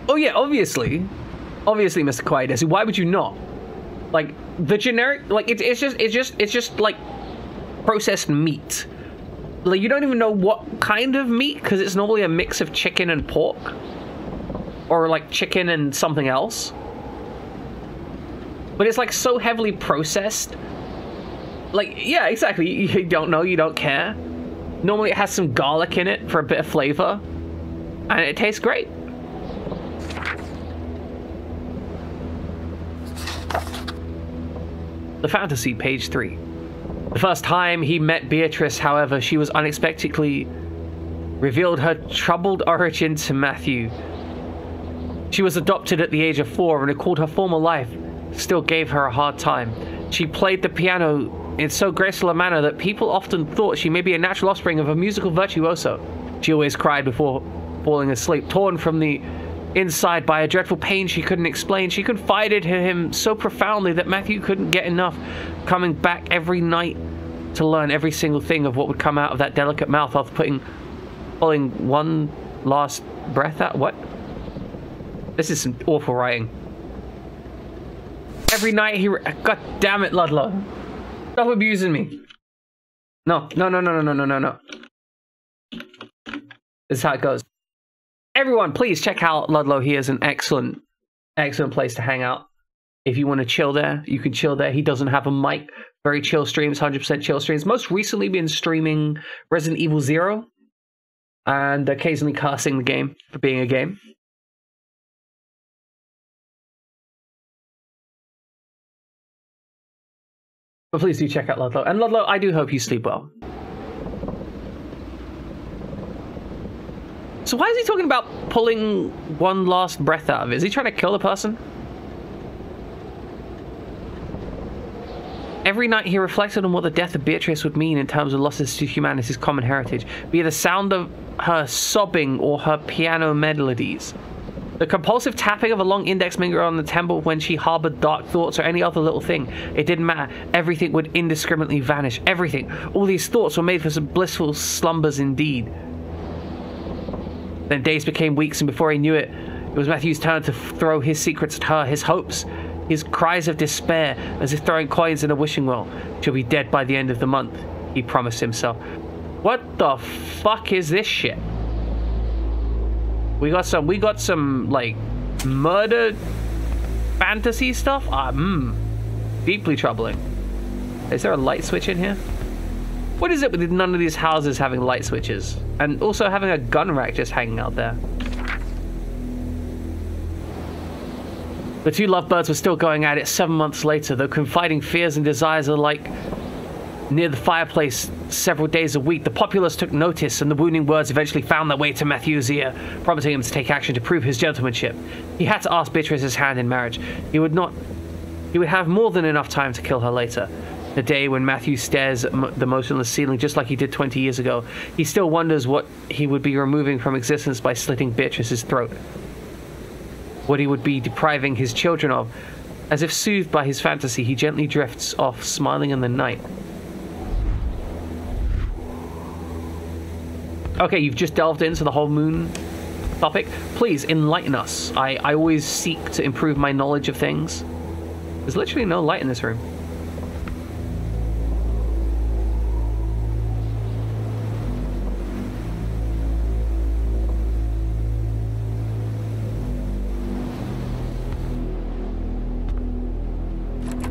Oh yeah, obviously, Mr. Quaidesi, why would you not? Like the generic, like it's just like processed meat. Like you don't even know what kind of meat, because it's normally a mix of chicken and pork, or like chicken and something else. But it's like so heavily processed. Like, yeah, exactly. You don't know, you don't care. Normally it has some garlic in it for a bit of flavor, and it tastes great. The Fantasy, page 3. The first time he met Beatrice, however, she was unexpectedly revealed her troubled origin to Matthew. She was adopted at the age of 4 and recalled her former life still gave her a hard time. She played the piano in so graceful a manner that people often thought she may be a natural offspring of a musical virtuoso. She always cried before falling asleep, torn from the inside by a dreadful pain she couldn't explain. She confided in him so profoundly that Matthew couldn't get enough, coming back every night to learn every single thing of what would come out of that delicate mouth after pulling one last breath out. What? This is some awful writing. Every night he... God damn it, Ludlow. Stop abusing me. No. This is how it goes. Everyone, please check out Ludlow. He is an excellent place to hang out. If you want to chill there, you can chill there. He doesn't have a mic. Very chill streams, 100% chill streams. Most recently been streaming Resident Evil 0 and occasionally cursing the game for being a game. But please do check out Ludlow. And Ludlow, I do hope you sleep well. So why is he talking about pulling one last breath out of it? Is he trying to kill the person? Every night he reflected on what the death of Beatrice would mean in terms of losses to humanity's common heritage, be it the sound of her sobbing or her piano melodies. The compulsive tapping of a long index finger on the temple when she harbored dark thoughts or any other little thing. It didn't matter. Everything would indiscriminately vanish. Everything. All these thoughts were made for some blissful slumbers indeed. Then days became weeks, and before he knew it, it was Matthew's turn to throw his secrets at her, his hopes, his cries of despair, as if throwing coins in a wishing well. She'll be dead by the end of the month, he promised himself. What the fuck is this shit? We got some like murder fantasy stuff. Deeply troubling. Is there a light switch in here? What is it with none of these houses having light switches? And also having a gun rack just hanging out there. The two lovebirds were still going at it 7 months later, though confiding fears and desires alike near the fireplace several days a week. The populace took notice, and the wounding words eventually found their way to Matthew's ear, prompting him to take action to prove his gentlemanship. He had to ask Beatrice's hand in marriage. He would have more than enough time to kill her later. The day when Matthew stares at the motionless ceiling just like he did 20 years ago, he still wonders what he would be removing from existence by slitting Beatrice's throat. What he would be depriving his children of. As if soothed by his fantasy, he gently drifts off, smiling in the night. Okay, you've just delved into the whole moon topic. Please enlighten us. I always seek to improve my knowledge of things. There's literally no light in this room.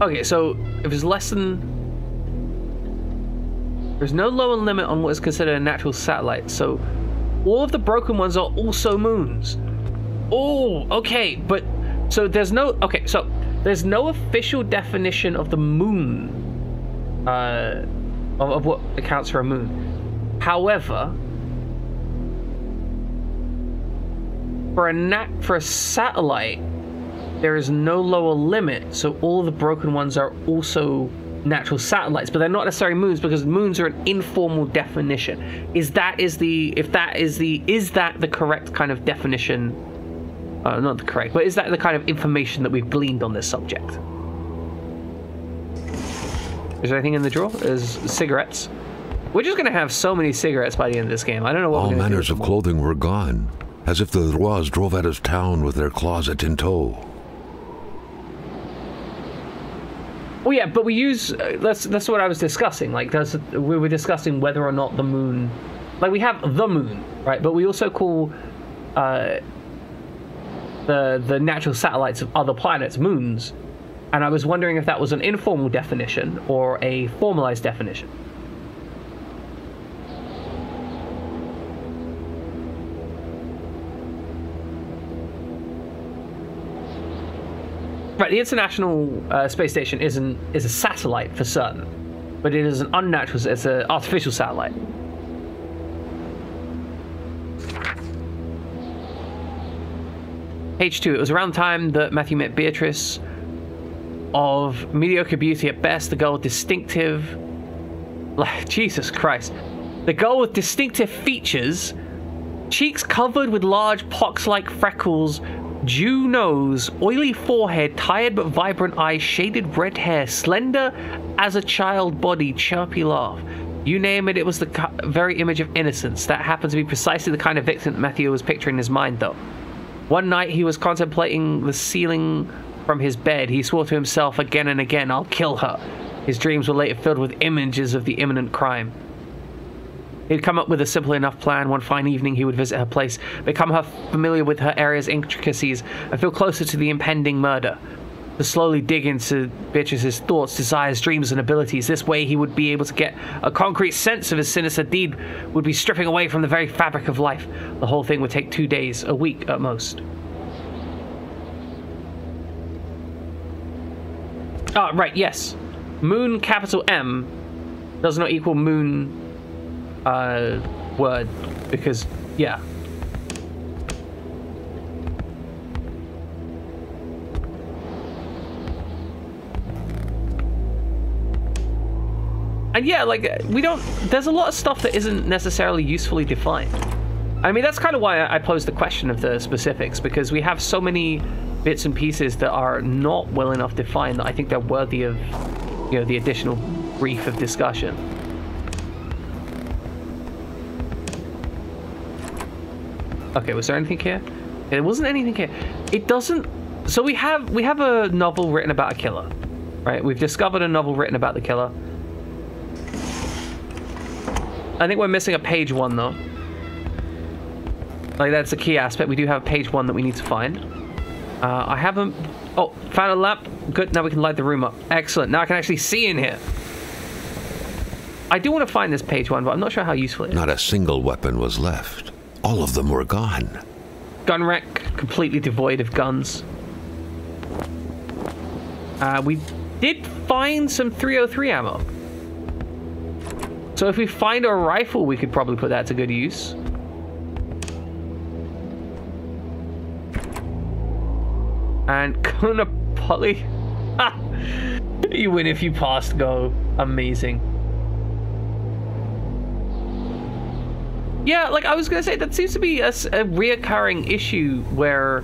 Okay, so if it's less than... There's no lower limit on what is considered a natural satellite, so all of the broken ones are also moons. Oh, okay, but... So there's no... Okay, so there's no official definition of the moon, of what accounts for a moon. However, for a satellite, there is no lower limit, so all the broken ones are also natural satellites, but they're not necessarily moons because moons are an informal definition. Is that the correct kind of definition? Not the correct, but is that the kind of information that we've gleaned on this subject? Is there anything in the drawer? There's cigarettes. We're just gonna have so many cigarettes by the end of this game. I don't know what. All manners of clothing were gone, as if the Rois drove out of town with their closet in tow. Well, yeah, but we use that's what I was discussing. Like, we were discussing whether or not the moon, like we have the moon, right? But we also call the natural satellites of other planets moons, and I was wondering if that was an informal definition or a formalized definition. Right, the International Space Station is a satellite for certain, but it is an unnatural, it's an artificial satellite. Page 2. It was around the time that Matthew met Beatrice. Of mediocre beauty at best, the girl with distinctive... Jesus Christ. The girl with distinctive features, cheeks covered with large pox-like freckles, Jew nose, oily forehead, tired but vibrant eyes, shaded red hair, slender as a child body, chirpy laugh. You name it, it was the very image of innocence. That happened to be precisely the kind of victim that Matthew was picturing in his mind, though. One night he was contemplating the ceiling from his bed. He swore to himself again and again, "I'll kill her." His dreams were later filled with images of the imminent crime. He'd come up with a simple enough plan. One fine evening he would visit her place, become familiar with her area's intricacies, and feel closer to the impending murder. To slowly dig into Beatrice's thoughts, desires, dreams, and abilities. This way he would be able to get a concrete sense of his sinister deed, would be stripping away from the very fabric of life. The whole thing would take 2 days, a week at most. Ah, right, yes. Moon, capital M, does not equal moon... word, because, yeah. And yeah, like, there's a lot of stuff that isn't necessarily usefully defined. I mean, that's kind of why I posed the question of the specifics, because we have so many bits and pieces that are not well enough defined that I think they're worthy of, you know, the additional brief of discussion. Okay, was there anything here? There wasn't anything here. It doesn't... So we have a novel written about a killer, right? We've discovered a novel written about the killer. I think we're missing a page 1, though. Like, that's a key aspect. We do have page 1 that we need to find. I haven't... Oh, found a lamp. Good, now we can light the room up. Excellent. Now I can actually see in here. I do want to find this page 1, but I'm not sure how useful it is. Not a single weapon was left. All of them were gone. Gun rack, completely devoid of guns. We did find some 303 ammo. So if we find a rifle, we could probably put that to good use. And Kona Polly. You win if you pass go. Amazing. Yeah, like I was gonna say, that seems to be a reoccurring issue where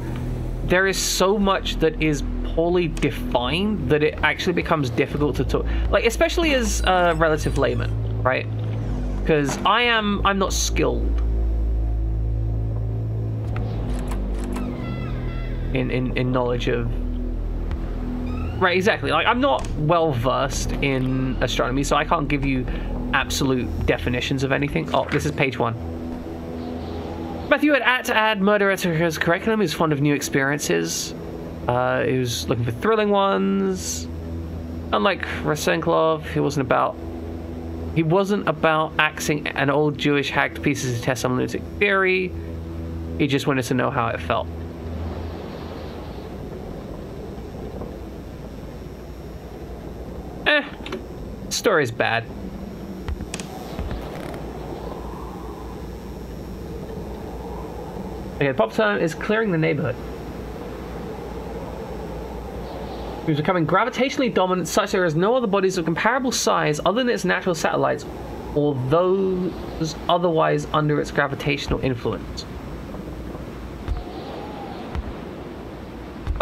there is so much that is poorly defined that it actually becomes difficult to talk, like especially as a relative layman, right? Because I'm not skilled in knowledge of, right, exactly, like I'm not well versed in astronomy, so I can't give you absolute definitions of anything. Oh, this is page 1. Matthew had to add murder to his curriculum. He was fond of new experiences. He was looking for thrilling ones. Unlike Rasenklov, he wasn't about axing an old Jewish hag to pieces to test some lunatic theory. He just wanted to know how it felt. Story's bad. Okay, Pop Time is clearing the neighborhood. He was becoming gravitationally dominant such that there is no other bodies of comparable size other than its natural satellites or those otherwise under its gravitational influence.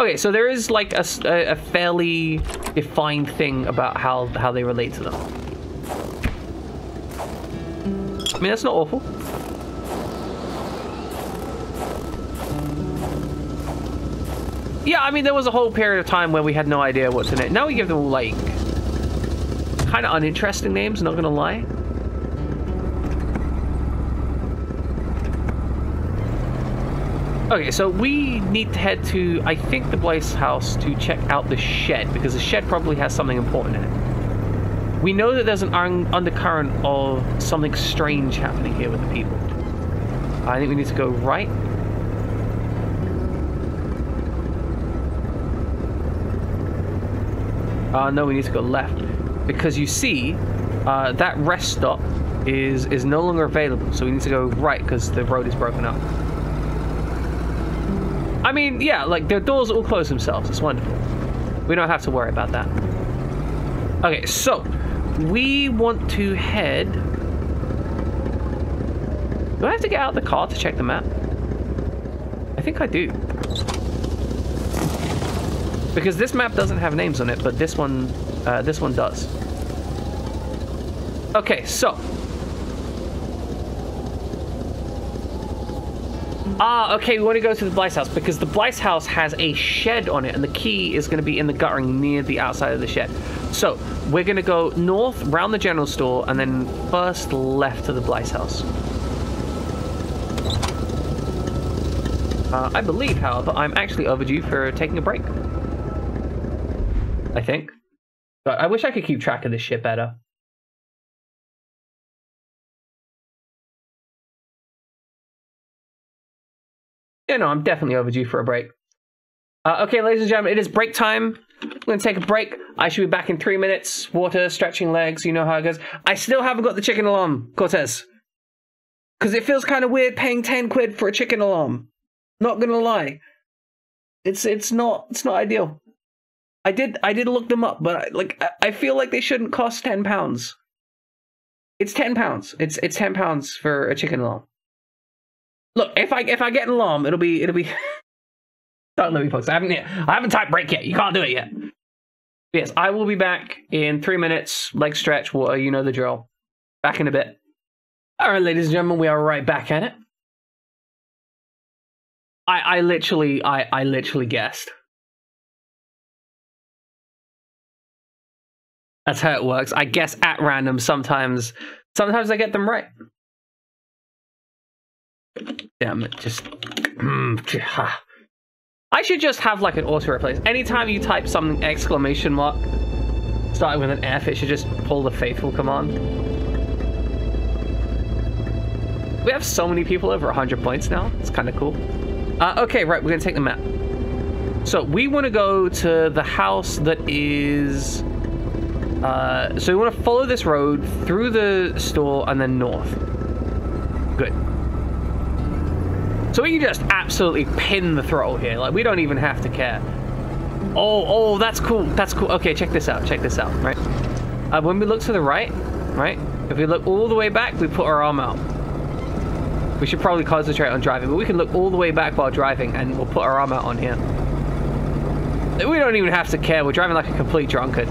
Okay, so there is like a fairly defined thing about how they relate to them. I mean, that's not awful. Yeah, I mean, there was a whole period of time where we had no idea what's in it. Now we give them, like, kind of uninteresting names, not gonna lie. Okay, so we need to head to, I think, the Blaze house to check out the shed, because the shed probably has something important in it. We know that there's an undercurrent of something strange happening here with the people. I think we need to go right. No, we need to go left, because you see that rest stop is no longer available, so we need to go right because the road is broken up. I mean, yeah, like the doors all close themselves. It's wonderful. We don't have to worry about that. Okay, so we want to head. Do I have to get out of the car to check the map? I think I do. Because this map doesn't have names on it, but this one does. Okay, so. Okay, we want to go to the Blythe house, because the Blythe house has a shed on it, and the key is going to be in the guttering near the outside of the shed. So, we're going to go north, round the general store, and then first left to the Blythe house. I believe, however, I'm actually overdue for taking a break. I think. But I wish I could keep track of this shit better. Yeah, no, I'm definitely overdue for a break. Okay, ladies and gentlemen, it is break time. We're going to take a break. I should be back in 3 minutes. Water, stretching legs, you know how it goes. I still haven't got the chicken alarm, Cortez. Because it feels kind of weird paying 10 quid for a chicken alarm. Not going to lie. It's not ideal. I did look them up, but I feel like they shouldn't cost £10. It's £10. It's £10 for a chicken alarm. Look, if I get an alarm, it'll be. Don't let me, folks. I haven't typed break yet. You can't do it yet. But yes, I will be back in 3 minutes. Leg stretch, water. You know the drill. Back in a bit. All right, ladies and gentlemen, we are right back at it. I literally guessed. That's how it works. I guess at random sometimes I get them right. Damn it, just... I should just have like an auto replace. Anytime you type something exclamation mark starting with an F, it should just pull the faithful command. We have so many people over 100 points now. It's kind of cool. Okay, right, we're gonna take the map. So we want to go to the house that is So we want to follow this road through the store and then north. Good. So we can just absolutely pin the throttle here. Like, we don't even have to care. Oh, that's cool. That's cool. Okay, check this out. Check this out, right? When we look to the right, if we look all the way back, we put our arm out. We should probably concentrate on driving, but we can look all the way back while driving, and we'll put our arm out on here. We don't even have to care. We're driving like a complete drunkard.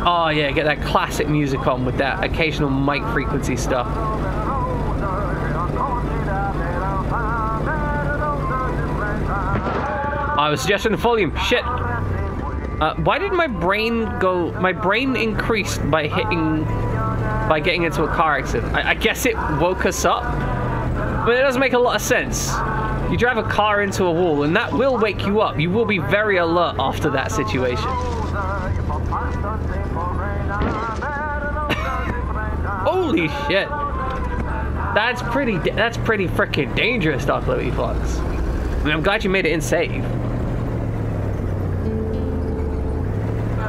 Oh yeah, get that classic music on with that occasional mic frequency stuff. I was suggesting the volume. Shit. Why did my brain go... My brain increased by getting into a car accident. I guess it woke us up. But it doesn't make a lot of sense. You drive a car into a wall, and that will wake you up. You will be very alert after that situation. Holy shit. That's pretty freaking dangerous, Dark Liberty Fox. I mean, I'm glad you made it in safe.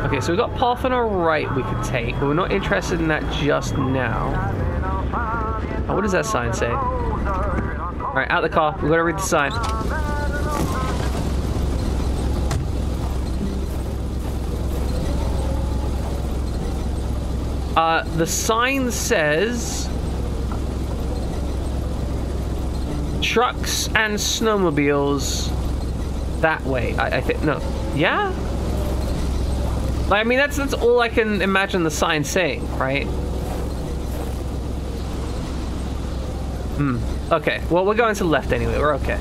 Okay, so we've got path on our right we could take, but we're not interested in that just now. Oh, what does that sign say? Alright, out the car. We've got to read the sign. The sign says... trucks and snowmobiles that way. I think... No. Yeah? I mean, that's all I can imagine the sign saying, right? Okay. Well, we're going to the left anyway. We're okay.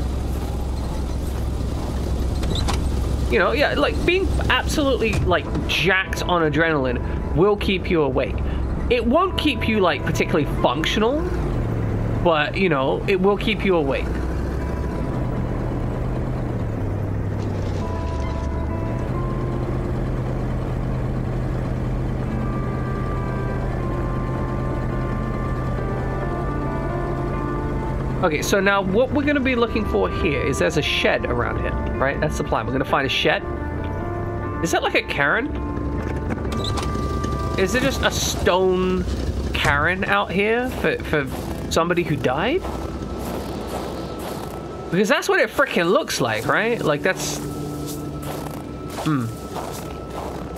You know, yeah, like, being absolutely, like, jacked on adrenaline will keep you awake. It won't keep you, like, particularly functional, but, you know, it will keep you awake. Okay, so now what we're going to be looking for here is there's a shed around here, right? That's the plan. We're going to find a shed. Is that like a cairn? Is it just a stone cairn out here for somebody who died? Because that's what it freaking looks like, right? Like that's...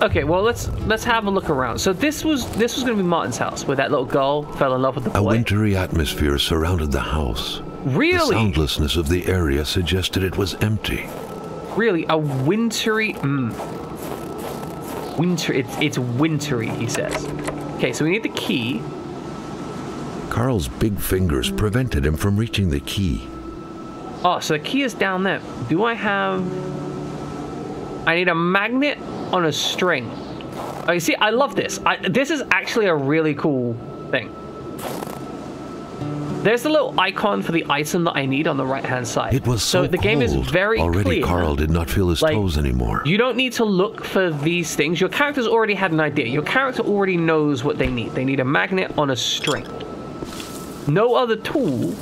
Okay, well let's have a look around. So this was going to be Martin's house, where that little girl fell in love with the boy. A wintry atmosphere surrounded the house. Really? The soundlessness of the area suggested it was empty. Really, a wintry... It's wintry, he says. Okay, so we need the key. Carl's big fingers prevented him from reaching the key. Oh, so the key is down there. Do I have... I need a magnet on a string. Oh, you see, I love this. This is actually a really cool thing. There's the little icon for the item that I need on the right-hand side. It was so the game is very already clear. Carl did not feel his toes anymore. You don't need to look for these things. Your character's already had an idea. Your character already knows what they need. They need a magnet on a string. No other tool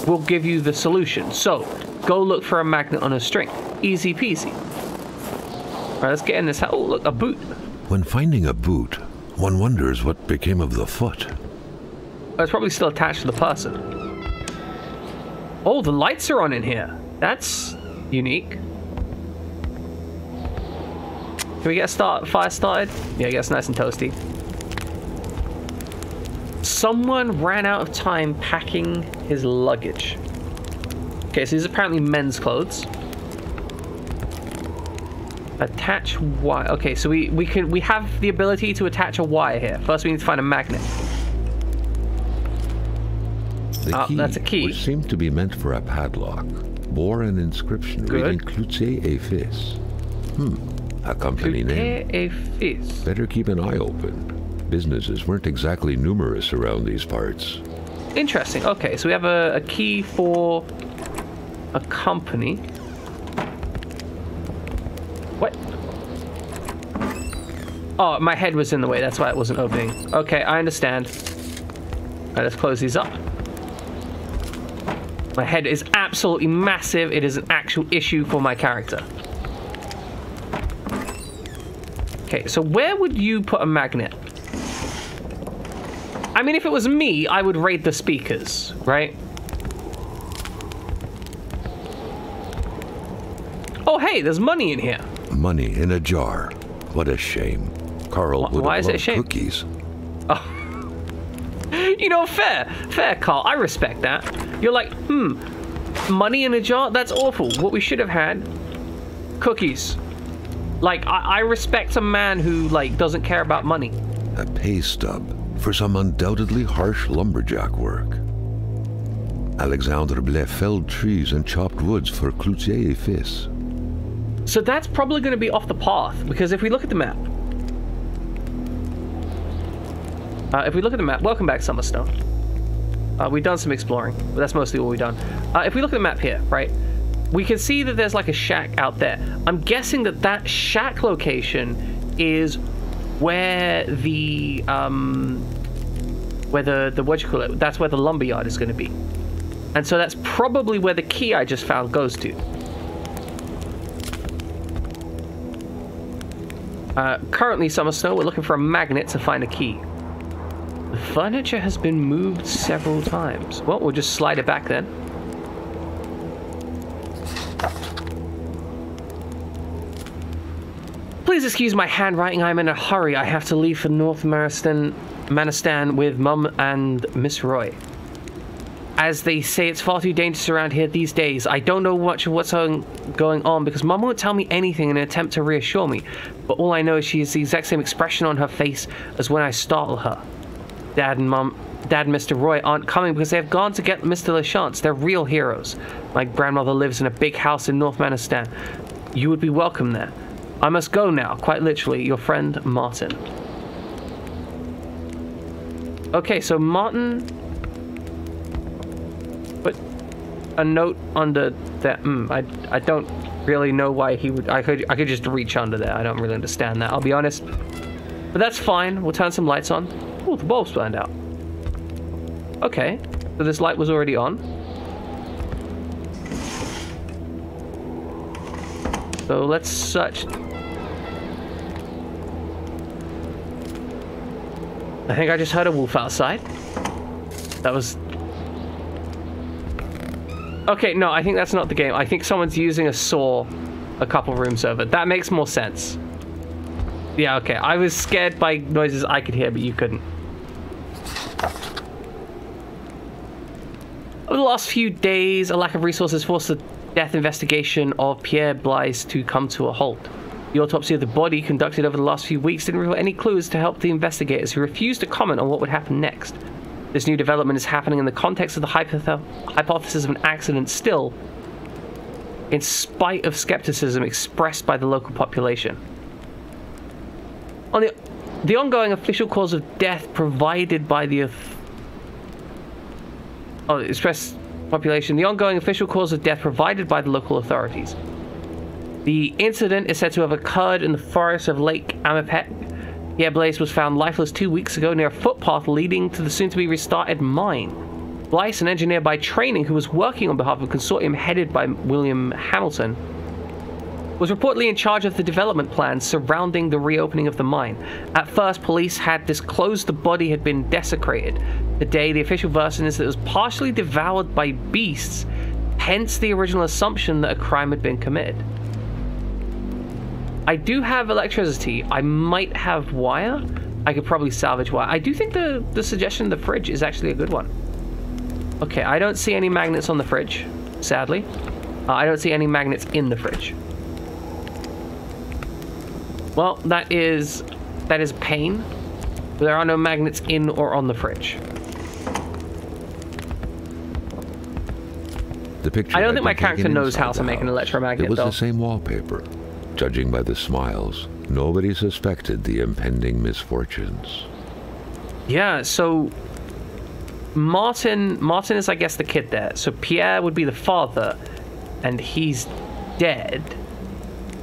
will give you the solution. So, go look for a magnet on a string. Easy peasy. Alright, let's get in this house. Oh, look, a boot. When finding a boot, one wonders what became of the foot. Oh, it's probably still attached to the person. Oh, the lights are on in here. That's unique. Can we get a fire started? Yeah, it gets nice and toasty. Someone ran out of time packing his luggage. Okay, so these are apparently men's clothes. Attach wire. Okay, so we have the ability to attach a wire here. First, we need to find a magnet. The key, that's a key. Which seemed to be meant for a padlock, bore an inscription reading Cloutier et Fils. A company name. Cloutier et Fils. Better keep an eye open. Businesses weren't exactly numerous around these parts. Interesting. Okay, so we have a key for a company. What? Oh, my head was in the way. That's why it wasn't opening. Okay, I understand. All right, let's close these up. My head is absolutely massive. It is an actual issue for my character. Okay, so where would you put a magnet? I mean, if it was me, I would raid the speakers, right? Oh, hey, there's money in here. Money in a jar. What a shame. Carl would have loved cookies. Oh. You know, fair, Carl. I respect that. You're like, money in a jar? That's awful. What we should have had, cookies. Like, I respect a man who, like, doesn't care about money. A pay stub for some undoubtedly harsh lumberjack work. Alexandre Blais felled trees and chopped woods for Cloutier et Fils. So that's probably going to be off the path, because if we look at the map... welcome back, Summerstone. We've done some exploring, but that's mostly all we've done. If we look at the map here, right, we can see that there's like a shack out there. I'm guessing that that shack location is where the what you call it? That's where the lumberyard is going to be, and so that's probably where the key I just found goes to. Currently, Summersnow, we're looking for a magnet to find a key. The furniture has been moved several times. Well, we'll just slide it back then. Please excuse my handwriting. I'm in a hurry. I have to leave for North Manistan with Mum and Miss Roy. As they say, it's far too dangerous around here these days. I don't know much of what's going on because Mum won't tell me anything in an attempt to reassure me. But all I know is she has the exact same expression on her face as when I startle her. Dad and Mr. Roy aren't coming because they have gone to get Mr. Lachance. They're real heroes. My grandmother lives in a big house in North Manistan. You would be welcome there. I must go now, quite literally. Your friend, Martin. Okay, so Martin put a note under that. I don't really know why he would. I could just reach under there. I don't really understand that, I'll be honest. But that's fine. We'll turn some lights on. Oh, the bulb's burned out. Okay, so this light was already on. So let's search. I think I just heard a wolf outside. That was... Okay, no, I think that's not the game. I think someone's using a saw a couple rooms over. That makes more sense. Yeah, okay. I was scared by noises I could hear, but you couldn't. Over the last few days, a lack of resources forced the death investigation of Pierre Blaise to come to a halt. The autopsy of the body conducted over the last few weeks didn't reveal any clues to help the investigators, who refused to comment on what would happen next. This new development is happening in the context of the hypothesis of an accident still, in spite of skepticism expressed by the local population. On the ongoing official cause of death provided by the the ongoing official cause of death provided by the local authorities. The incident is said to have occurred in the forest of Lake Atamipek. Pierre Blaise was found lifeless 2 weeks ago near a footpath leading to the soon-to-be restarted mine. Blaise, an engineer by training who was working on behalf of a consortium headed by William Hamilton, was reportedly in charge of the development plans surrounding the reopening of the mine. At first, police had disclosed the body had been desecrated. Today, the official version is that it was partially devoured by beasts, hence the original assumption that a crime had been committed. I do have electricity. I might have wire. I could probably salvage wire. I do think the suggestion of the fridge is actually a good one. Okay, I don't see any magnets on the fridge, sadly. I don't see any magnets in the fridge. Well, that is pain. There are no magnets in or on the fridge. The picture I don't think my character knows how to make an electromagnet, It was though. the same wallpaper. Judging by the smiles, nobody suspected the impending misfortunes. Yeah, so Martin is, I guess, the kid there. So Pierre would be the father, and he's dead.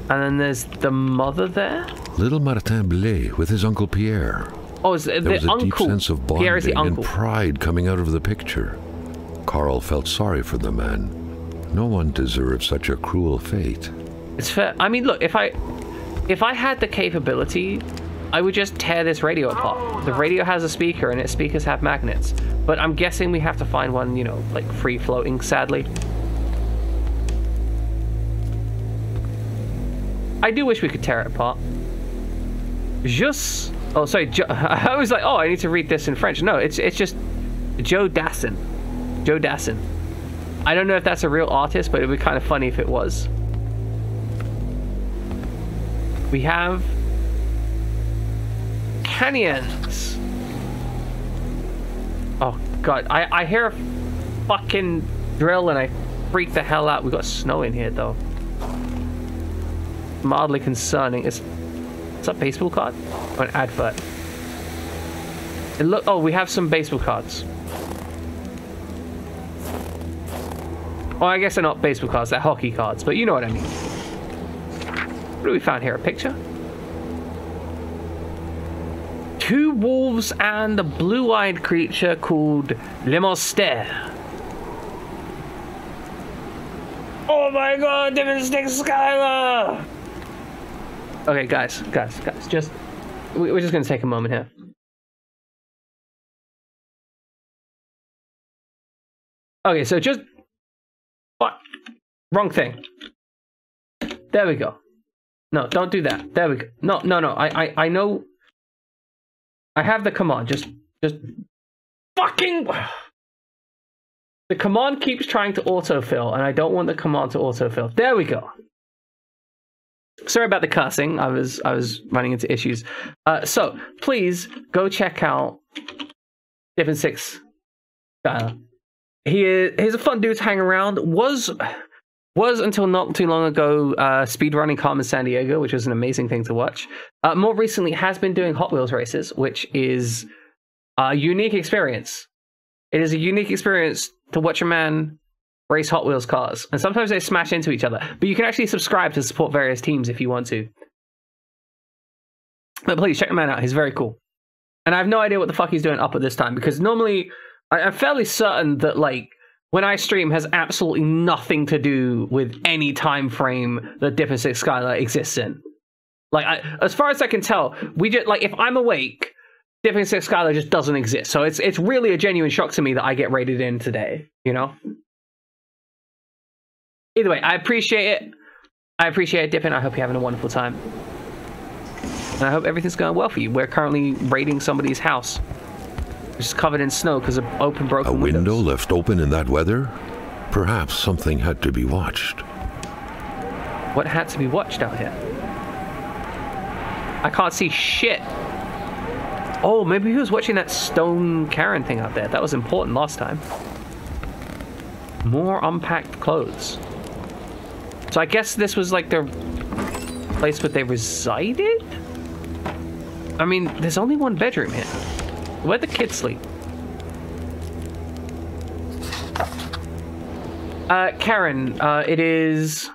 And then there's the mother there. Little Martin Blais with his Uncle Pierre. Oh, is there was a deep sense of bonding and pride coming out of the picture. Carl felt sorry for the man. No one deserved such a cruel fate. It's fair. I mean, look, if I if I had the capability, I would just tear this radio apart. The radio has a speaker, and its speakers have magnets. But I'm guessing we have to find one, you know, like free-floating, sadly. I do wish we could tear it apart. Just... Oh, sorry. I was like, oh, I need to read this in French. No, it's just Joe Dassin. Joe Dassin. I don't know if that's a real artist, but it would be kind of funny if it was. We have... canyons. Oh god, I hear a fucking drill and I freak the hell out. We got snow in here though. Mildly concerning. It's a baseball card or an advert. It look. Oh, we have some baseball cards. Oh, I guess they're not baseball cards. They're hockey cards, but you know what I mean. What do we found here? A picture. 2 wolves and a blue-eyed creature called Le Monster. Oh my god, Devastating Skylar! Okay, guys, just... We're just gonna take a moment here. Okay, so just... What? Wrong thing. There we go. No, don't do that. There we go. No, I know... I have the command, just fucking... The command keeps trying to autofill, and I don't want the command to autofill. There we go. Sorry about the cursing, I was running into issues. So, please, go check out Different Six. He's a fun dude to hang around. Was until not too long ago speedrunning Carmen San Diego, which was an amazing thing to watch. More recently has been doing Hot Wheels races, which is a unique experience. It is a unique experience to watch a man race Hot Wheels cars. And sometimes they smash into each other. But you can actually subscribe to support various teams if you want to. But please, check the man out. He's very cool. And I have no idea what the fuck he's doing up at this time. Because normally, I'm fairly certain that, like, when I stream has absolutely nothing to do with any time frame that Different Six Skylar exists in. Like, as far as I can tell, we just, like, if I'm awake, Different Six Skylar just doesn't exist. So it's really a genuine shock to me that I get rated in today, you know? Either way, I appreciate it. I appreciate it, Dippin'. I hope you're having a wonderful time. And I hope everything's going well for you. We're currently raiding somebody's house. It's covered in snow because of broken windows. A window left open in that weather? Perhaps something had to be watched. What had to be watched out here? I can't see shit. Oh, maybe he was watching that stone Karen thing out there. That was important last time. More unpacked clothes. So I guess this was like the place where they resided? I mean, there's only one bedroom here. Where'd the kids sleep? Karen, it is...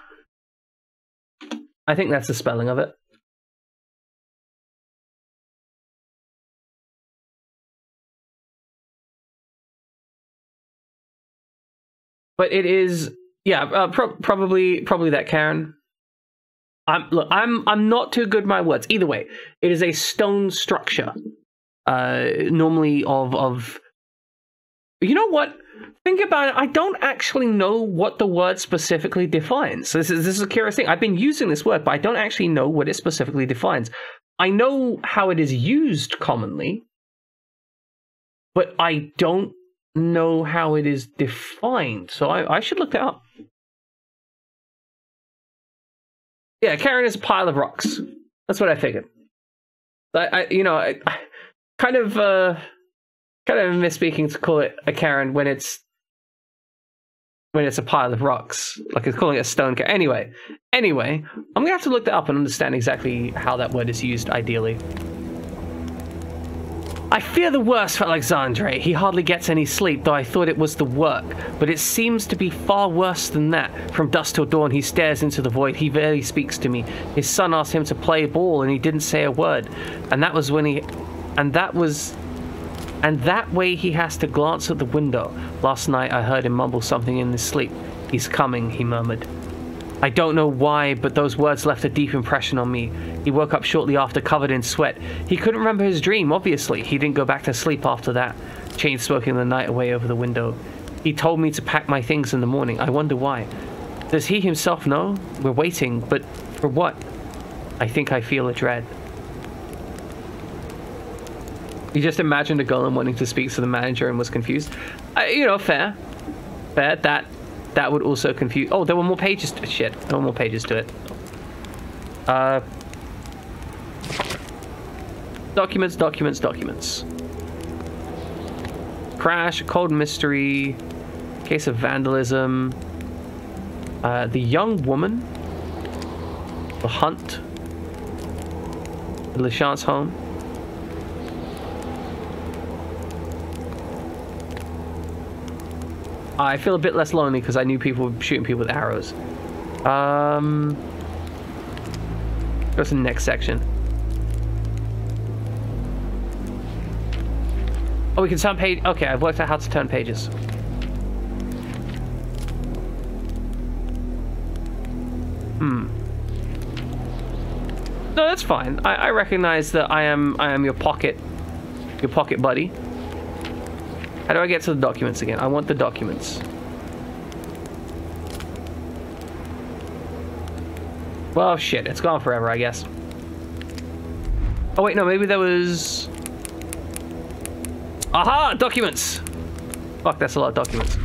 I think that's the spelling of it. But it is, yeah, probably that Karen. Look, I'm not too good with my words. Either way, it is a stone structure. Normally of you know what? Think about it. I don't actually know what the word specifically defines. So this is a curious thing. I've been using this word, but I don't actually know what it specifically defines. I know how it is used commonly, but I don't know how it is defined. So I should look that up. Yeah, Karen is a pile of rocks. That's what I figured. I kind of misspeaking to call it a Karen when it's a pile of rocks. Like it's calling it a stone Karen. Anyway, I'm gonna have to look that up and understand exactly how that word is used ideally. I fear the worst for Alexandre. He hardly gets any sleep, though I thought it was the work. But it seems to be far worse than that. From dusk till dawn, he stares into the void. He barely speaks to me. His son asked him to play ball, and he didn't say a word. And that was when he... And that way he has to glance at the window. Last night I heard him mumble something in his sleep. He's coming, he murmured. I don't know why, but those words left a deep impression on me. He woke up shortly after, covered in sweat. He couldn't remember his dream, obviously. He didn't go back to sleep after that, chain smoking the night away over the window. He told me to pack my things in the morning. I wonder why. Does he himself know? We're waiting, but for what? I think I feel a dread. He just imagined a golem wanting to speak to the manager and was confused. You know, fair. Fair. That would also confuse... Oh, there were more pages to... Shit. There were more pages to it. Documents, documents, documents. Crash, a cold mystery, case of vandalism, the young woman, the hunt, the LeChance home. I feel a bit less lonely because I knew people were shooting people with arrows. Go to the next section. Oh, we can turn page. Okay, I've worked out how to turn pages. No, that's fine. I recognize that I am your pocket buddy. How do I get to the documents again? I want the documents. Well, shit, it's gone forever, I guess. Oh wait, no, maybe there was... Aha! Documents! Fuck, that's a lot of documents.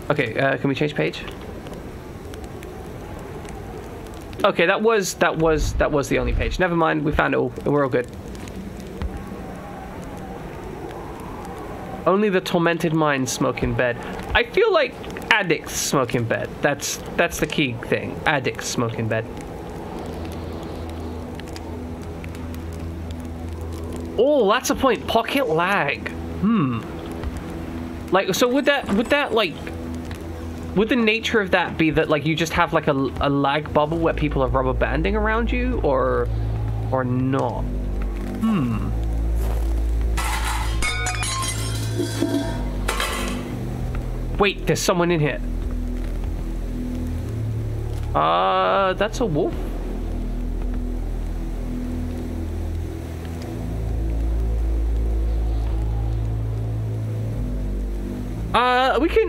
Okay, can we change page? Okay, that was the only page. Never mind, we found it all. We're all good. Only the tormented mind smoke in bed. I feel like addicts smoke in bed. That's the key thing. Addicts smoke in bed. Oh, that's a point. Pocket lag. Like, so would that like, would the nature of that be that like you just have like a lag bubble where people are rubber banding around you, or not? Wait, there's someone in here. That's a wolf.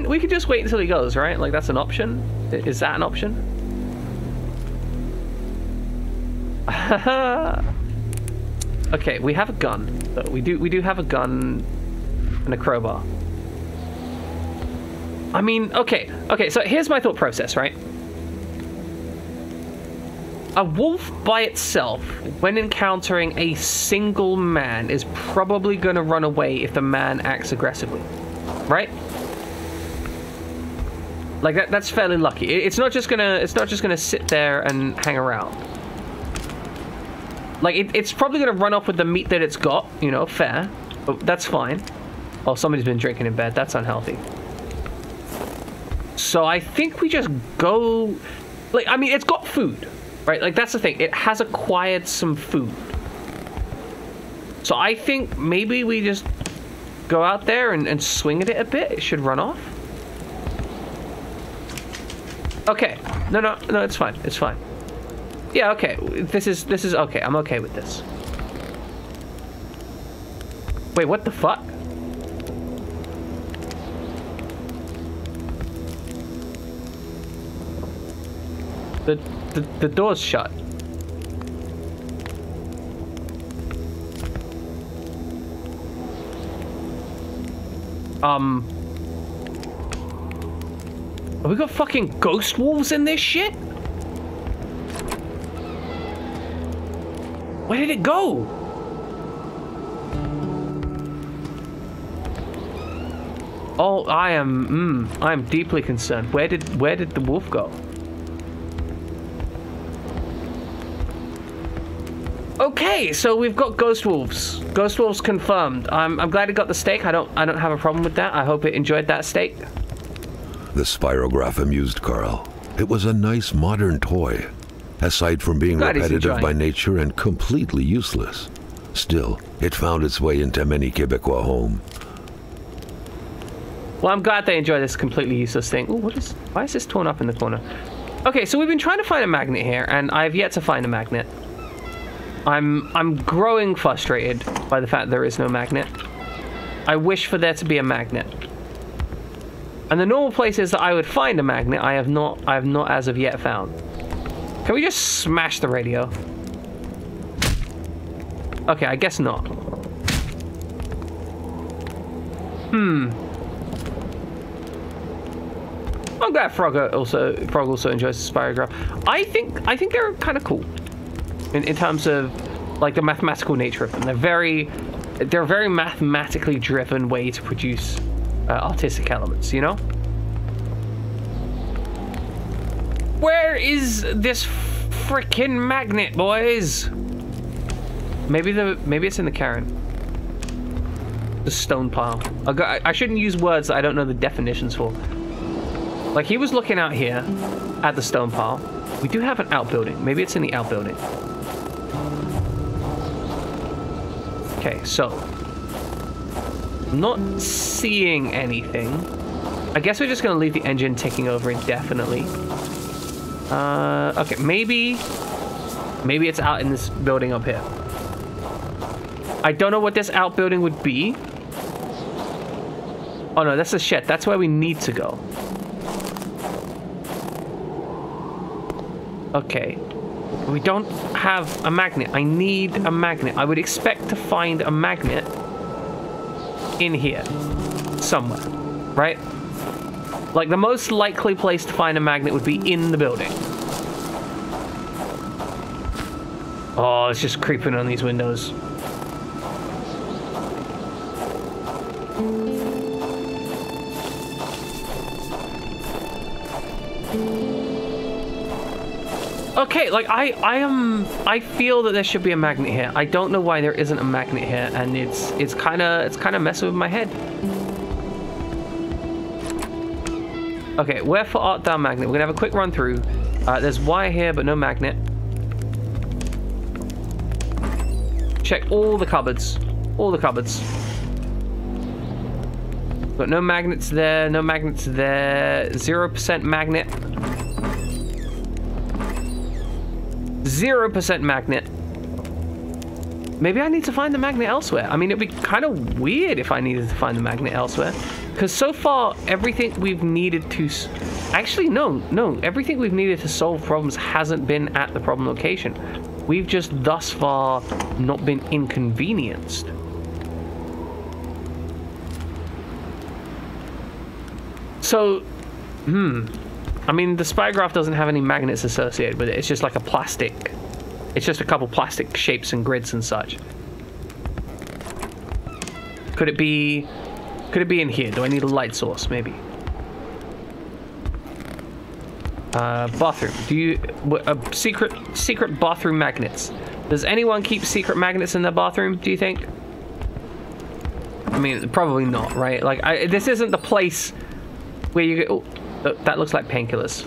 We can just wait until he goes, right? Like, that's an option. Is that an option? Okay, we have a gun. We do have a gun and a crowbar. I mean, okay, so here's my thought process, right? A wolf by itself, when encountering a single man, is probably going to run away if the man acts aggressively, right? Like that's fairly lucky. It's not just gonna sit there and hang around. Like it's probably gonna run off with the meat that it's got, you know, fair, but that's fine. Oh, somebody's been drinking in bed. That's unhealthy. So I think we just go, like, I mean, it's got food, right? Like, that's the thing. It has acquired some food. So I think maybe we just go out there and swing at it a bit. It should run off. Okay. No, it's fine. It's fine. Yeah, okay. This is okay. I'm okay with this. Wait, what the fuck? The door's shut. Have we got fucking ghost wolves in this shit? Where did it go? Oh, I'm deeply concerned. Where did the wolf go? Okay, so we've got ghost wolves. Ghost wolves confirmed. I'm glad it got the steak. I don't have a problem with that. I hope it enjoyed that steak. The spirograph amused Carl. It was a nice modern toy, aside from being repetitive by nature and completely useless. Still, it found its way into many Quebecois homes. Well, I'm glad they enjoy this completely useless thing. Oh, why is this torn up in the corner? Okay, so we've been trying to find a magnet here, and I've yet to find a magnet. I'm growing frustrated by the fact there is no magnet. I wish for there to be a magnet. And the normal places that I would find a magnet, I have not as of yet found. Can we just smash the radio? Okay, I guess not. I'm glad Frog also enjoys the spirograph. I think they're kind of cool in terms of like the mathematical nature of them. They're a very mathematically driven way to produce artistic elements, you know? Where is this freaking magnet, boys? Maybe it's in the cairn. The stone pile. I shouldn't use words that I don't know the definitions for. Like, he was looking out here at the stone pile. We do have an outbuilding. Maybe it's in the outbuilding. Okay, so not seeing anything. I guess we're just gonna leave the engine ticking over indefinitely. Okay, maybe it's out in this building up here. I don't know what this outbuilding would be. Oh no, that's a shed. That's where we need to go. Okay. We don't have a magnet. I need a magnet. I would expect to find a magnet in here somewhere, right? Like, the most likely place to find a magnet would be in the building. Oh, it's just creeping on these windows. Okay, like I feel that there should be a magnet here. I don't know why there isn't a magnet here, and it's kind of messing with my head. Okay, wherefore art thou magnet? We're gonna have a quick run through. There's wire here, but no magnet. Check all the cupboards. All the cupboards. But no magnets there. No magnets there. 0% magnet. 0% magnet. Maybe I need to find the magnet elsewhere. I mean, it'd be kind of weird if I needed to find the magnet elsewhere. Because so far, everything we've needed to... Actually, no. Everything we've needed to solve problems hasn't been at the problem location. We've just thus far not been inconvenienced. So, I mean, the spygraph doesn't have any magnets associated with it. It's just like a plastic. It's just a couple plastic shapes and grids and such. Could it be in here? Do I need a light source? Maybe. Bathroom. Do you secret bathroom magnets? Does anyone keep secret magnets in their bathroom? Do you think? I mean, probably not, right? Like, this isn't the place where you go. Oh, that looks like painkillers.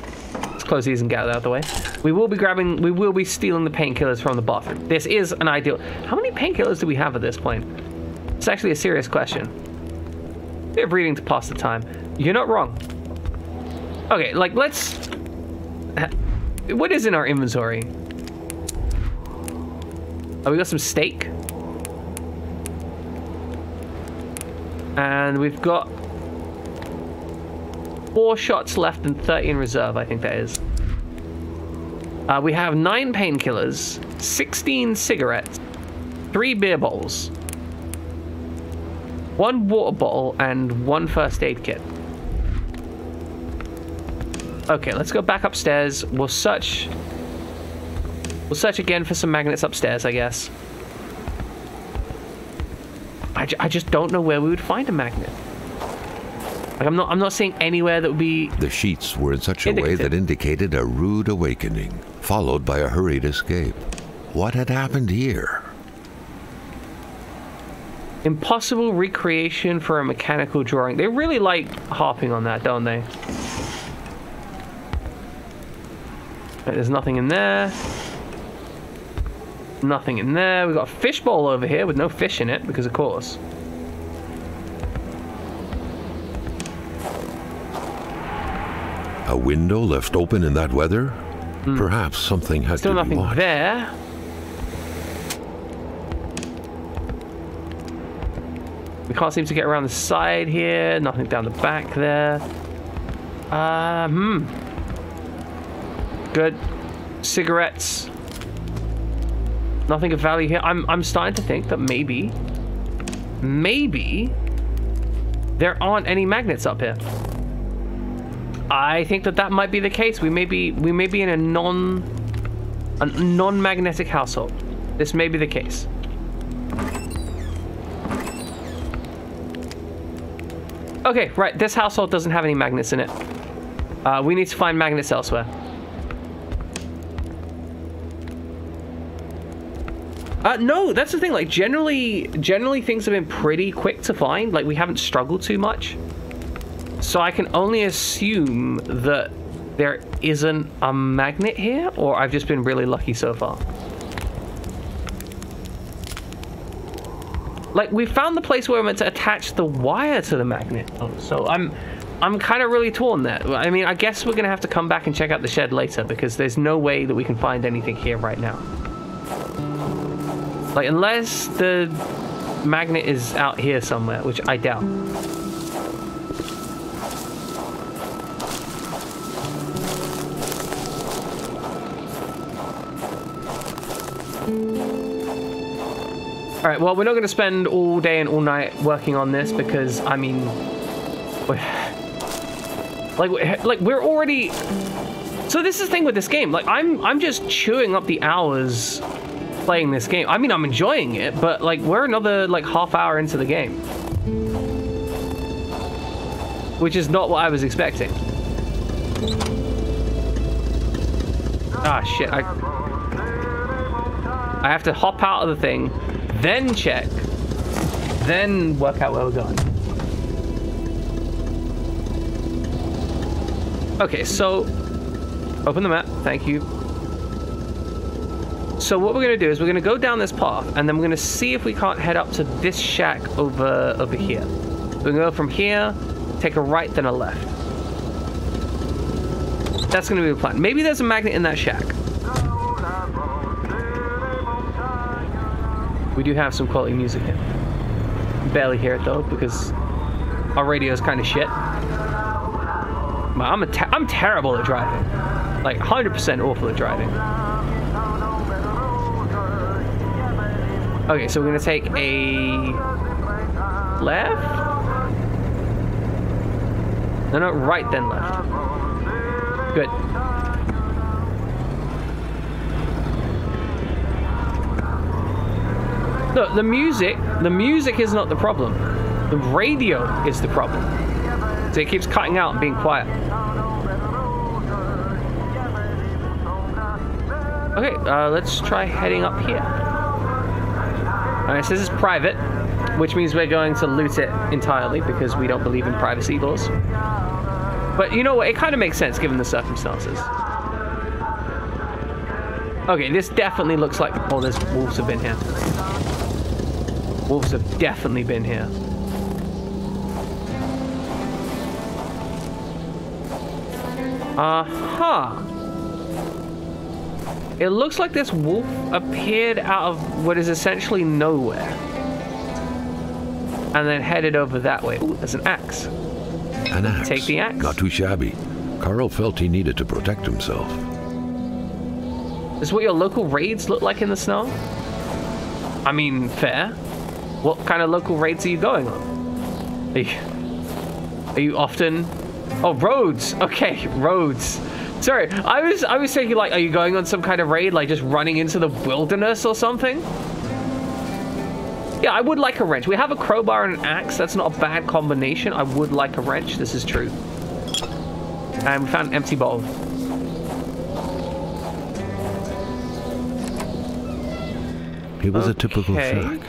Let's close these and get out of the way. We will be stealing the painkillers from the bathroom. This is an ideal. How many painkillers do we have at this point? It's actually a serious question. A bit of reading to pass the time. You're not wrong. Okay, like, let's... What is in our inventory? Oh, we got some steak. And we've got 4 shots left and 30 in reserve, I think that is. We have 9 painkillers, 16 cigarettes, 3 beer bottles, 1 water bottle, and 1 first aid kit. Okay, let's go back upstairs. We'll search again for some magnets upstairs, I guess. I just don't know where we would find a magnet. Like, I'm not seeing anywhere that would be... The sheets were in such a way that indicated a rude awakening, followed by a hurried escape. What had happened here? Impossible recreation for a mechanical drawing. They really like harping on that, don't they? Right, there's nothing in there. Nothing in there. We've got a fishbowl over here with no fish in it, because of course. A window left open in that weather? Perhaps something had Still to be nothing watched. there. We can't seem to get around the side here. Nothing down the back there. Good. Cigarettes. Nothing of value here. I'm starting to think that maybe there aren't any magnets up here. I think that might be the case. We may be in a non-magnetic household. This may be the case. Okay, right. This household doesn't have any magnets in it. We need to find magnets elsewhere. No, that's the thing. Like, generally things have been pretty quick to find. Like, we haven't struggled too much. So I can only assume that there isn't a magnet here, or I've just been really lucky so far. Like, we found the place where we're meant to attach the wire to the magnet. So I'm kind of really torn there. I mean, I guess we're gonna have to come back and check out the shed later, because there's no way that we can find anything here right now. Like, unless the magnet is out here somewhere, which I doubt. All right, well, we're not going to spend all day and all night working on this because, I mean, like we're already. So this is the thing with this game. Like, I'm just chewing up the hours playing this game. I mean, I'm enjoying it, but like we're another like half hour into the game, which is not what I was expecting. Ah, shit! I have to hop out of the thing. Then check, then work out where we're going. Okay, so open the map, thank you. So what we're gonna do is we're gonna go down this path, and then we're gonna see if we can't head up to this shack over here. We're gonna go from here, take a right, then a left. That's gonna be the plan. Maybe there's a magnet in that shack. We do have some quality music in. Barely hear it though, because our radio is kind of shit. I'm terrible at driving. Like 100% awful at driving. Okay, so we're gonna take a left. No, right then left. Good. No, the music is not the problem. The radio is the problem. So it keeps cutting out and being quiet. Okay, let's try heading up here. Alright, so this is private, which means we're going to loot it entirely because we don't believe in privacy laws. But you know what? It kind of makes sense given the circumstances. Okay, this definitely looks like... Oh, there's wolves have been here. Wolves have definitely been here. It looks like this wolf appeared out of what is essentially nowhere. And then headed over that way. Ooh, there's an axe. An axe. Take the axe. Not too shabby. Carl felt he needed to protect himself. Is what your local raids look like in the snow? I mean, fair. What kind of local raids are you going on? Are you often... Oh, roads. Okay, roads. Sorry, I was thinking like, are you going on some kind of raid, like just running into the wilderness or something? Yeah, I would like a wrench. We have a crowbar and an axe. That's not a bad combination. I would like a wrench. This is true. And we found an empty bottle. He was a typical shack,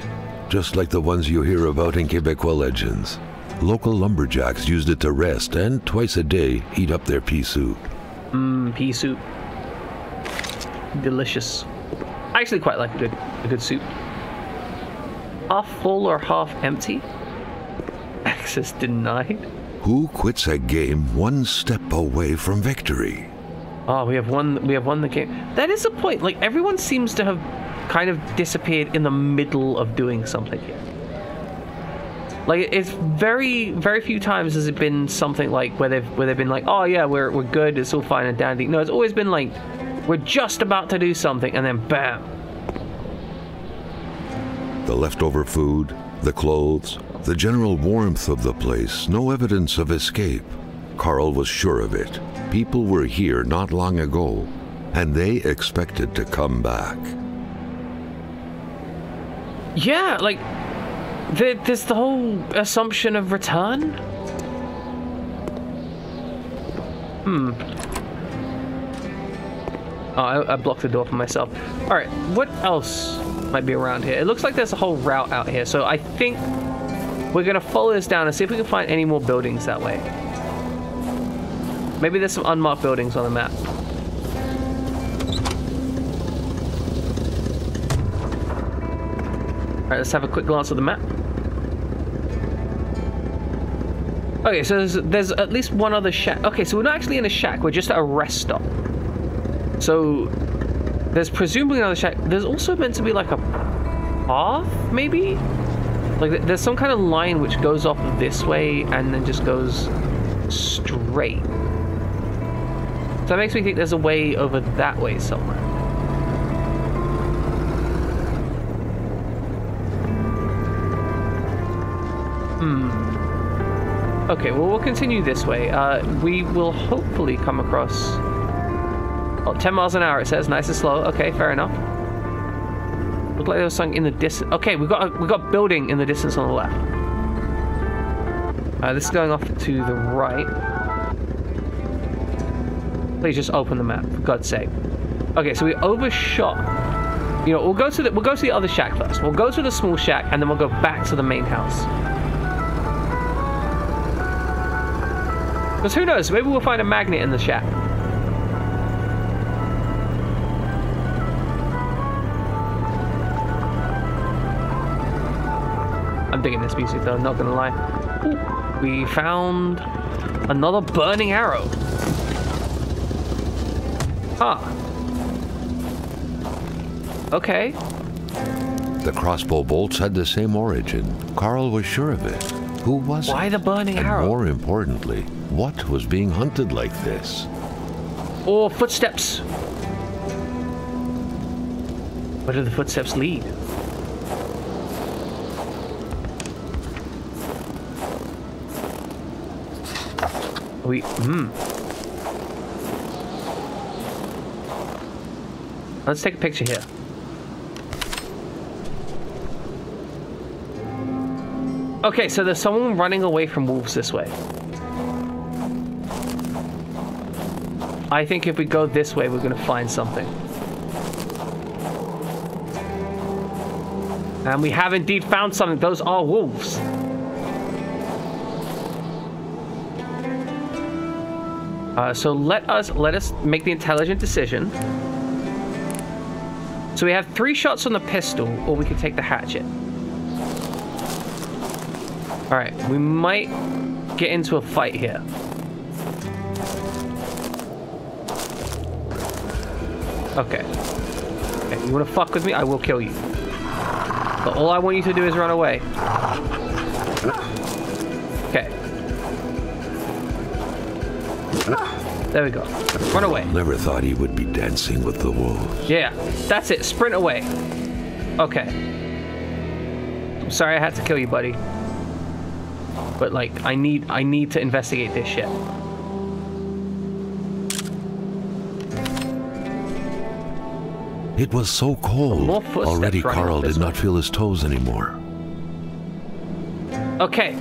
just like the ones you hear about in Quebecois legends. Local lumberjacks used it to rest and twice a day eat up their pea soup. Pea soup. Delicious. I actually quite like a good soup. Half full or half empty? Access denied. Who quits a game one step away from victory? Oh, we have won the game. That is the point. Like, everyone seems to have kind of disappeared in the middle of doing something here. Like, it's very, very few times has it been something like where they've been like, oh yeah, we're good, it's all fine and dandy. No, it's always been like, we're just about to do something, and then bam. The leftover food, the clothes, the general warmth of the place, no evidence of escape. Carl was sure of it. People were here not long ago, and they expected to come back. Yeah, like, there's the whole assumption of return. Oh, I blocked the door for myself. All right, what else might be around here? It looks like there's a whole route out here, so I think we're gonna follow this down and see if we can find any more buildings that way. Maybe there's some unmarked buildings on the map. All right, let's have a quick glance at the map. Okay, so there's at least one other shack. Okay, so we're not actually in a shack, we're just at a rest stop. So there's presumably another shack. There's also meant to be like a path, maybe? Like there's some kind of line which goes off this way and then just goes straight. So that makes me think there's a way over that way somewhere. Okay, well, we'll continue this way. We will hopefully come across... Oh, 10 miles an hour, it says. Nice and slow. Okay, fair enough. Looked like there was something in the distance. Okay, we got building in the distance on the left. This is going off to the right. Please just open the map, for God's sake. Okay, so we overshot. You know, we'll go to the other shack first. We'll go to the small shack, and then we'll go back to the main house. Because who knows? Maybe we'll find a magnet in the shack. I'm digging this music though, not gonna lie. Ooh, we found another burning arrow. Huh. Okay. The crossbow bolts had the same origin. Carl was sure of it. Who was it? Why the burning arrow? And more importantly, what was being hunted like this? Or footsteps. Where do the footsteps lead? Let's take a picture here. Okay, so there's someone running away from wolves this way. I think if we go this way, we're gonna find something. And we have indeed found something. Those are wolves. So let us make the intelligent decision. So we have 3 shots on the pistol, or we could take the hatchet. All right, we might get into a fight here. Okay. Okay, you wanna fuck with me? I will kill you. But all I want you to do is run away. Okay. There we go. Run away. Never thought he would be dancing with the wolves. Yeah, that's it. Sprint away. Okay. I'm sorry I had to kill you, buddy. But like, I need to investigate this shit. It was so cold. Already Carl did not feel his toes anymore. Okay.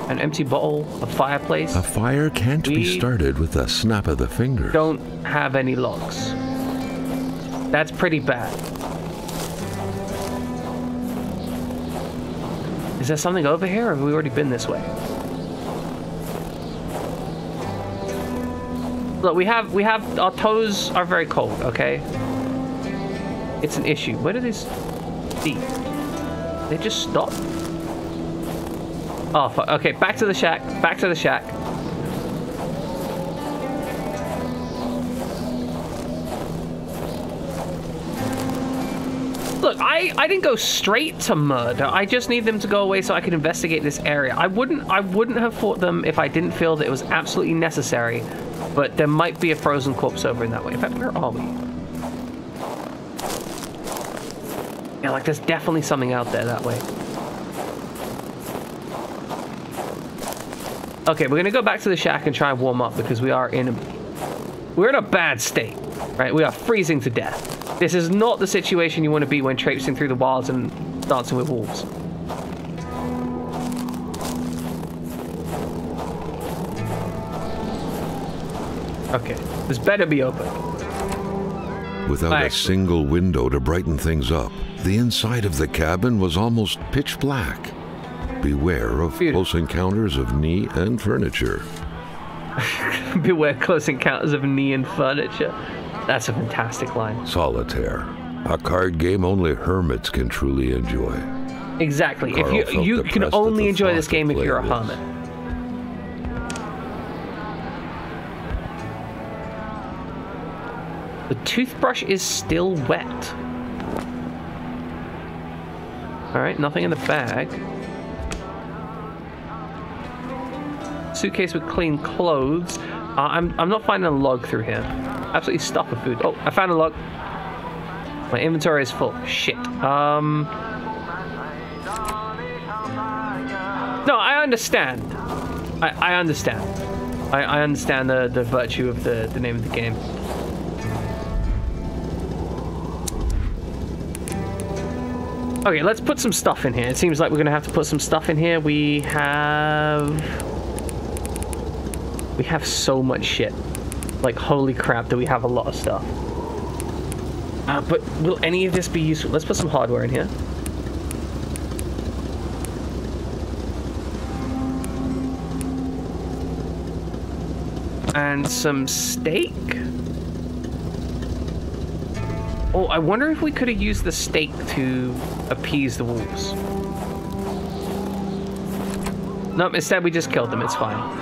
An empty bowl, a fireplace. A fire can't be started with a snap of the fingers. Don't have any logs. That's pretty bad. Is there something over here, or have we already been this way? Look, we have our toes are very cold, okay? It's an issue. Where do these feet? They just stop? Oh, fuck. Okay, back to the shack. Back to the shack. Look, I didn't go straight to murder. I just need them to go away so I can investigate this area. I wouldn't have fought them if I didn't feel that it was absolutely necessary. But there might be a frozen corpse over in that way. In fact, where are we? Yeah, like there's definitely something out there that way. Okay, we're gonna go back to the shack and try and warm up because we're in a bad state, right? We are freezing to death. This is not the situation you want to be when traipsing through the wilds and dancing with wolves. Okay, this better be open. Without a single window to brighten things up, the inside of the cabin was almost pitch black. Beware of close encounters of knee and furniture. Beware close encounters of knee and furniture. That's a fantastic line. Solitaire, a card game only hermits can truly enjoy. Exactly. Carl, if you can only enjoy this game if you're a hermit. The toothbrush is still wet. All right, nothing in the bag. Suitcase with clean clothes. I'm not finding a log through here. Absolutely stuffed with food. Oh, I found a log. My inventory is full. Shit. No, I understand. I understand. I understand the virtue of the name of the game. Okay, let's put some stuff in here. It seems like we're gonna have to put some stuff in here. We have so much shit. Like, holy crap, do we have a lot of stuff. But will any of this be useful? Let's put some hardware in here. And some steak. Oh, I wonder if we could have used the steak to appease the wolves. Nope, instead we just killed them. It's fine.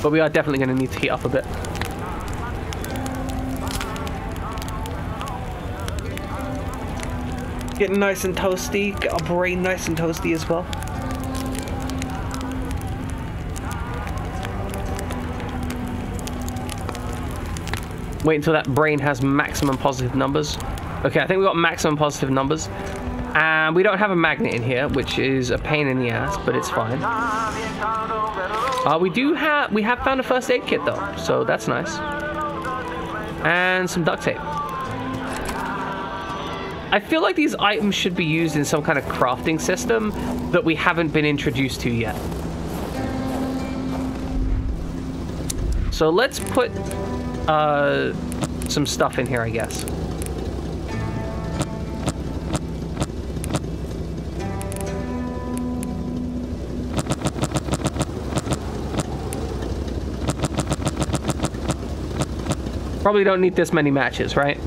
But we are definitely going to need to heat up a bit. Getting nice and toasty. Get our brain nice and toasty as well. Wait until that brain has maximum positive numbers. Okay, I think we got maximum positive numbers. And we don't have a magnet in here, which is a pain in the ass, but it's fine. We have found a first aid kit though, so that's nice. And some duct tape. I feel like these items should be used in some kind of crafting system that we haven't been introduced to yet. So let's put some stuff in here, I guess. Probably don't need this many matches, right?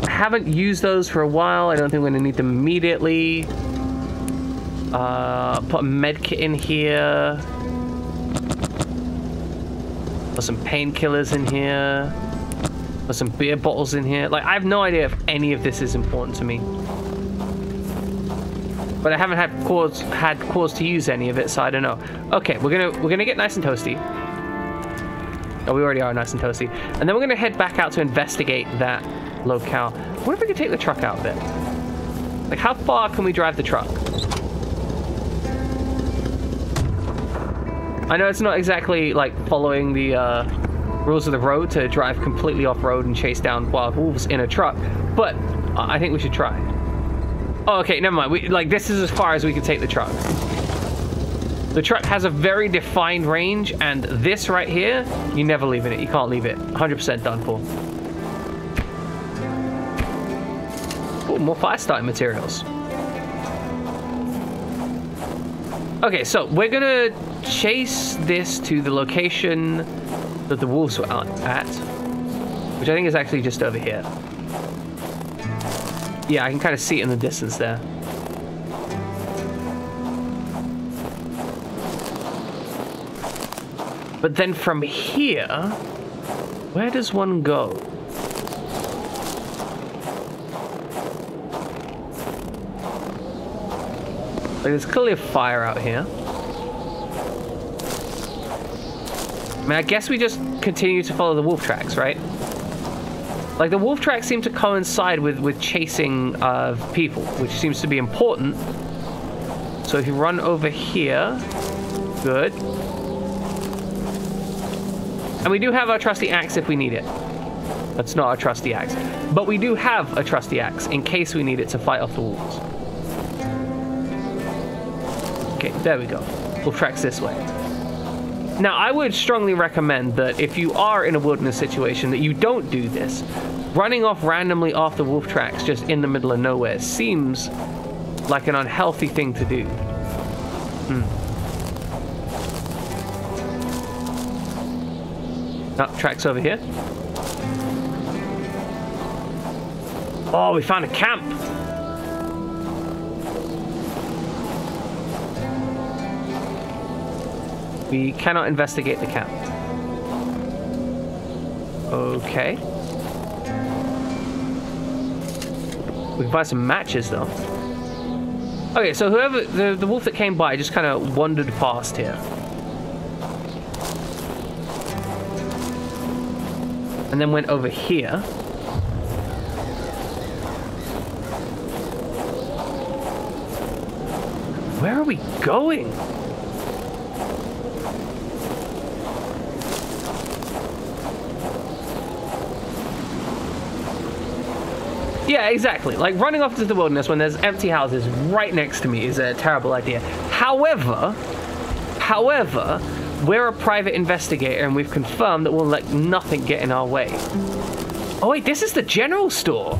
I haven't used those for a while. I don't think we're gonna need them immediately. Put a med kit in here. Put some painkillers in here. Put some beer bottles in here. Like, I have no idea if any of this is important to me. But I haven't had cause to use any of it, so I don't know. Okay, we're gonna get nice and toasty. Oh, we already are nice and toasty. And then we're gonna head back out to investigate that locale. What if we could take the truck out a bit? Like, how far can we drive the truck? I know it's not exactly like following the rules of the road to drive completely off-road and chase down wild wolves in a truck, but I think we should try. Oh, okay, never mind. This is as far as we can take the truck. The truck has a very defined range, and this right here, you never leave it. You can't leave it. 100% done for. Oh, more fire starting materials. Okay, so we're gonna chase this to the location that the wolves were at, which I think is actually just over here. Yeah, I can kind of see it in the distance there. But then from here, where does one go? Like, there's clearly a fire out here. I mean, I guess we just continue to follow the wolf tracks, right? Like, the wolf tracks seem to coincide with chasing of people, which seems to be important. So if you run over here, good. And we do have our trusty axe if we need it. That's not our trusty axe. But we do have a trusty axe in case we need it to fight off the wolves. Okay, there we go. Wolf tracks this way. Now, I would strongly recommend that if you are in a wilderness situation that you don't do this. Running off randomly off the wolf tracks just in the middle of nowhere seems like an unhealthy thing to do. Oh, tracks over here. Oh, we found a camp. We cannot investigate the camp. Okay. We can find some matches, though. Okay, so whoever... The wolf that came by just kind of wandered past here. And then went over here. Where are we going? Yeah, exactly. Like, running off into the wilderness when there's empty houses right next to me is a terrible idea. However, we're a private investigator and we've confirmed that we'll let nothing get in our way. Oh wait, this is the general store.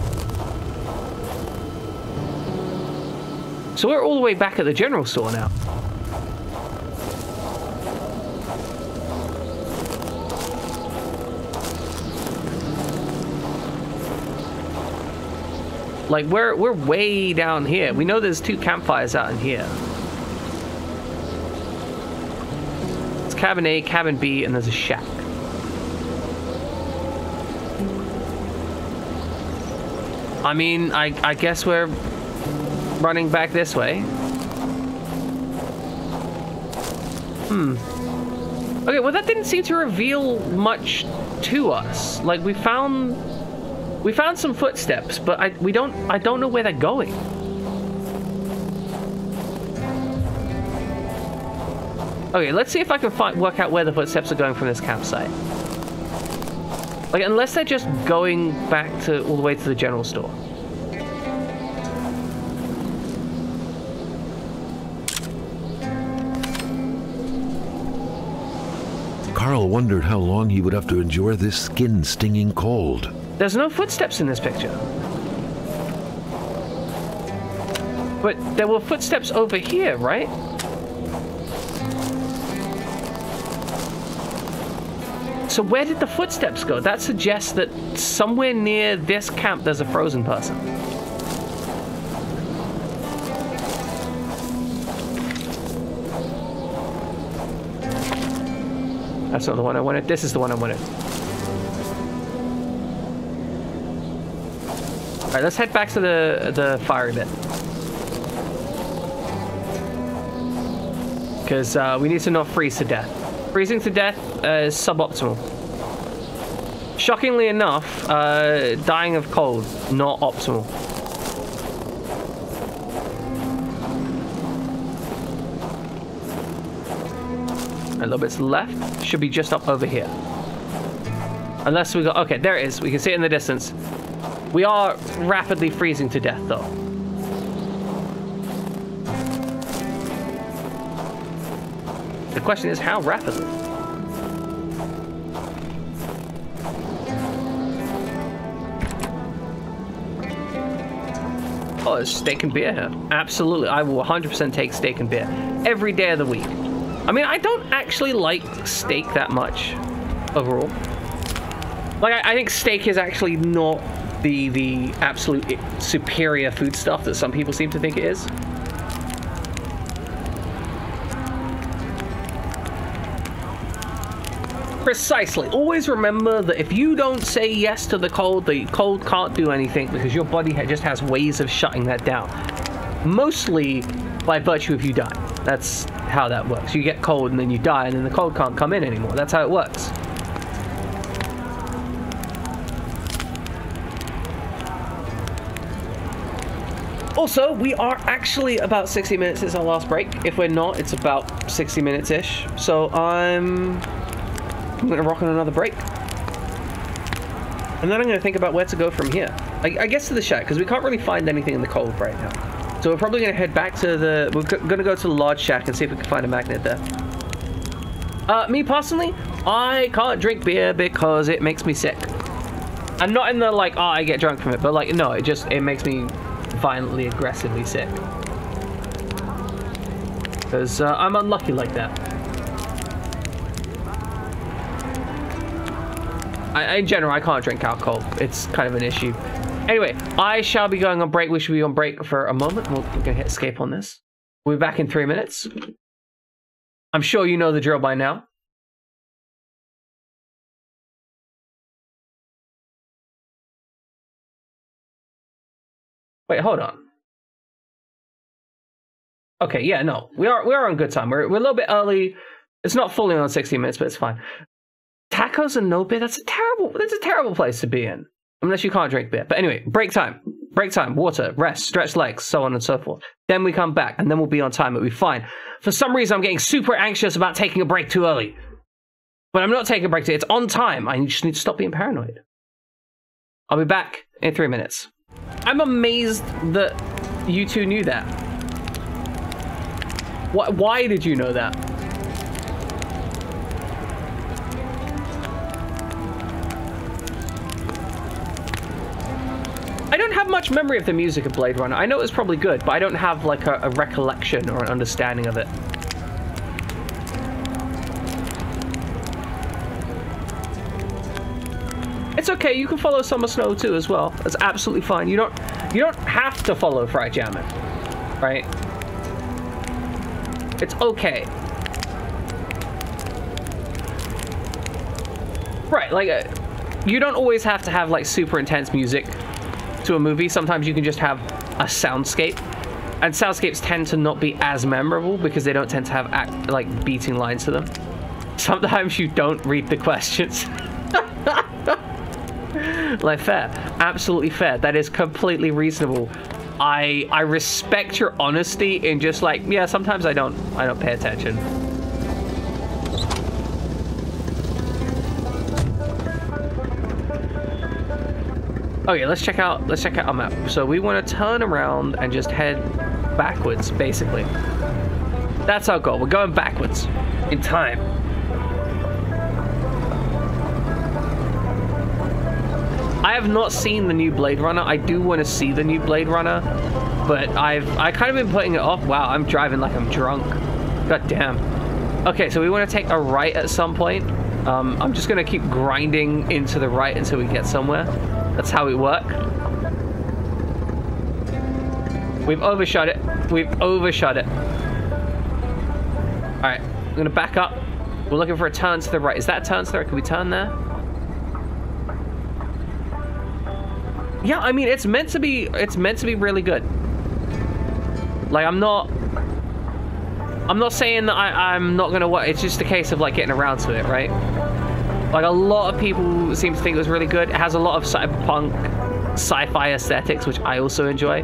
So we're all the way back at the general store now. Like, we're way down here. We know there's 2 campfires out in here. It's cabin A, cabin B, and there's a shack. I mean, I guess we're running back this way. Okay, well, that didn't seem to reveal much to us. Like, we found some footsteps, but I don't know where they're going. Okay, let's see if I can work out where the footsteps are going from this campsite. Like, unless they're just going back to all the way to the general store. Carl wondered how long he would have to endure this skin-stinging cold. There's no footsteps in this picture. But there were footsteps over here, right? So where did the footsteps go? That suggests that somewhere near this camp there's a frozen person. That's not the one I wanted. This is the one I wanted. Alright, let's head back to the fiery bit. Because we need to not freeze to death. Freezing to death is suboptimal. Shockingly enough, dying of cold, not optimal. A little bit left. Should be just up over here. Unless we got... Okay, there it is. We can see it in the distance. We are rapidly freezing to death, though. The question is, how rapidly? Oh, there's steak and beer here. Absolutely. I will 100% take steak and beer every day of the week. I mean, I don't actually like steak that much overall. Like, I think steak is actually not the absolute superior food stuff that some people seem to think it is. Precisely. Always remember that if you don't say yes to the cold can't do anything because your body just has ways of shutting that down. Mostly by virtue of you dying. That's how that works. You get cold and then you die and then the cold can't come in anymore. That's how it works. Also, we are actually about 60 minutes since our last break. If we're not, it's about 60 minutes-ish. So I'm going to rock on another break. And then I'm going to think about where to go from here. I guess to the shack, because we can't really find anything in the cold right now. So we're probably going to head back to the... We're going to go to the large shack and see if we can find a magnet there. Me personally, I can't drink beer because it makes me sick. And not in the, like, oh, I get drunk from it, but, like, no, it makes me violently, aggressively sick. Because I'm unlucky like that. In general, I can't drink alcohol. It's kind of an issue. Anyway, I shall be going on break. We should be on break for a moment. We're going to hit escape on this. We'll be back in 3 minutes. I'm sure you know the drill by now. Wait, hold on. Okay, yeah, no. We are on good time. We're a little bit early. It's not fully on 60 minutes, but it's fine. Tacos and no beer, that's a terrible place to be in. Unless you can't drink beer. But anyway, break time. Break time, water, rest, stretch legs, so on and so forth. Then we come back, and then we'll be on time. It'll be fine. For some reason, I'm getting super anxious about taking a break too early. But I'm not taking a break too. It's on time. I just need to stop being paranoid. I'll be back in 3 minutes. I'm amazed that you two knew that. Why did you know that? I don't have much memory of the music of Blade Runner. I know it's probably good, but I don't have like a recollection or an understanding of it. It's okay, you can follow Summer Snow too as well. That's absolutely fine. You don't have to follow Fried Jammin', right? It's okay. Right, like you don't always have to have like super intense music to a movie. Sometimes you can just have a soundscape, and soundscapes tend to not be as memorable because they don't tend to have like beating lines to them. Sometimes you don't read the questions. Like, fair, absolutely fair. That is completely reasonable. I respect your honesty in just like, yeah, sometimes I don't pay attention. Okay, let's check out our map. So we want to turn around and just head backwards, basically. That's our goal. We're going backwards in time. I have not seen the new Blade Runner. I do want to see the new Blade Runner, but I kind of been putting it off. Wow, I'm driving like I'm drunk. God damn. Okay, so we want to take a right at some point. I'm just going to keep grinding into the right until we get somewhere. That's how we work. We've overshot it. We've overshot it. All right, I'm going to back up. We're looking for a turn to the right. Is that a turn to the right? Can we turn there? Yeah, I mean, it's meant to be really good. Like, I'm not saying that I'm not gonna work. It's just a case of like getting around to it, right? Like, a lot of people seem to think it was really good. It has a lot of cyberpunk, sci-fi aesthetics, which I also enjoy.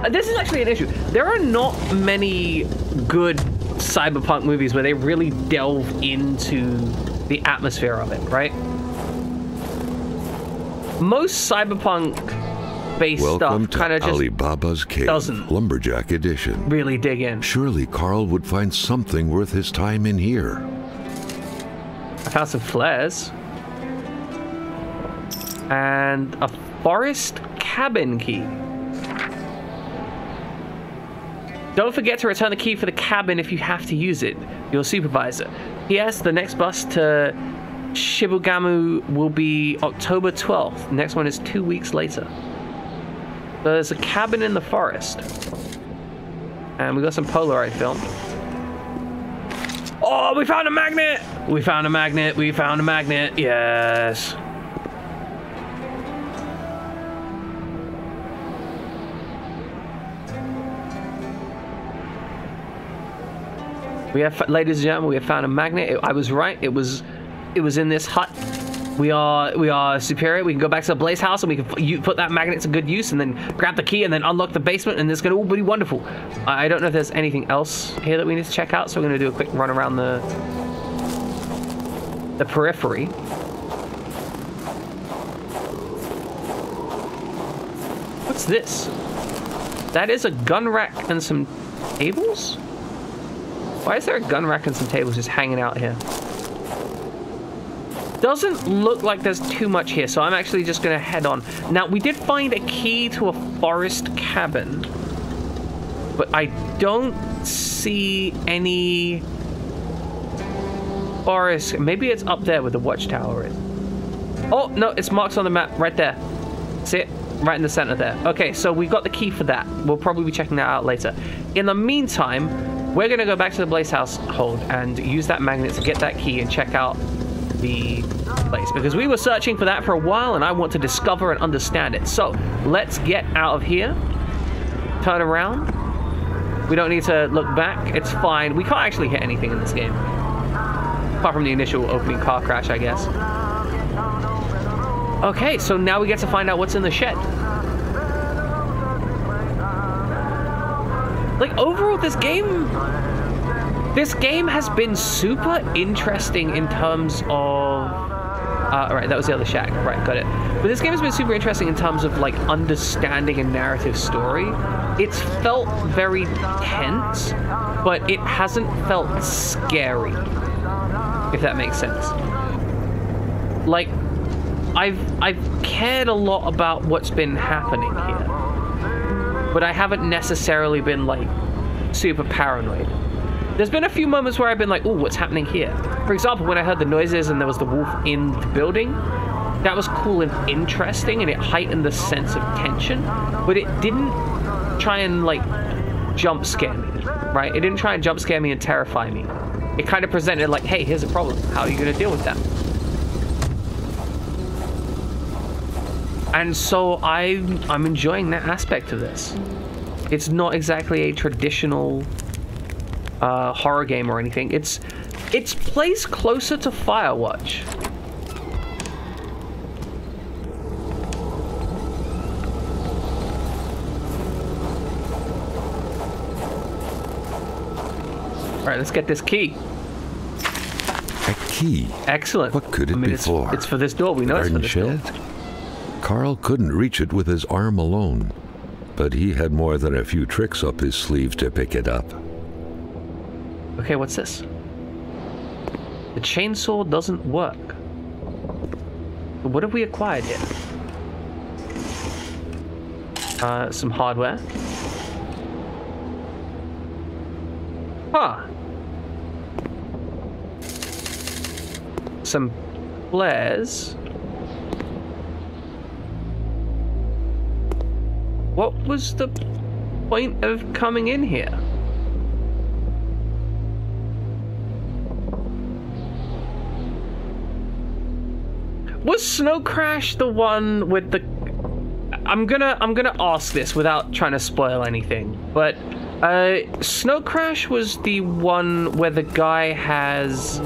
This is actually an issue. There are not many good cyberpunk movies where they really delve into the atmosphere of it, right? Most cyberpunk-based stuff kind of just Alibaba's Cave, doesn't Lumberjack Edition. Really dig in. Surely Carl would find something worth his time in here. I found some flares. And a forest cabin key. Don't forget to return the key for the cabin if you have to use it. Your supervisor. P.S. The next bus to Shibugamu will be October 12th. The next one is 2 weeks later. So there's a cabin in the forest. And we got some Polaroid film. Oh, we found a magnet! We found a magnet, we found a magnet, yes. We have, ladies and gentlemen, we have found a magnet. I was right. It was in this hut. We are superior. We can go back to the Blaze house and we can put that magnet to good use and then grab the key and then unlock the basement and it's going to all be wonderful. I don't know if there's anything else here that we need to check out, so we're going to do a quick run around the periphery. What's this? That is a gun rack and some tables? Why is there a gun rack and some tables just hanging out here? Doesn't look like there's too much here, so I'm actually just going to head on. Now, we did find a key to a forest cabin, but I don't see any forest. Maybe it's up there where the watchtower is. Oh, no, it's marked on the map right there. See it? Right in the center there. Okay, so we got the key for that. We'll probably be checking that out later. In the meantime, we're going to go back to the Blaze household and use that magnet to get that key and check out the place, because we were searching for that for a while and I want to discover and understand it. So let's get out of here, turn around. We don't need to look back, it's fine. We can't actually hit anything in this game apart from the initial opening car crash, I guess. Okay, so now we get to find out what's in the shed. Like, overall, this game has been super interesting in terms of... right, that was the other shack. Right, got it. But this game has been super interesting in terms of, like, understanding a narrative story. It's felt very tense, but it hasn't felt scary, if that makes sense. Like, I've cared a lot about what's been happening here, but I haven't necessarily been, like, super paranoid. There's been a few moments where I've been like, oh, what's happening here? For example, when I heard the noises and there was the wolf in the building, that was cool and interesting and it heightened the sense of tension, but it didn't try and, like, jump scare me, right? It didn't try and jump scare me and terrify me. It kind of presented like, hey, here's a problem. How are you going to deal with that? And so I'm enjoying that aspect of this. It's not exactly a traditional horror game or anything. It's placed closer to Firewatch. All right, let's get this key. A key? Excellent. What could it be for? It's for this door. We know it's for this door. Carl couldn't reach it with his arm alone, but he had more than a few tricks up his sleeve to pick it up. Okay, what's this? The chainsaw doesn't work. What have we acquired here? Some hardware. Huh. Some flares. What was the point of coming in here? Was Snow Crash the one with the... I'm gonna ask this without trying to spoil anything, but Snow Crash was the one where the guy has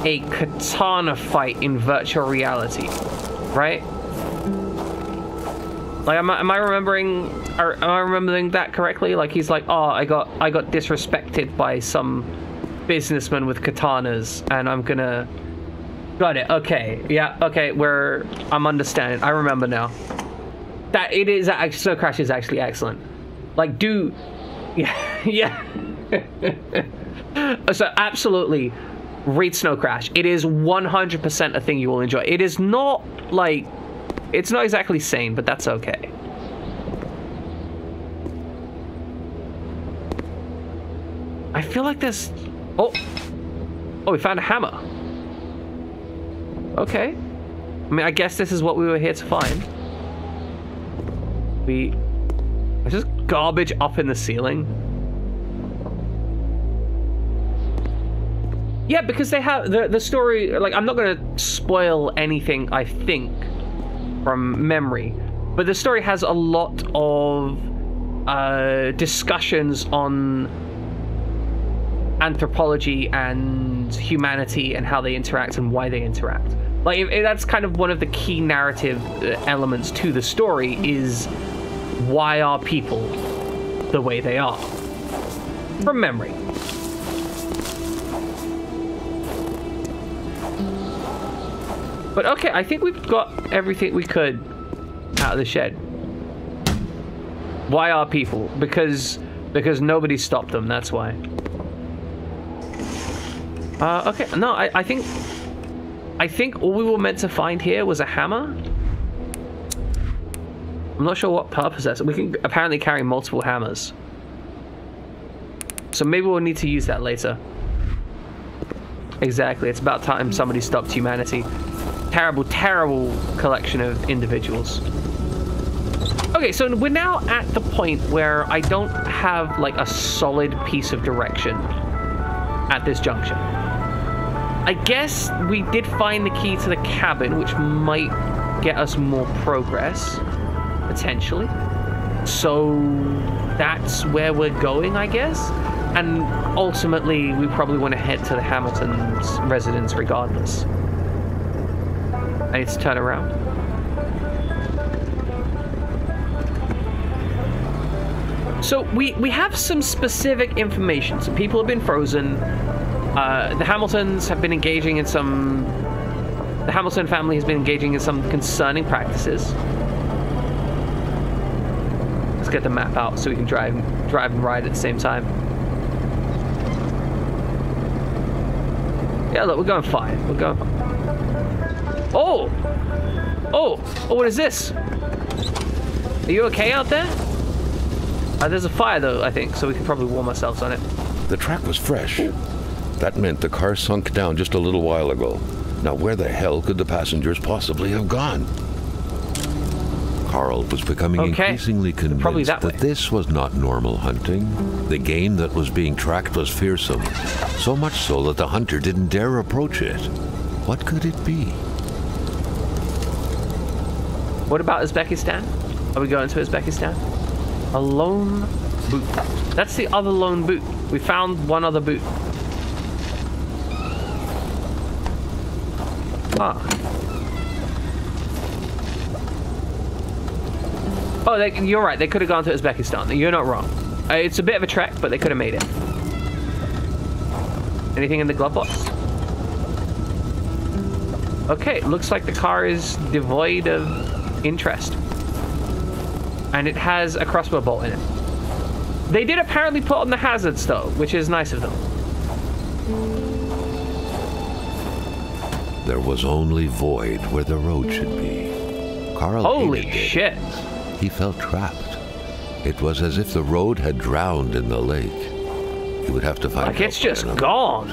a katana fight in virtual reality, right? Like, am I remembering that correctly? Like, he's like, oh, I got disrespected by some businessman with katanas, and I'm gonna... Got it. Okay. Yeah. Okay. I'm understanding. I remember now. That it is actually, Snow Crash is actually excellent. Like, yeah, yeah. So absolutely, read Snow Crash. It is 100% a thing you will enjoy. It is not like, it's not exactly sane, but that's okay. I feel like there's... Oh, we found a hammer. Okay. I mean, I guess this is what we were here to find. There's just garbage up in the ceiling. Yeah, because they have the story, like, I'm not going to spoil anything, I think, from memory, but the story has a lot of discussions on anthropology and humanity and how they interact and why they interact. Like, that's kind of one of the key narrative elements to the story, is why are people the way they are? From memory. But okay, I think we've got everything we could out of the shed. Why are people? Because nobody stopped them, that's why. Okay, no, I think all we were meant to find here was a hammer. I'm not sure what purpose that's. We can apparently carry multiple hammers. So maybe we'll need to use that later. Exactly, it's about time somebody stopped humanity. Terrible, terrible collection of individuals. Okay, so we're now at the point where I don't have, like, a solid piece of direction at this junction. I guess we did find the key to the cabin, which might get us more progress, potentially. So that's where we're going, I guess. And ultimately, we probably want to head to the Hamilton's residence regardless. I need to turn around. So we have some specific information. Some people have been frozen. The Hamiltons have been engaging in some... The Hamilton family has been engaging in some concerning practices. Let's get the map out so we can drive and ride at the same time. Yeah, look, we're going fine. We're going fine. Oh! Oh! Oh, what is this? Are you okay out there? There's a fire, though, I think, so we can probably warm ourselves on it. The track was fresh. That meant the car sunk down just a little while ago. Now, where the hell could the passengers possibly have gone? Carl was becoming increasingly convinced that this was not normal hunting. The game that was being tracked was fearsome, so much so that the hunter didn't dare approach it. What could it be? What about Uzbekistan? Are we going to Uzbekistan? A lone boot. That's the other lone boot. We found one other boot. Ah. Oh, you're right. They could have gone to Uzbekistan. You're not wrong. It's a bit of a trek, but they could have made it. Anything in the glove box? Okay, looks like the car is devoid of interest. And it has a crossbow bolt in it. They did apparently put on the hazards, though, which is nice of them. There was only void where the road should be. Carl Holy shit. He felt trapped. It was as if the road had drowned in the lake. He would have to find like it's just gone.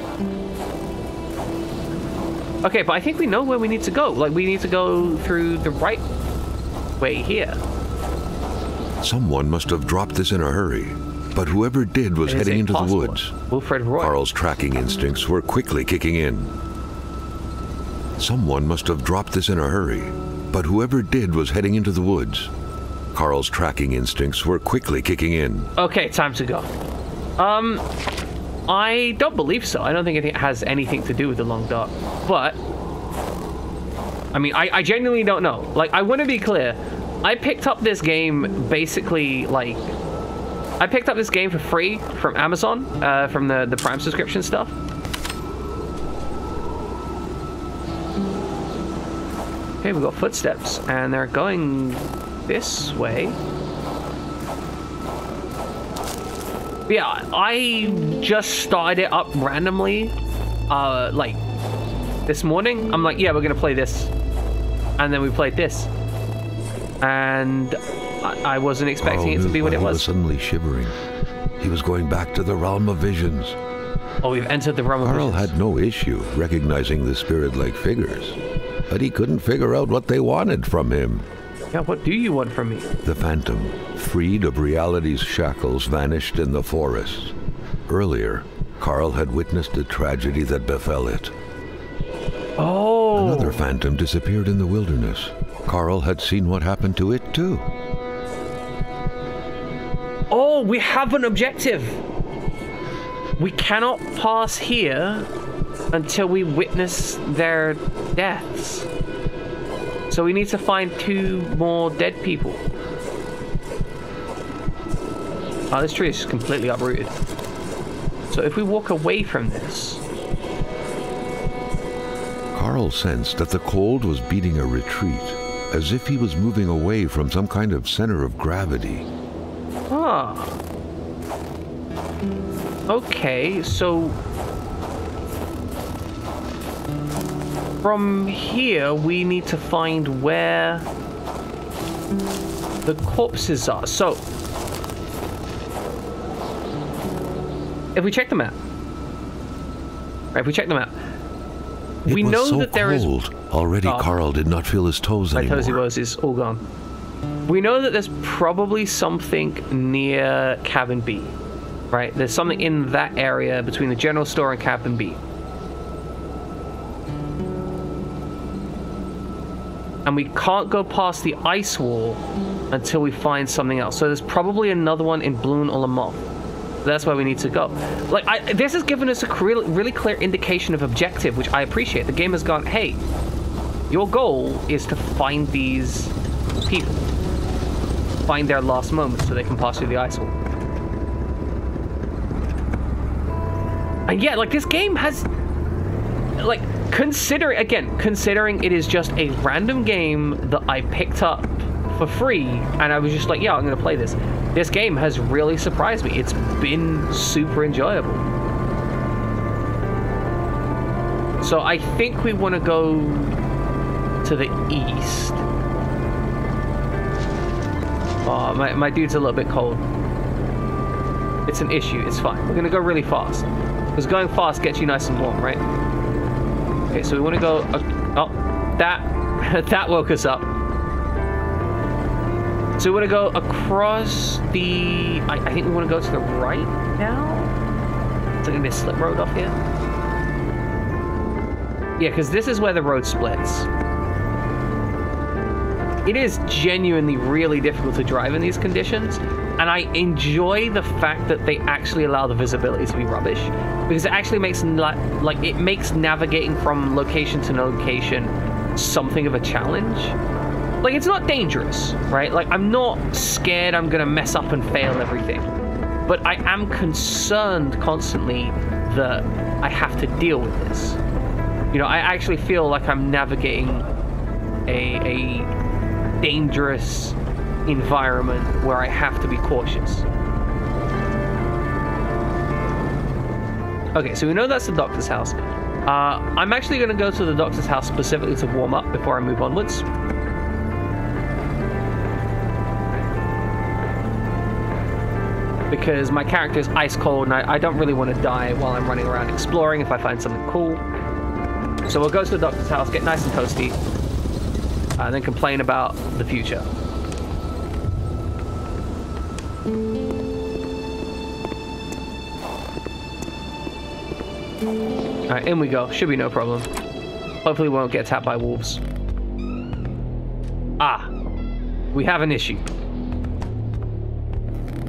Okay, but I think we know where we need to go. Like, we need to go through the right way here. Someone must have dropped this in a hurry, but whoever did was heading into the woods. Wilfred Roy. Carl's tracking instincts were quickly kicking in. Someone must have dropped this in a hurry, but whoever did was heading into the woods. Carl's tracking instincts were quickly kicking in. Okay, time to go. I don't believe so. I don't think it has anything to do with the long dark. But, I mean, I genuinely don't know. Like, I want to be clear. I picked up this game basically, like... I picked up this game for free from Amazon, from the Prime subscription stuff. Okay, we've got footsteps, and they're going this way. Yeah, I just started it up randomly, like, this morning. I'm like, yeah, we're gonna play this. And then we played this. And I wasn't expecting it to be what it was. He was suddenly shivering. He was going back to the realm of visions. Oh, we've entered the realm of visions. Carl had no issue recognizing the spirit-like figures. but he couldn't figure out what they wanted from him. Yeah, what do you want from me? The phantom, freed of reality's shackles, vanished in the forest. Earlier, Carl had witnessed a tragedy that befell it. Oh! Another phantom disappeared in the wilderness. Carl had seen what happened to it too. Oh, we have an objective! We cannot pass here until we witness their deaths. So we need to find 2 more dead people. Oh, this tree is just completely uprooted. So if we walk away from this... Carl sensed that the cold was beating a retreat, as if he was moving away from some kind of center of gravity. Ah. Okay, so... from here, we need to find where the corpses are. So, if we check the map, right? If we check the map, we know that there is. Already, Carl did not feel his toes anymore. My toesy is all gone. We know that there's probably something near cabin B, right? There's something in that area between the general store and cabin B. And we can't go past the ice wall until we find something else. So there's probably another one in Bloon or Lamont. That's where we need to go. Like, this has given us a really clear indication of objective, which I appreciate. The game has gone, hey, your goal is to find these people. Find their last moments so they can pass through the ice wall. And yeah, like, this game has... like, considering it is just a random game that I picked up for free, and I was just like, yeah, I'm going to play this. This game has really surprised me. It's been super enjoyable. So I think we want to go to the east. Oh, my dude's a little bit cold. It's an issue. It's fine. We're going to go really fast. Because going fast gets you nice and warm, right? Okay, so we want to go... oh, that woke us up. So we want to go across the... I think we want to go to the right now? Is there going to be a slip road off here? Yeah, because this is where the road splits. It is genuinely really difficult to drive in these conditions, and I enjoy the fact that they actually allow the visibility to be rubbish, because it actually makes it makes navigating from location to location something of a challenge. Like, it's not dangerous, right? Like, I'm not scared I'm gonna mess up and fail everything, but I am concerned constantly that I have to deal with this. You know, I actually feel like I'm navigating a dangerous environment where I have to be cautious. Okay, so we know that's the doctor's house. I'm actually going to go to the doctor's house specifically to warm up before I move onwards. Because my character is ice cold and I don't really want to die while I'm running around exploring if I find something cool. So we'll go to the doctor's house, get nice and toasty, and then complain about the future. Alright, in we go. Should be no problem. Hopefully we won't get attacked by wolves. Ah, we have an issue.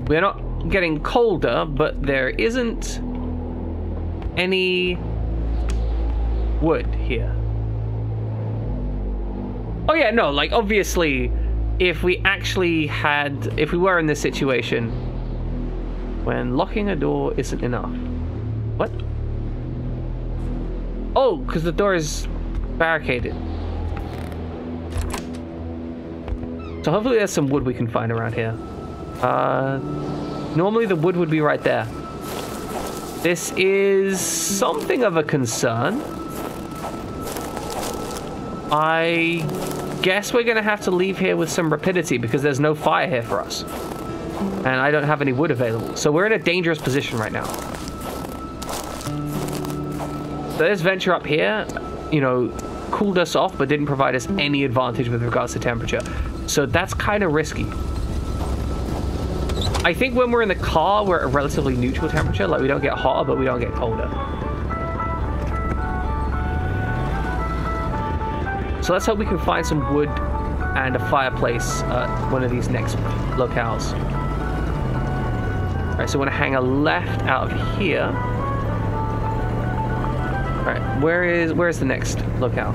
We're not getting colder, but there isn't any wood here. Oh yeah, no, like, obviously, if we were in this situation, when locking a door isn't enough. What? Oh, because the door is barricaded. So hopefully there's some wood we can find around here. Normally the wood would be right there. This is something of a concern. I guess we're going to have to leave here with some rapidity because there's no fire here for us. And I don't have any wood available. So we're in a dangerous position right now. So let's venture up here. You know, cooled us off, but didn't provide us any advantage with regards to temperature. So that's kind of risky. I think when we're in the car, we're at a relatively neutral temperature. Like, we don't get hotter, but we don't get colder. So let's hope we can find some wood and a fireplace at one of these next locales. All right, so we're gonna hang a left out of here. All right, where's the next locale?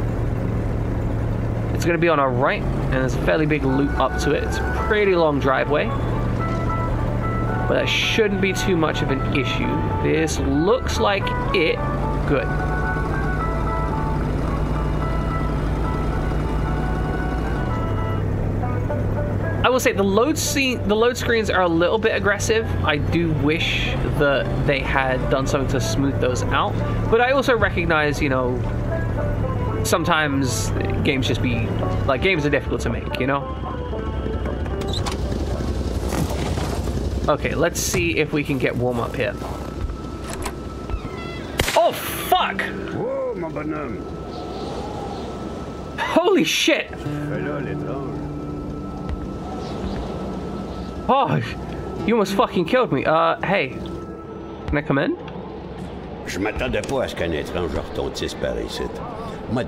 It's gonna be on our right, and there's a fairly big loop up to it. It's a pretty long driveway, but that shouldn't be too much of an issue. This looks like it. Good. I will say the load screens are a little bit aggressive. I do wish that they had done something to smooth those out, but I also recognize, you know, sometimes games just be like, games are difficult to make, you know. Okay, let's see if we can get warm up here. Oh fuck! Whoa, mon bonhomme. Holy shit! Oh, you almost fucking killed me. Hey. Can I come in? Je m'attendais pas à ce qu'un étrange retentisse par ici.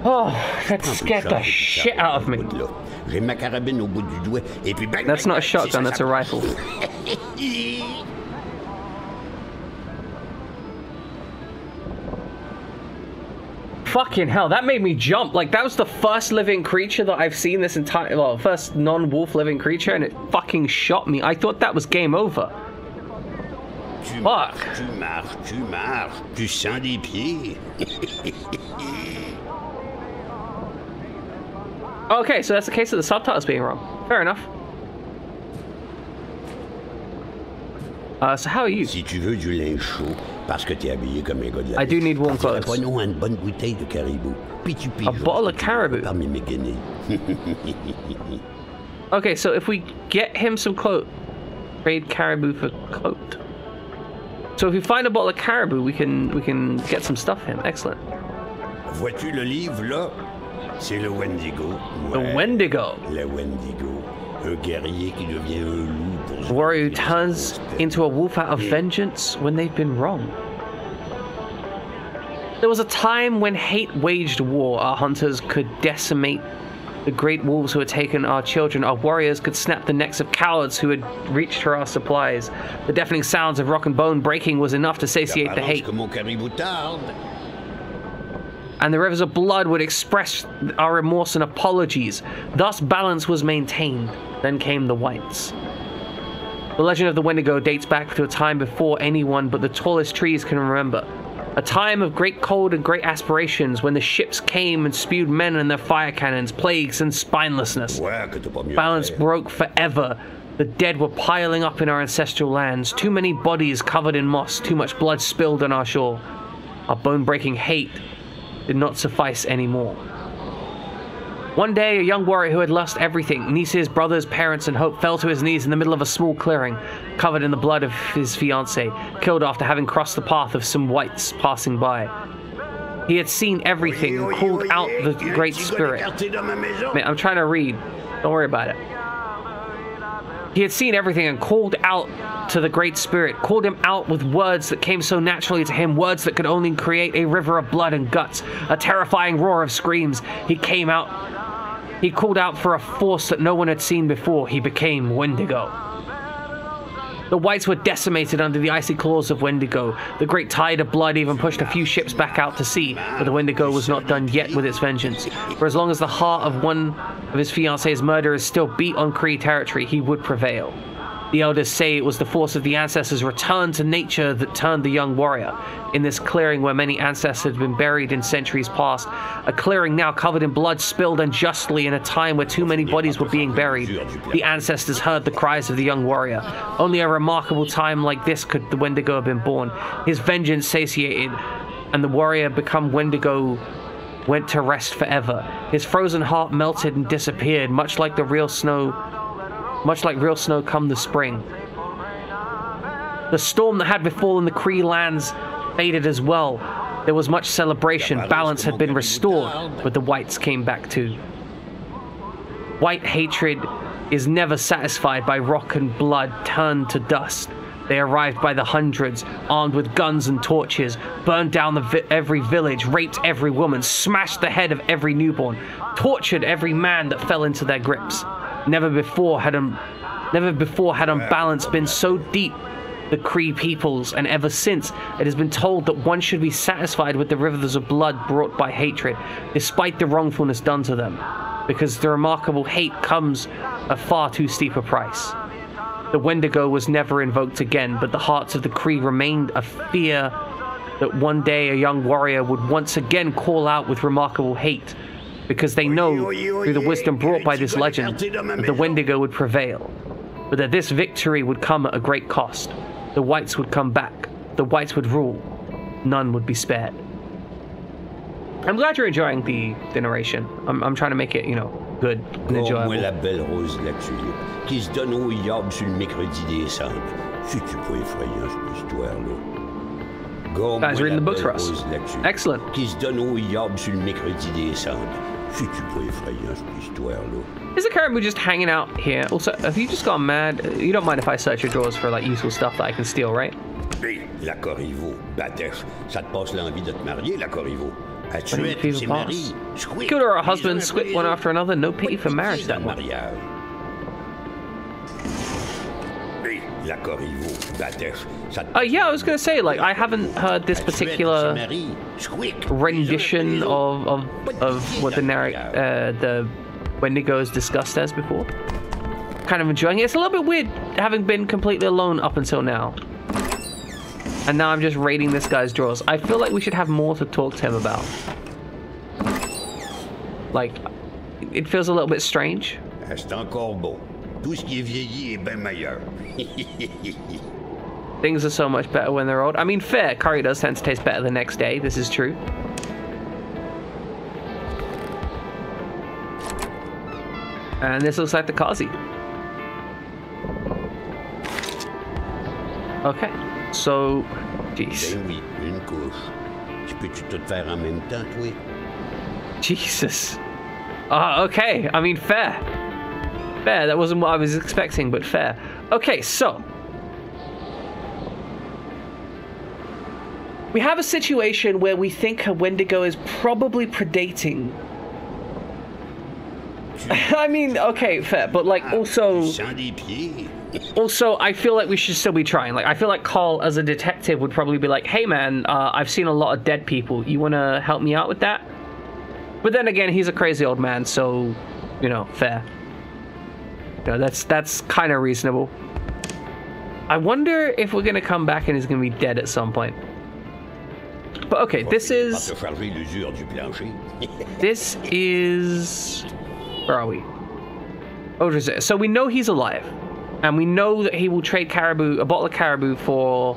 Oh, that scared the shit out of me. J'ai ma carabine au bout du doigt et puis bang. That's not a shotgun, that's a rifle. Fucking hell, that made me jump. Like, that was the first living creature that I've seen this entire, well, first non-wolf living creature, and it fucking shot me. I thought that was game over. Fuck. Tu marches, tu sens des pieds. Okay, so that's the case of the subtitles being wrong. Fair enough. So how are you? Si tu veux du linge chaud, parce que t'es habillé comme un gars de la I do need warm clothes. Pas non une bonne bouteille de caribou. Puis tu A bottle of caribou. Parmi mes guenilles. Okay, so if we get him some cloth, trade caribou for coat. So if we find a bottle of caribou, we can get some stuff in. Excellent. Vois-tu le livre là? C'est le Wendigo. The Wendigo. Le Wendigo. Un guerrier qui devient un loup pour A warrior who turns into a wolf out of vengeance when they've been wrong. There was a time when hate waged war. Our hunters could decimate the great wolves who had taken our children. Our warriors could snap the necks of cowards who had reached for our supplies. The deafening sounds of rock and bone breaking was enough to satiate the hate. And the rivers of blood would express our remorse and apologies. Thus balance was maintained. Then came the whites. The legend of the Wendigo dates back to a time before anyone but the tallest trees can remember. A time of great cold and great aspirations, when the ships came and spewed men and their fire cannons, plagues and spinelessness. Balance broke forever. The dead were piling up in our ancestral lands. Too many bodies covered in moss, too much blood spilled on our shore. Our bone-breaking hate did not suffice anymore. One day, a young warrior who had lost everything, nieces, brothers, parents, and hope, fell to his knees in the middle of a small clearing, covered in the blood of his fiancée, killed after having crossed the path of some whites passing by. He had seen everything and called out the Great Spirit. Man, I'm trying to read. Don't worry about it. He had seen everything and called out to the Great Spirit, called him out with words that came so naturally to him, words that could only create a river of blood and guts, a terrifying roar of screams. He called out for a force that no one had seen before. He became Wendigo. The whites were decimated under the icy claws of Wendigo. The great tide of blood even pushed a few ships back out to sea, but the Wendigo was not done yet with its vengeance. For as long as the heart of one of his fiancée's murderers still beat on Cree territory, he would prevail. The elders say it was the force of the ancestors' return to nature that turned the young warrior. In this clearing where many ancestors had been buried in centuries past, a clearing now covered in blood spilled unjustly in a time where too many bodies were being buried, the ancestors heard the cries of the young warrior. Only a remarkable time like this could the Wendigo have been born. His vengeance satiated, and the warrior become Wendigo went to rest forever. His frozen heart melted and disappeared, much like real snow come the spring. The storm that had befallen the Cree lands faded as well. There was much celebration, balance had been restored, but the whites came back too. White hatred is never satisfied by rock and blood turned to dust. They arrived by the hundreds, armed with guns and torches, burned down every village, raped every woman, smashed the head of every newborn, tortured every man that fell into their grips. Never before had unbalance been so deep, the Cree peoples, and ever since it has been told that one should be satisfied with the rivers of blood brought by hatred, despite the wrongfulness done to them, because the remarkable hate comes a far too steep a price. The Wendigo was never invoked again, but the hearts of the Cree remained a fear that one day a young warrior would once again call out with remarkable hate, because they know, through the wisdom brought by this legend, that the Wendigo would prevail, but that this victory would come at a great cost. The whites would come back, the whites would rule, none would be spared. I'm glad you're enjoying the narration. I'm trying to make it, you know, good and enjoyable. La belle rose la tulipe, qui se donne au yab sur le mercredi des cendres. C'est-tu pas effrayant, cette histoire-là? Guys, reading the books for us. Excellent. Qui se donne au yab sur le mercredi des cendres. C'est-tu pas effrayant, cette histoire-là? Is the caribou just hanging out here? Also, have you just gone mad? You don't mind if I search your drawers for, like, useful stuff that I can steal, right? Hey, la Corriveau, Batesh, ça te passe l'envie de te marier, la Corriveau. Killed her husband, squit one after another. No pity for marriage, that one. Yeah, I was gonna say, like, I haven't heard this particular rendition of what the Wendigo is discussed as before. Kind of enjoying it. It's a little bit weird having been completely alone up until now. And now I'm just raiding this guy's drawers. I feel like we should have more to talk to him about. Like, it feels a little bit strange. Things are so much better when they're old. I mean, fair, curry does tend to taste better the next day. This is true. And this looks like the Kazi. Okay. So, jeez. Jesus. Okay. I mean, fair. Fair. That wasn't what I was expecting, but fair. Okay, so. We have a situation where we think a Wendigo is probably predating. I mean, okay, fair, but like also, I feel like we should still be trying. Like, I feel like Carl, as a detective, would probably be like, "Hey, man, I've seen a lot of dead people. You want to help me out with that?" But then again, he's a crazy old man, so, you know, fair. You know, that's kind of reasonable. I wonder if we're gonna come back and he's gonna be dead at some point. But okay, this is. Where are we? Oh, so we know he's alive, and we know that he will trade caribou, a bottle of caribou, for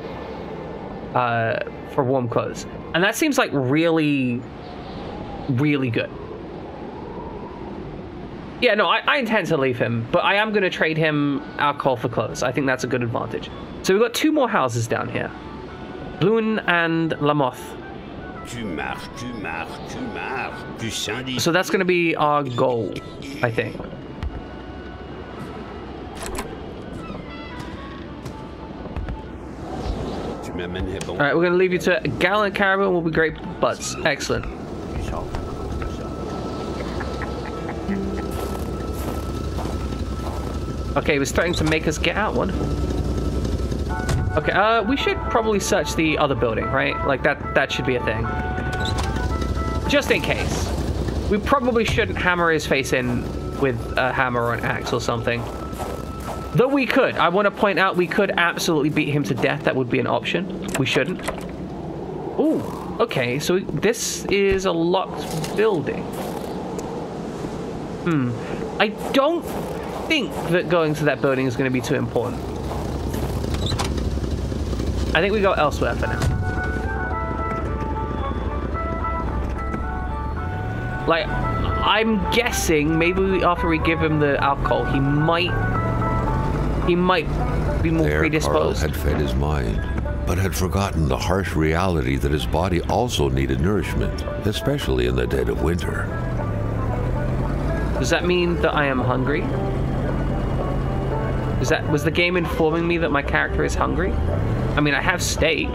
warm clothes, and that seems like really, really good. Yeah, no, I intend to leave him, but I am going to trade him alcohol for clothes. I think that's a good advantage. So we've got two more houses down here, Bluen and Lamoth. So that's going to be our goal, I think. Alright, we're going to leave you to a gallon of caribou and we'll be great buds. Excellent. Okay, it was threatening to make us get out. Wonderful. Okay, we should probably search the other building, right? Like, that should be a thing. Just in case. We probably shouldn't hammer his face in with a hammer or an axe or something. Though we could. I want to point out we could absolutely beat him to death. That would be an option. We shouldn't. Ooh, okay, so this is a locked building. I don't think that going to that building is going to be too important. I think we go elsewhere for now. Like, I'm guessing maybe after we give him the alcohol, he might be more predisposed. Carl had fed his mind. but had forgotten the harsh reality that his body also needed nourishment, especially in the dead of winter. Does that mean that I am hungry? Was the game informing me that my character is hungry? I mean, I have steak.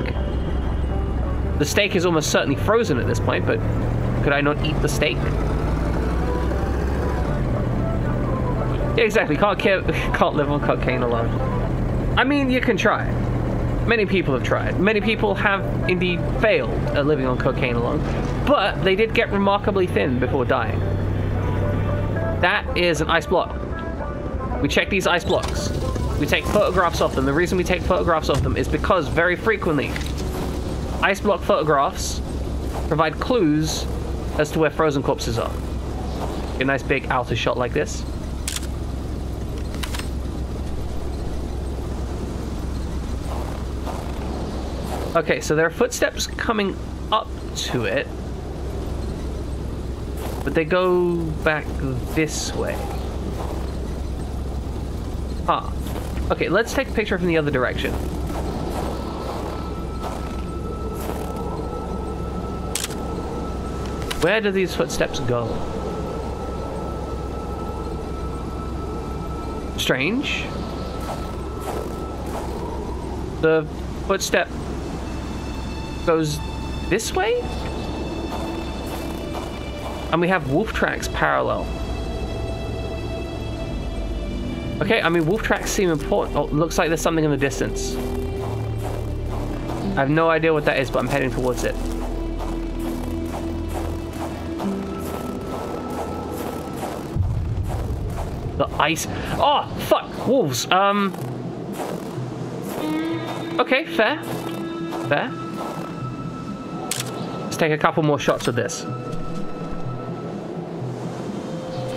The steak is almost certainly frozen at this point, but could I not eat the steak? Yeah, exactly. Can't live on cocaine alone. I mean, you can try. Many people have tried. Many people have indeed failed at living on cocaine alone, but they did get remarkably thin before dying. That is an ice block. We check these ice blocks. We take photographs of them. The reason we take photographs of them is because very frequently ice block photographs provide clues as to where frozen corpses are. Get a nice big outer shot like this. Okay, so there are footsteps coming up to it, but they go back this way. Huh. Okay, let's take a picture from the other direction. Where do these footsteps go? Strange. The footstep goes this way? And we have wolf tracks parallel. Okay, I mean, wolf tracks seem important. Oh, looks like there's something in the distance. I have no idea what that is, but I'm heading towards it. The ice. Oh, fuck! Wolves. Okay, fair. Fair. Let's take a couple more shots of this.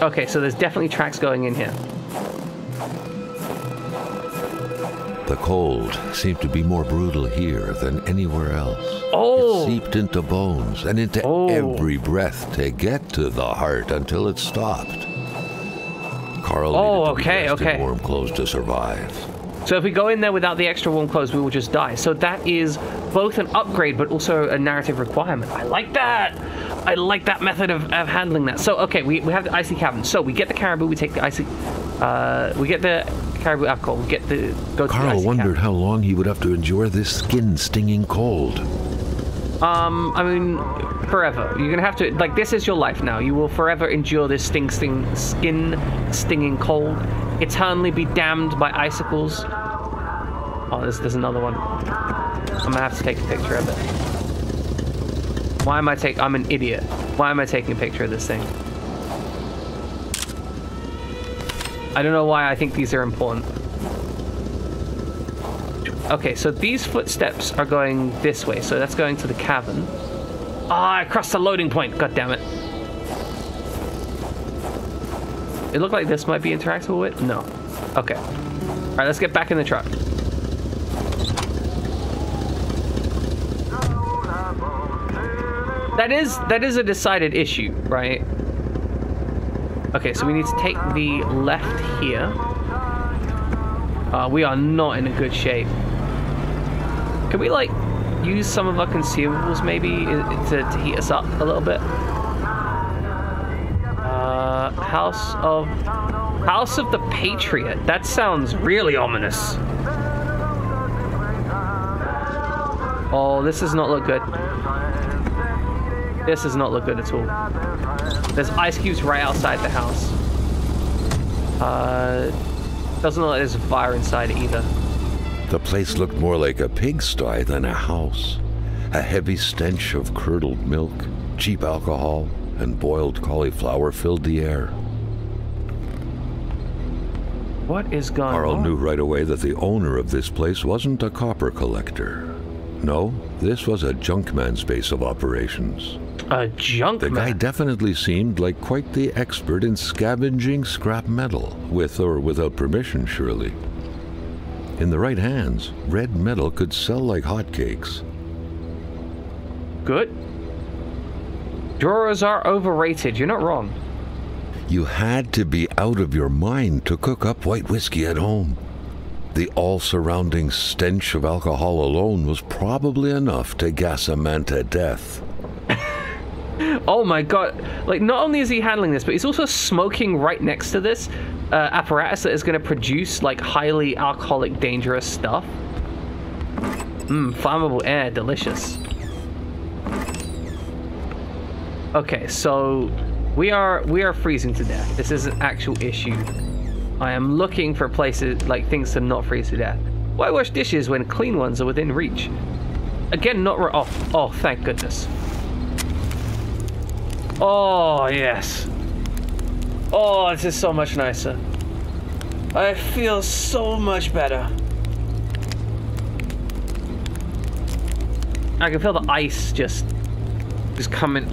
Okay, so there's definitely tracks going in here. The cold seemed to be more brutal here than anywhere else. Oh! It seeped into bones and into every breath to get to the heart until it stopped. Carl needed to be dressed in warm clothes to survive. So if we go in there without the extra warm clothes, we will just die. So that is both an upgrade, but also a narrative requirement. I like that! I like that method of handling that. So, okay, we have the icy cabin. So we get the caribou, we take the icy... we get the caribou alcohol, we get the... Carl wondered how long he would have to endure this skin-stinging cold. I mean, forever. You're gonna have to... Like, this is your life now. You will forever endure this skin-stinging cold. Eternally be damned by icicles. Oh, there's another one. I'm gonna have to take a picture of it. Why am I taking... I'm an idiot. Why am I taking a picture of this thing? I don't know why I think these are important. Okay, so these footsteps are going this way, so that's going to the cavern. Ah, I crossed the loading point. God damn it. It looked like this might be interactable with. No. Okay. All right, let's get back in the truck. That is a decided issue, right? Okay, so we need to take the left here. We are not in a good shape. Can we, like, use some of our consumables, maybe, to heat us up a little bit? House of the Patriot. That sounds really ominous. Oh, this does not look good. This does not look good at all. There's ice cubes right outside the house. Doesn't look like there's a fire inside it either. The place looked more like a pigsty than a house. A heavy stench of curdled milk, cheap alcohol, and boiled cauliflower filled the air. What is going on? Carl knew right away that the owner of this place wasn't a copper collector. No, this was a junkman's base of operations. A junkman? The guy definitely seemed like quite the expert in scavenging scrap metal, with or without permission, surely. In the right hands, red metal could sell like hotcakes. Good. Drawers are overrated. You're not wrong. You had to be out of your mind to cook up white whiskey at home. The all-surrounding stench of alcohol alone was probably enough to gas a man to death. Oh my god. Like, not only is he handling this, but he's also smoking right next to this apparatus that is going to produce, like, highly alcoholic, dangerous stuff. Flammable air, delicious. Okay, so we are freezing to death. This is an actual issue. I am looking for places, like, things to not freeze to death. Why wash dishes when clean ones are within reach? Again, not oh, thank goodness. Oh, yes. Oh, this is so much nicer. I feel so much better. I can feel the ice just coming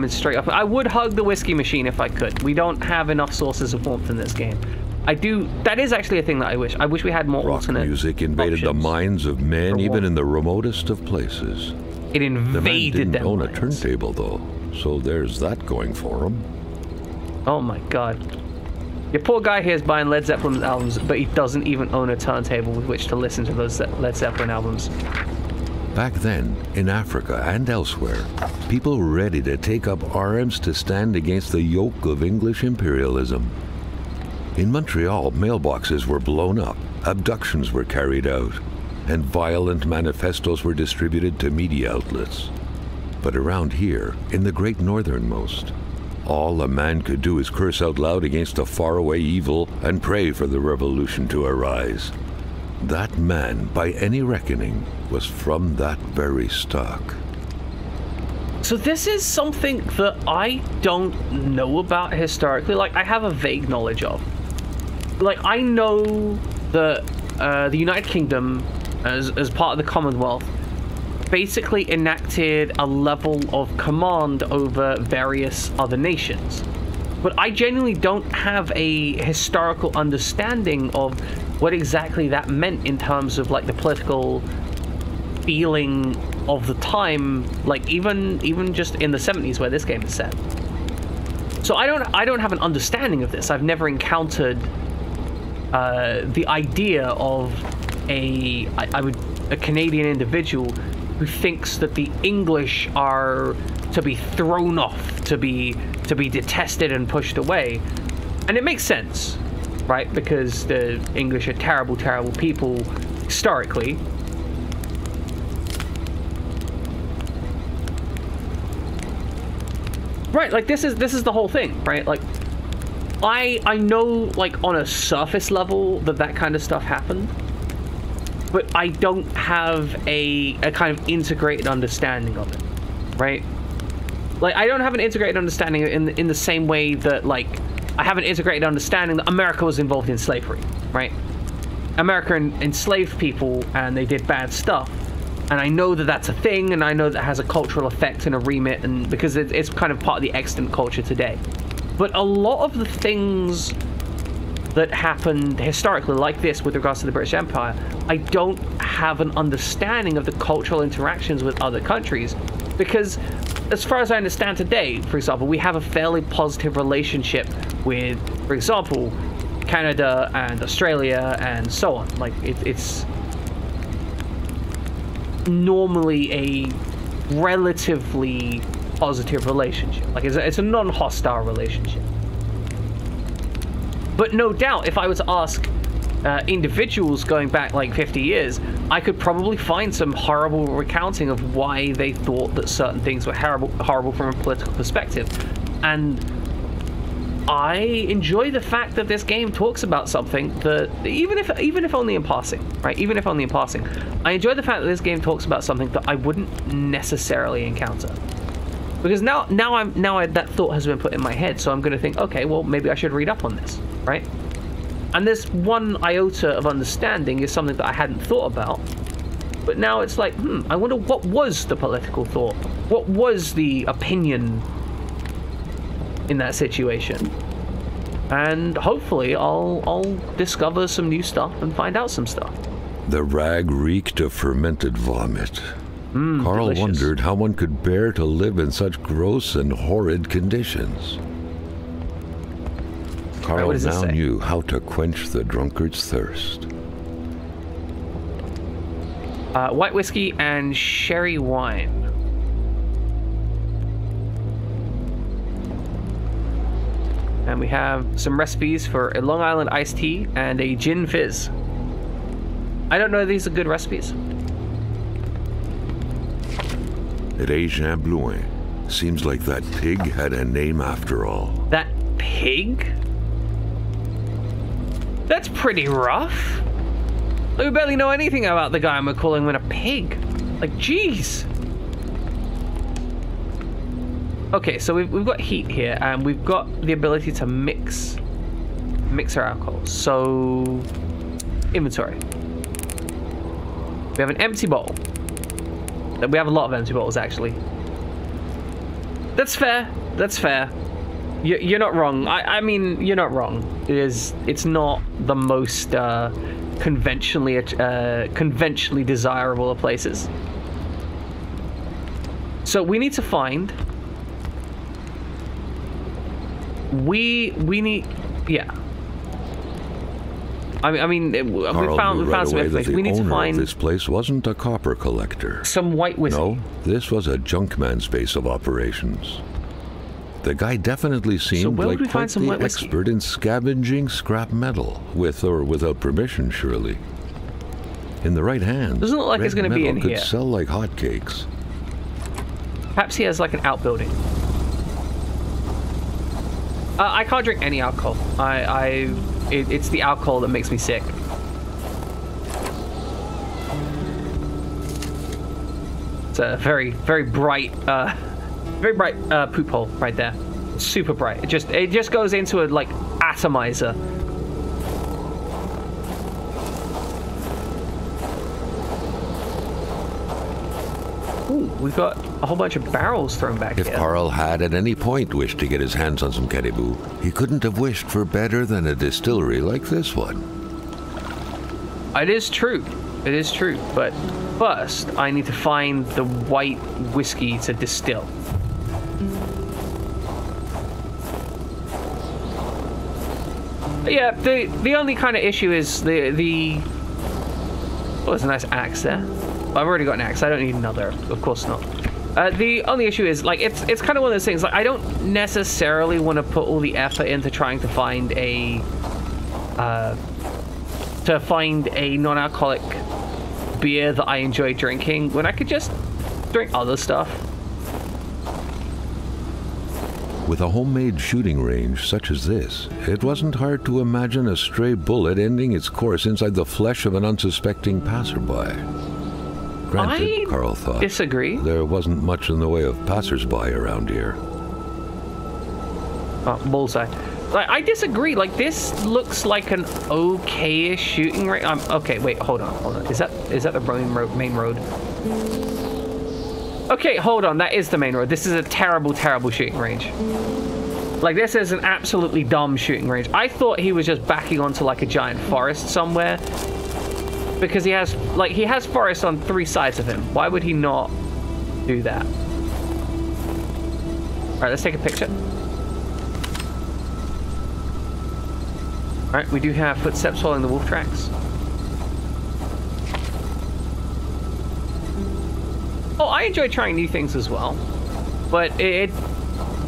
straight up. I would hug the whiskey machine if I could. We don't have enough sources of warmth in this game. That is actually a thing that I wish. I wish we had more alternate rock music invaded the minds of men, even in the remotest of places. It invaded them. The man didn't own a turntable, though, so there's that going for him. Oh my god. Your poor guy here is buying Led Zeppelin albums, but he doesn't even own a turntable with which to listen to those Led Zeppelin albums. Back then, in Africa and elsewhere, people were ready to take up arms to stand against the yoke of English imperialism. In Montreal, mailboxes were blown up, abductions were carried out, and violent manifestos were distributed to media outlets. But around here, in the great northernmost, all a man could do is curse out loud against a faraway evil and pray for the revolution to arise. That man, by any reckoning, was from that very stock. So this is something that I don't know about historically. Like, I have a vague knowledge of. Like, I know that the United Kingdom, as part of the Commonwealth, basically enacted a level of command over various other nations. But I genuinely don't have a historical understanding of what exactly that meant in terms of, like, the political feeling of the time, like, even just in the 70s where this game is set. So I don't have an understanding of this. I've never encountered the idea of a Canadian individual who thinks that the English are to be thrown off, to be detested and pushed away. And it makes sense, right? Because the English are terrible, terrible people historically. Right, like, this is the whole thing, right? Like, I know, like, on a surface level that kind of stuff happened, but I don't have a kind of integrated understanding of it, right? Like, I don't have an integrated understanding in the same way that, like, I have an integrated understanding that America was involved in slavery, right? America enslaved people and they did bad stuff. And I know that that's a thing, and I know that has a cultural effect and a remit, and because it's kind of part of the extant culture today. But a lot of the things that happened historically, like this with regards to the British Empire, I don't have an understanding of the cultural interactions with other countries, because as far as I understand today, for example, we have a fairly positive relationship with, for example, Canada and Australia and so on. Like, it's normally a relatively positive relationship. Like, it's a non-hostile relationship. But no doubt, if I were to ask individuals going back like 50 years, I could probably find some horrible recounting of why they thought that certain things were horrible from a political perspective. And I enjoy the fact that this game talks about something that, even if only in passing, right? Even if only in passing, I enjoy the fact that this game talks about something that I wouldn't necessarily encounter. Because now that thought has been put in my head, so I'm going to think, okay, well, maybe I should read up on this, right? And this one iota of understanding is something that I hadn't thought about. But now it's like, I wonder what was the political thought? What was the opinion in that situation? And hopefully I'll discover some new stuff and find out some stuff. The rag reeked of fermented vomit. Carl delicious. Wondered how one could bear to live in such gross and horrid conditions. Carl now knew how to quench the drunkard's thirst. White whiskey and sherry wine. And we have some recipes for a Long Island iced tea and a gin fizz. I don't know if these are good recipes. It est Jean Blouin. Seems like that pig had a name after all. That pig? That's pretty rough. We barely know anything about the guy and we're calling him a pig. Like, jeez. Okay, so we've got heat here and we've got the ability to mix our alcohols. So, inventory. We have an empty bowl. We have a lot of empty bottles, actually. That's fair. That's fair. You're not wrong. I mean, you're not wrong. It's not the most conventionally desirable of places. So we need to find. We need, yeah. I mean, we found some information. We need to find. This place wasn't a copper collector. Some white whiskey. No, this was a junkman's base of operations. The guy definitely seemed like quite the expert in scavenging scrap metal, with or without permission, surely. In the right hands, doesn't look like it's going to be in here. Could sell like hotcakes. Perhaps he has like an outbuilding. I can't drink any alcohol. It's the alcohol that makes me sick. It's a very bright poop hole right there. Super bright. It just goes into a like atomizer. Ooh, we've got a whole bunch of barrels thrown back here. If Carl had at any point wished to get his hands on some caribou, he couldn't have wished for better than a distillery like this one. It is true. It is true. But first, I need to find the white whiskey to distill. Yeah, the only kind of issue is the oh, there's a nice axe there. I've already got an axe. I don't need another. Of course not. The only issue is, like, it's kind of one of those things. Like, I don't necessarily want to put all the effort into trying to find a non-alcoholic beer that I enjoy drinking when I could just drink other stuff. With a homemade shooting range such as this, it wasn't hard to imagine a stray bullet ending its course inside the flesh of an unsuspecting passerby. Granted, Carl thought, disagree. There wasn't much in the way of passersby around here. Oh, bullseye. Like, I disagree. Like, this looks like an okay-ish shooting range. Okay, wait, hold on. Is that the main road? Okay, hold on. That is the main road. This is a terrible shooting range. Like, this is an absolutely dumb shooting range. I thought he was just backing onto like a giant forest somewhere. Because he has forest on 3 sides of him. Why would he not do that? Alright, let's take a picture. Alright, we do have footsteps following the wolf tracks. Oh, I enjoy trying new things as well. But it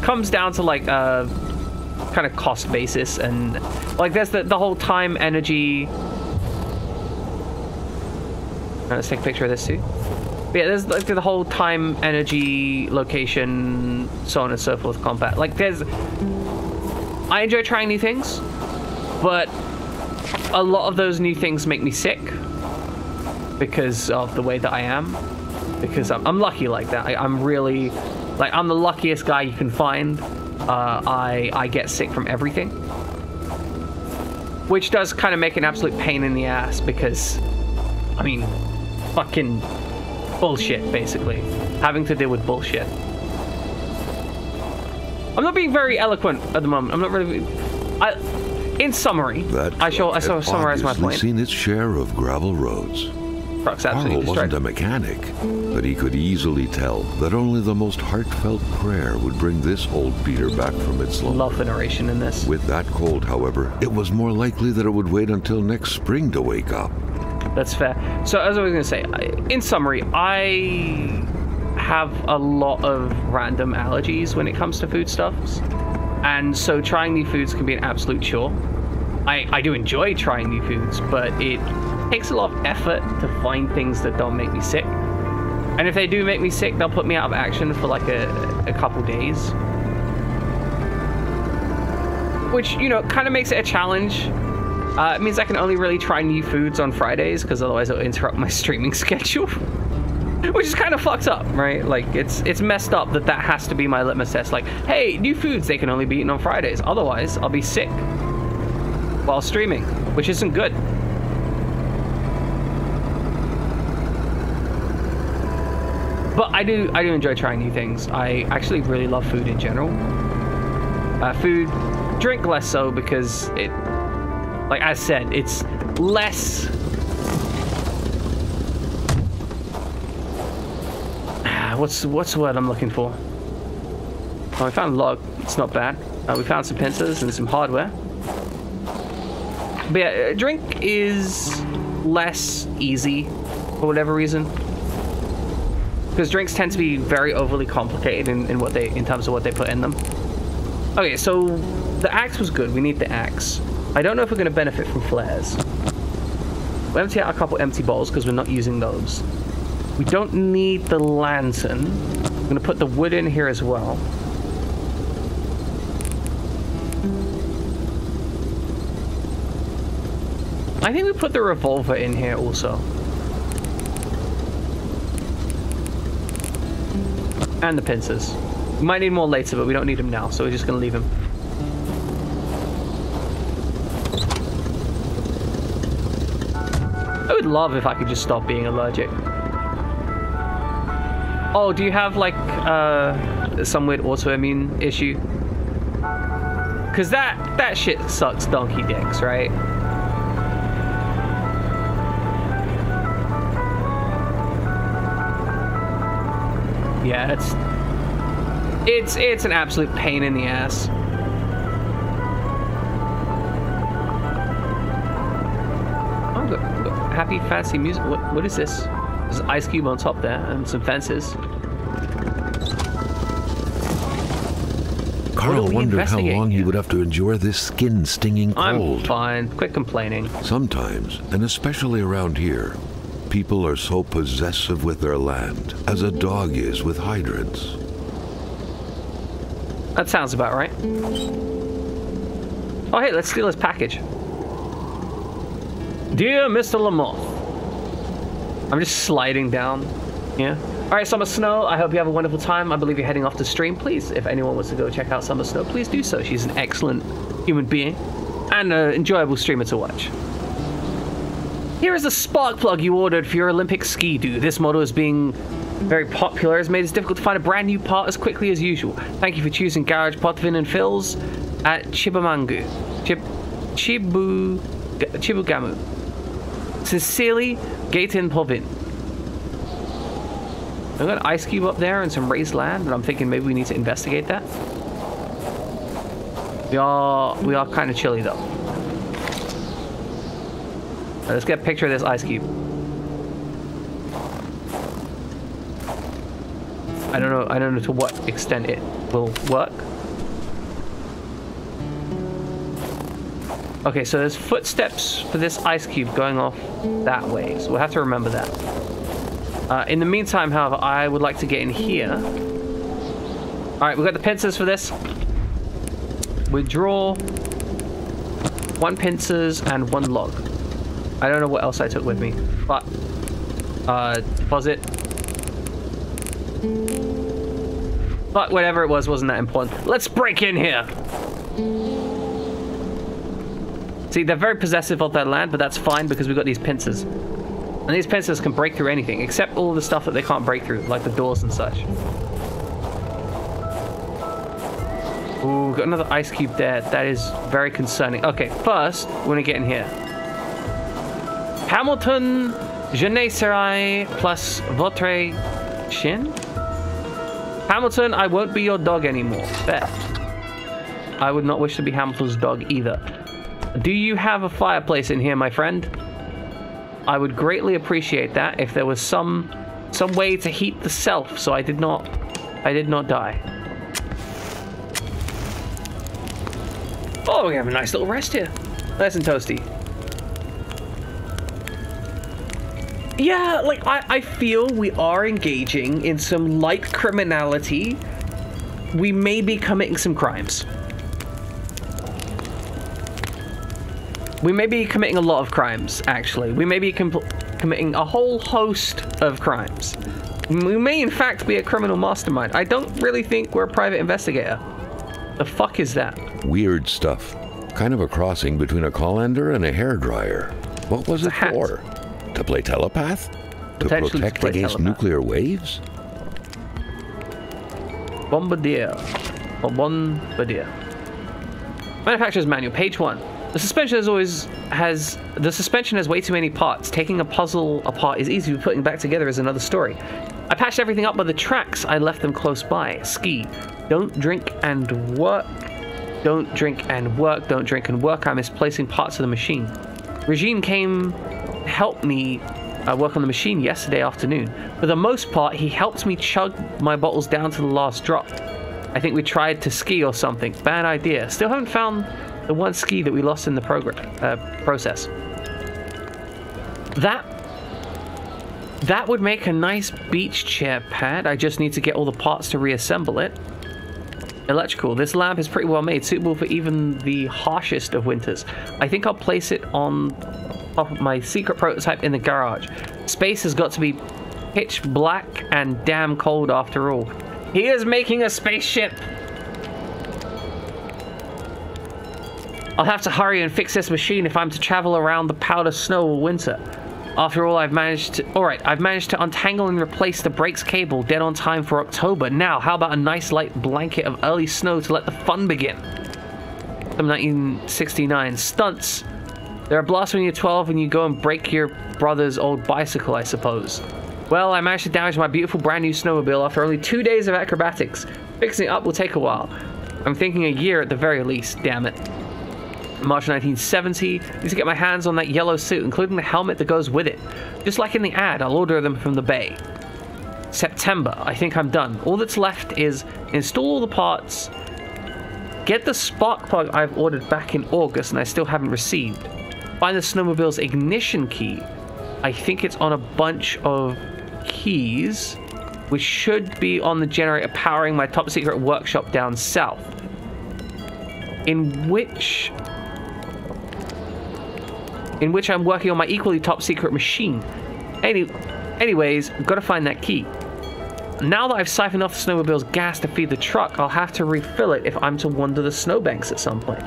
comes down to like a kind of cost basis, and like there's the whole time, energy. Let's take a picture of this too. But yeah, there's like the whole time, energy, location, so on and so forth combat. Like I enjoy trying new things, but a lot of those new things make me sick because of the way that I am. Because I'm lucky like that. I'm really, like, I'm the luckiest guy you can find. I get sick from everything. Which does kind of make an absolute pain in the ass because, I mean, fucking bullshit, basically. Having to deal with bullshit. I'm not being very eloquent at the moment. I'm not really... in summary, I shall summarize my point. Seen its share of gravel roads. Carl wasn't a mechanic, but he could easily tell that only the most heartfelt prayer would bring this old beater back from its slumber. Love the narration in this. With that cold, however, it was more likely that it would wait until next spring to wake up. That's fair. So as I was going to say, in summary, I have a lot of random allergies when it comes to foodstuffs. And so trying new foods can be an absolute chore. I do enjoy trying new foods, but it takes a lot of effort to find things that don't make me sick. And if they do make me sick, they'll put me out of action for like a couple days. Which, you know, kind of makes it a challenge. It means I can only really try new foods on Fridays, because otherwise it'll interrupt my streaming schedule. Which is kind of fucked up, right? Like, it's messed up that has to be my litmus test. Like, hey, new foods, they can only be eaten on Fridays. Otherwise, I'll be sick while streaming, which isn't good. But I do enjoy trying new things. I actually really love food in general. Drink less so, because it, like I said, it's less... What's the word I'm looking for? Oh, we found a log. It's not bad. We found some pincers and some hardware. But yeah, drink is less easy for whatever reason. Because drinks tend to be very overly complicated in terms of what they put in them. Okay, so the axe was good. We need the axe. I don't know if we're going to benefit from flares. We'll empty out a couple empty bowls because we're not using those. We don't need the lantern. I'm going to put the wood in here as well. I think we put the revolver in here also. And the pincers. We might need more later, but we don't need them now, so we're just going to leave them. I would love if I could just stop being allergic. Oh, do you have, like, some weird autoimmune issue? Because that shit sucks donkey dicks, right? Yeah, it's an absolute pain in the ass. Oh, got happy fancy music. What is this? There's an ice cube on top there and some fences. Carl wondered how long he would have to endure this skin-stinging cold. I'm fine. Quit complaining. Sometimes, and especially around here, people are so possessive with their land, as a dog is with hydrants. That sounds about right. Oh, hey, let's steal his package. Dear Mr. Lamoth. I'm just sliding down. Yeah. All right, Summer Snow, I hope you have a wonderful time. I believe you're heading off to stream. Please, if anyone wants to go check out Summer Snow, please do so. She's an excellent human being and an enjoyable streamer to watch. Here is a spark plug you ordered for your Olympic ski-doo. This model is being very popular. It's made it difficult to find a brand new part as quickly as usual. Thank you for choosing Garage Potvin and Phil's at Chibamangu. Chibugamu. Sincerely, Gaten Povin. I've got an ice cube up there and some raised land, and I'm thinking maybe we need to investigate that. We are kind of chilly though. Right, let's get a picture of this ice cube. I don't know to what extent it will work. Okay, so there's footsteps for this ice cube going off that way, so we'll have to remember that. In the meantime, however, I would like to get in here. Alright, we've got the pincers for this. Withdraw. 1 pincers and 1 log. I don't know what else I took with me, but deposit. But whatever it was wasn't that important. Let's break in here. See, they're very possessive of their land, but that's fine because we've got these pincers. And these pincers can break through anything, except all the stuff that they can't break through, like the doors and such. Ooh, got another ice cube there. That is very concerning. Okay, first, we're gonna get in here. Hamilton, je ne serai plus votre chien? Hamilton, I won't be your dog anymore. Bet. I would not wish to be Hamilton's dog either. Do you have a fireplace in here, my friend? I would greatly appreciate that if there was some way to heat the self so I did not die. Oh, we have a nice little rest here. Nice and toasty. Yeah, like, I feel we are engaging in some light criminality. We may be committing some crimes. We may be committing a lot of crimes, actually. We may be committing a whole host of crimes. We may, in fact, be a criminal mastermind. I don't really think we're a private investigator. The fuck is that? Weird stuff. Kind of a crossing between a colander and a hairdryer. What was it for? To play telepath? To protect against nuclear waves? Bombardier. Or Bombardier. Manufacturer's manual, page 1. The suspension has way too many parts. Taking a puzzle apart is easy, but putting it back together is another story. I patched everything up with the tracks. I left them close by. Ski. Don't drink and work. Don't drink and work. Don't drink and work. I'm misplacing parts of the machine. Regime came help me work on the machine yesterday afternoon. For the most part, he helped me chug my bottles down to the last drop. I think we tried to ski or something. Bad idea. Still haven't found the one ski that we lost in the process. That would make a nice beach chair pad. I just need to get all the parts to reassemble it. Electrical. This lamp is pretty well made, suitable for even the harshest of winters. I think I'll place it on top of my secret prototype in the garage. Space has got to be pitch black and damn cold after all. He is making a spaceship! I'll have to hurry and fix this machine if I'm to travel around the powder snow all winter. After all, I've managed to untangle and replace the brakes cable dead on time for October. Now, how about a nice light blanket of early snow to let the fun begin? Some 1969 stunts. There are blasts when you're 12 and you go and break your brother's old bicycle, I suppose. Well, I managed to damage my beautiful brand new snowmobile after only 2 days of acrobatics. Fixing it up will take a while. I'm thinking a year at the very least, damn it. March 1970, I need to get my hands on that yellow suit, including the helmet that goes with it. Just like in the ad, I'll order them from the bay. September, I think I'm done. All that's left is install all the parts, get the spark plug I've ordered back in August and I still haven't received. Find the snowmobile's ignition key. I think it's on a bunch of keys, which should be on the generator powering my top secret workshop down south. In which I'm working on my equally top secret machine. Anyways, I've got to find that key. Now that I've siphoned off the snowmobile's gas to feed the truck, I'll have to refill it if I'm to wander the snowbanks at some point.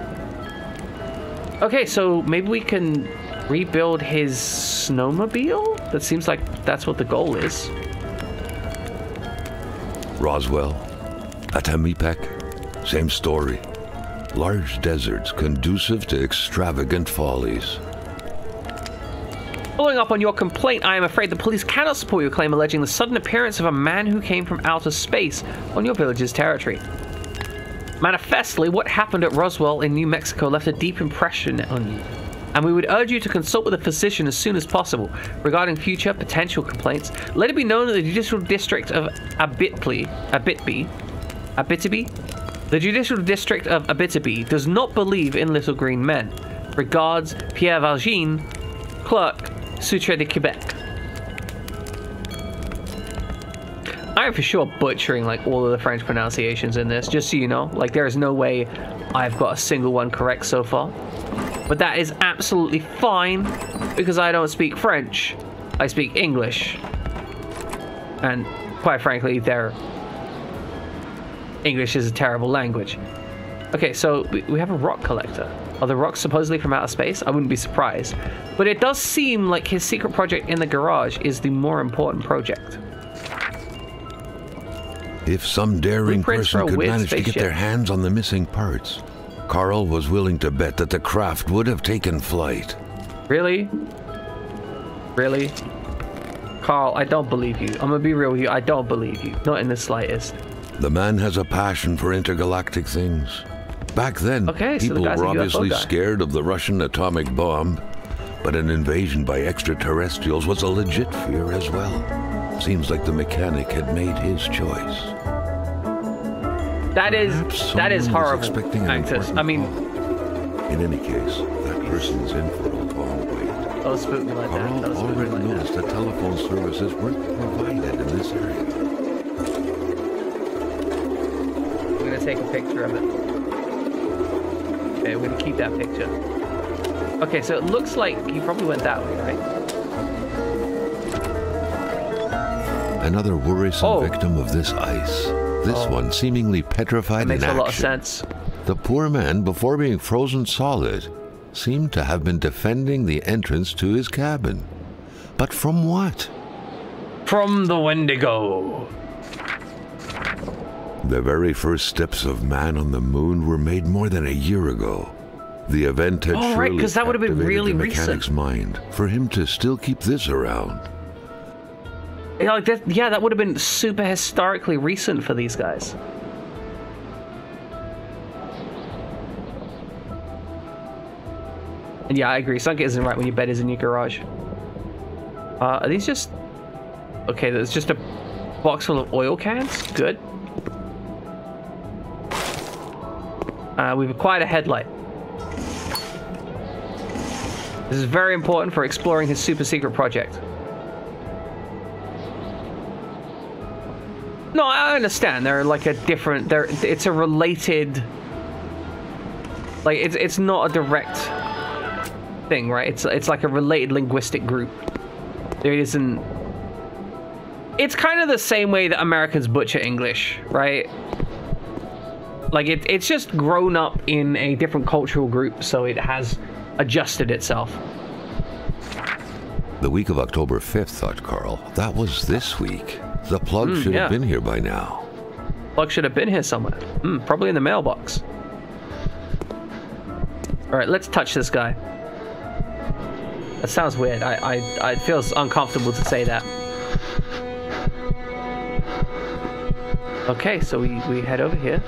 Okay, so maybe we can rebuild his snowmobile? That seems like that's what the goal is. Roswell, Atamipek, same story. Large deserts conducive to extravagant follies. Following up on your complaint, I am afraid the police cannot support your claim alleging the sudden appearance of a man who came from outer space on your village's territory. Manifestly, what happened at Roswell in New Mexico left a deep impression on you, and we would urge you to consult with a physician as soon as possible regarding future potential complaints. Let it be known that the Judicial District of Abitibi, the Judicial District of Abitibi does not believe in little green men. Regards, Pierre Valjean, Clerk, Sutre de Quebec. I am for sure butchering like all of the French pronunciations in this, just so you know. Like, there is no way I've got a single one correct so far. But that is absolutely fine, because I don't speak French. I speak English. And quite frankly, English is a terrible language. Okay, so we have a rock collector. Are the rocks supposedly from outer space? I wouldn't be surprised. But it does seem like his secret project in the garage is the more important project. If some daring person could manage to get their hands on the missing parts, Carl was willing to bet that the craft would have taken flight. Really? Really? Carl, I don't believe you. I'm gonna be real with you. I don't believe you. Not in the slightest. The man has a passion for intergalactic things. Back then, okay, people were obviously scared of the Russian atomic bomb. But an invasion by extraterrestrials was a legit fear as well. Seems like the mechanic had made his choice. That is horrible. I mean, in any case, that person's in for a long wait. Oh, spook me like that. Carl already noticed that telephone services weren't provided in this area. We're gonna take a picture of it. Okay, we're gonna keep that picture. Okay, so it looks like he probably went that way, right? Another worrisome victim of this ice. This one seemingly petrified in action. Makes a lot of sense. The poor man, before being frozen solid, seemed to have been defending the entrance to his cabin. But from what? From the Wendigo. The very first steps of man on the moon were made more than a year ago. The event had surely because that would have been really the mechanic's mind for him to still keep this around. Yeah, like that, yeah, that would have been super historically recent for these guys. And yeah, I agree. Sunk isn't right when your bed is in your garage. Are these just... Okay, there's just a box full of oil cans. Good. We've acquired a headlight. This is very important for exploring his super secret project. No, I understand. They're like a different... It's a related... Like, it's not a direct thing, right? It's like a related linguistic group. There isn't... It's kind of the same way that Americans butcher English, right? Like, it's just grown up in a different cultural group, so it has adjusted itself. The week of October 5th, thought Carl. That was this week. The plug should have been here by now. Plug should have been here somewhere. Probably in the mailbox. Alright, let's touch this guy. That sounds weird. It feels uncomfortable to say that. Okay, so we head over here.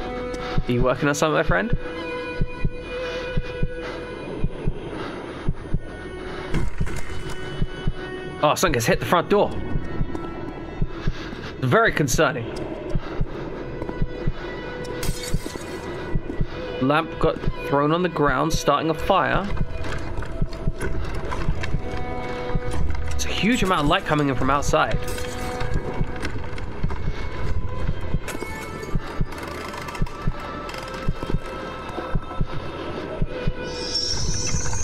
Are you working on something, my friend? Oh, something has hit the front door. Very concerning. Lamp got thrown on the ground, starting a fire. It's a huge amount of light coming in from outside.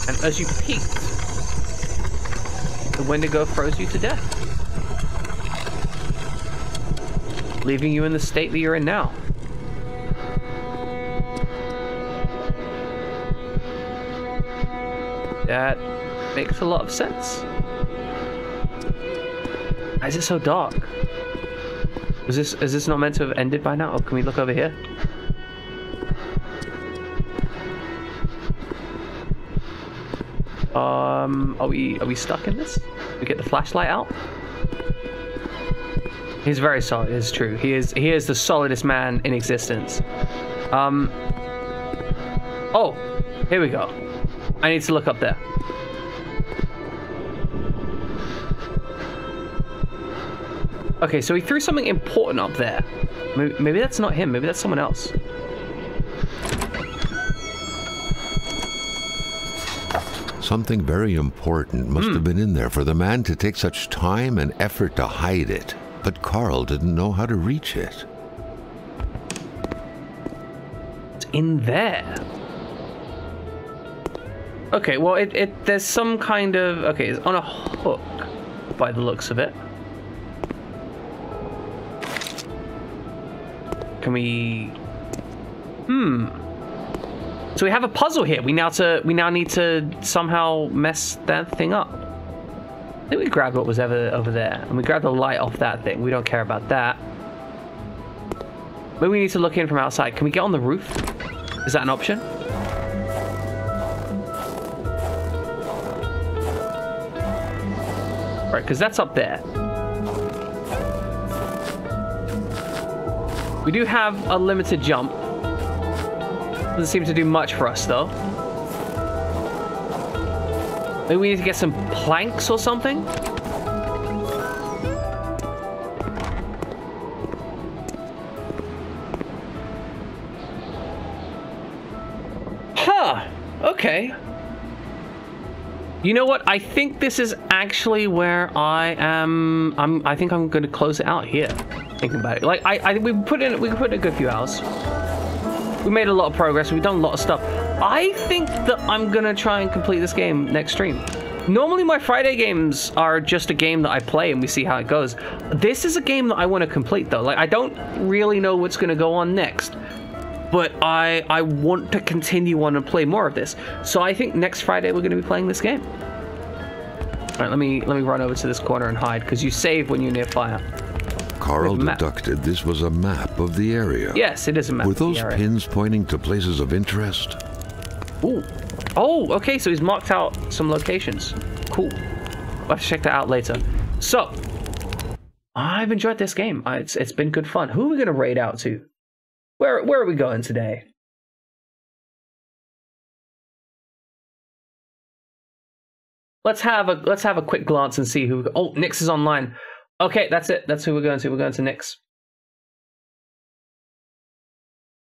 And as you peeked, the Wendigo froze you to death, leaving you in the state that you're in now. That makes a lot of sense. Why is it so dark? Is this not meant to have ended by now? Oh, can we look over here? Are we stuck in this? We get the flashlight out? He's very solid, it's true. He is the solidest man in existence. Oh, here we go. I need to look up there. Okay, so he threw something important up there. Maybe that's not him, maybe that's someone else. Something very important must have been in there for the man to take such time and effort to hide it. But Carl didn't know how to reach it. It's in there. Okay, well, there's some kind of... Okay, it's on a hook, by the looks of it. Can we... So we have a puzzle here. We now need to somehow mess that thing up. I think we grabbed what was over there, and we grabbed the light off that thing. We don't care about that. Maybe we need to look in from outside. Can we get on the roof? Is that an option? Right, because that's up there. We do have a limited jump. Doesn't seem to do much for us, though. Maybe we need to get some planks or something? Huh. Okay. You know what? I think this is actually where I am. I think I'm going to close it out here. Thinking about it, like we put in a good few hours. We made a lot of progress. We've done a lot of stuff. I think that I'm gonna try and complete this game next stream. Normally my Friday games are just a game that I play and we see how it goes. This is a game that I want to complete though. Like I don't really know what's gonna go on next, but I want to continue on and play more of this. So I think next Friday we're gonna be playing this game. All right, let me run over to this corner and hide because you save when you're near fire. Carl deducted this was a map of the area. Yes, it is a map. Were those pins pointing to places of interest? Ooh. Oh, okay, so he's marked out some locations. Cool. I'll have to check that out later. So, I've enjoyed this game. It's been good fun. Who are we going to raid out to? Where are we going today? Let's have a quick glance and see who. Oh, Nyx is online. Okay, that's it. That's who we're going to. We're going to Nyx.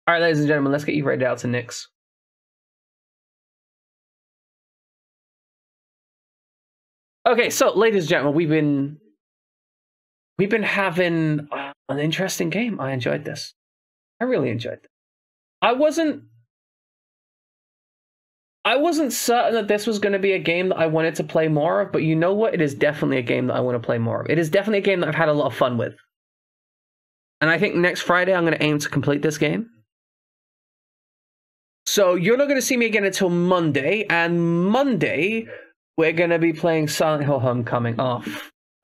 All right, ladies and gentlemen, let's get you raided out to Nyx. Okay, so ladies and gentlemen, we've been having an interesting game. I enjoyed this. I really enjoyed it. I wasn't certain that this was going to be a game that I wanted to play more of, but you know what? It is definitely a game that I want to play more of. It is definitely a game that I've had a lot of fun with. And I think next Friday I'm going to aim to complete this game. So you're not going to see me again until Monday, and Monday we're going to be playing Silent Hill Homecoming. Oh,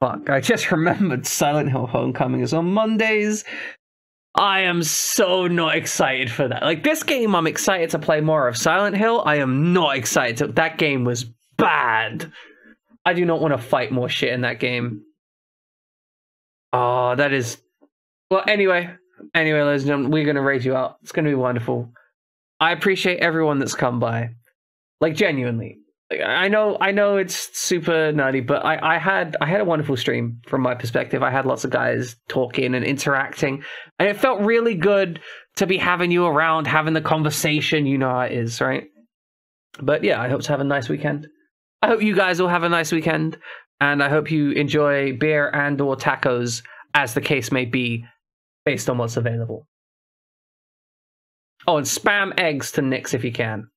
fuck. I just remembered Silent Hill Homecoming is on Mondays. I am so not excited for that. Like, this game I'm excited to play more of. Silent Hill, I am not excited to. That game was bad. I do not want to fight more shit in that game. Oh, that is... Well, anyway, ladies and gentlemen, we're going to raid you out. It's going to be wonderful. I appreciate everyone that's come by. Like, genuinely. Like, I know it's super nerdy, but I had a wonderful stream from my perspective. I had lots of guys talking and interacting, and it felt really good to be having you around, having the conversation. You know how it is, right? But yeah, I hope to have a nice weekend. I hope you guys will have a nice weekend, and I hope you enjoy beer and or tacos, as the case may be, based on what's available. Oh, and spam eggs to Nyx if you can.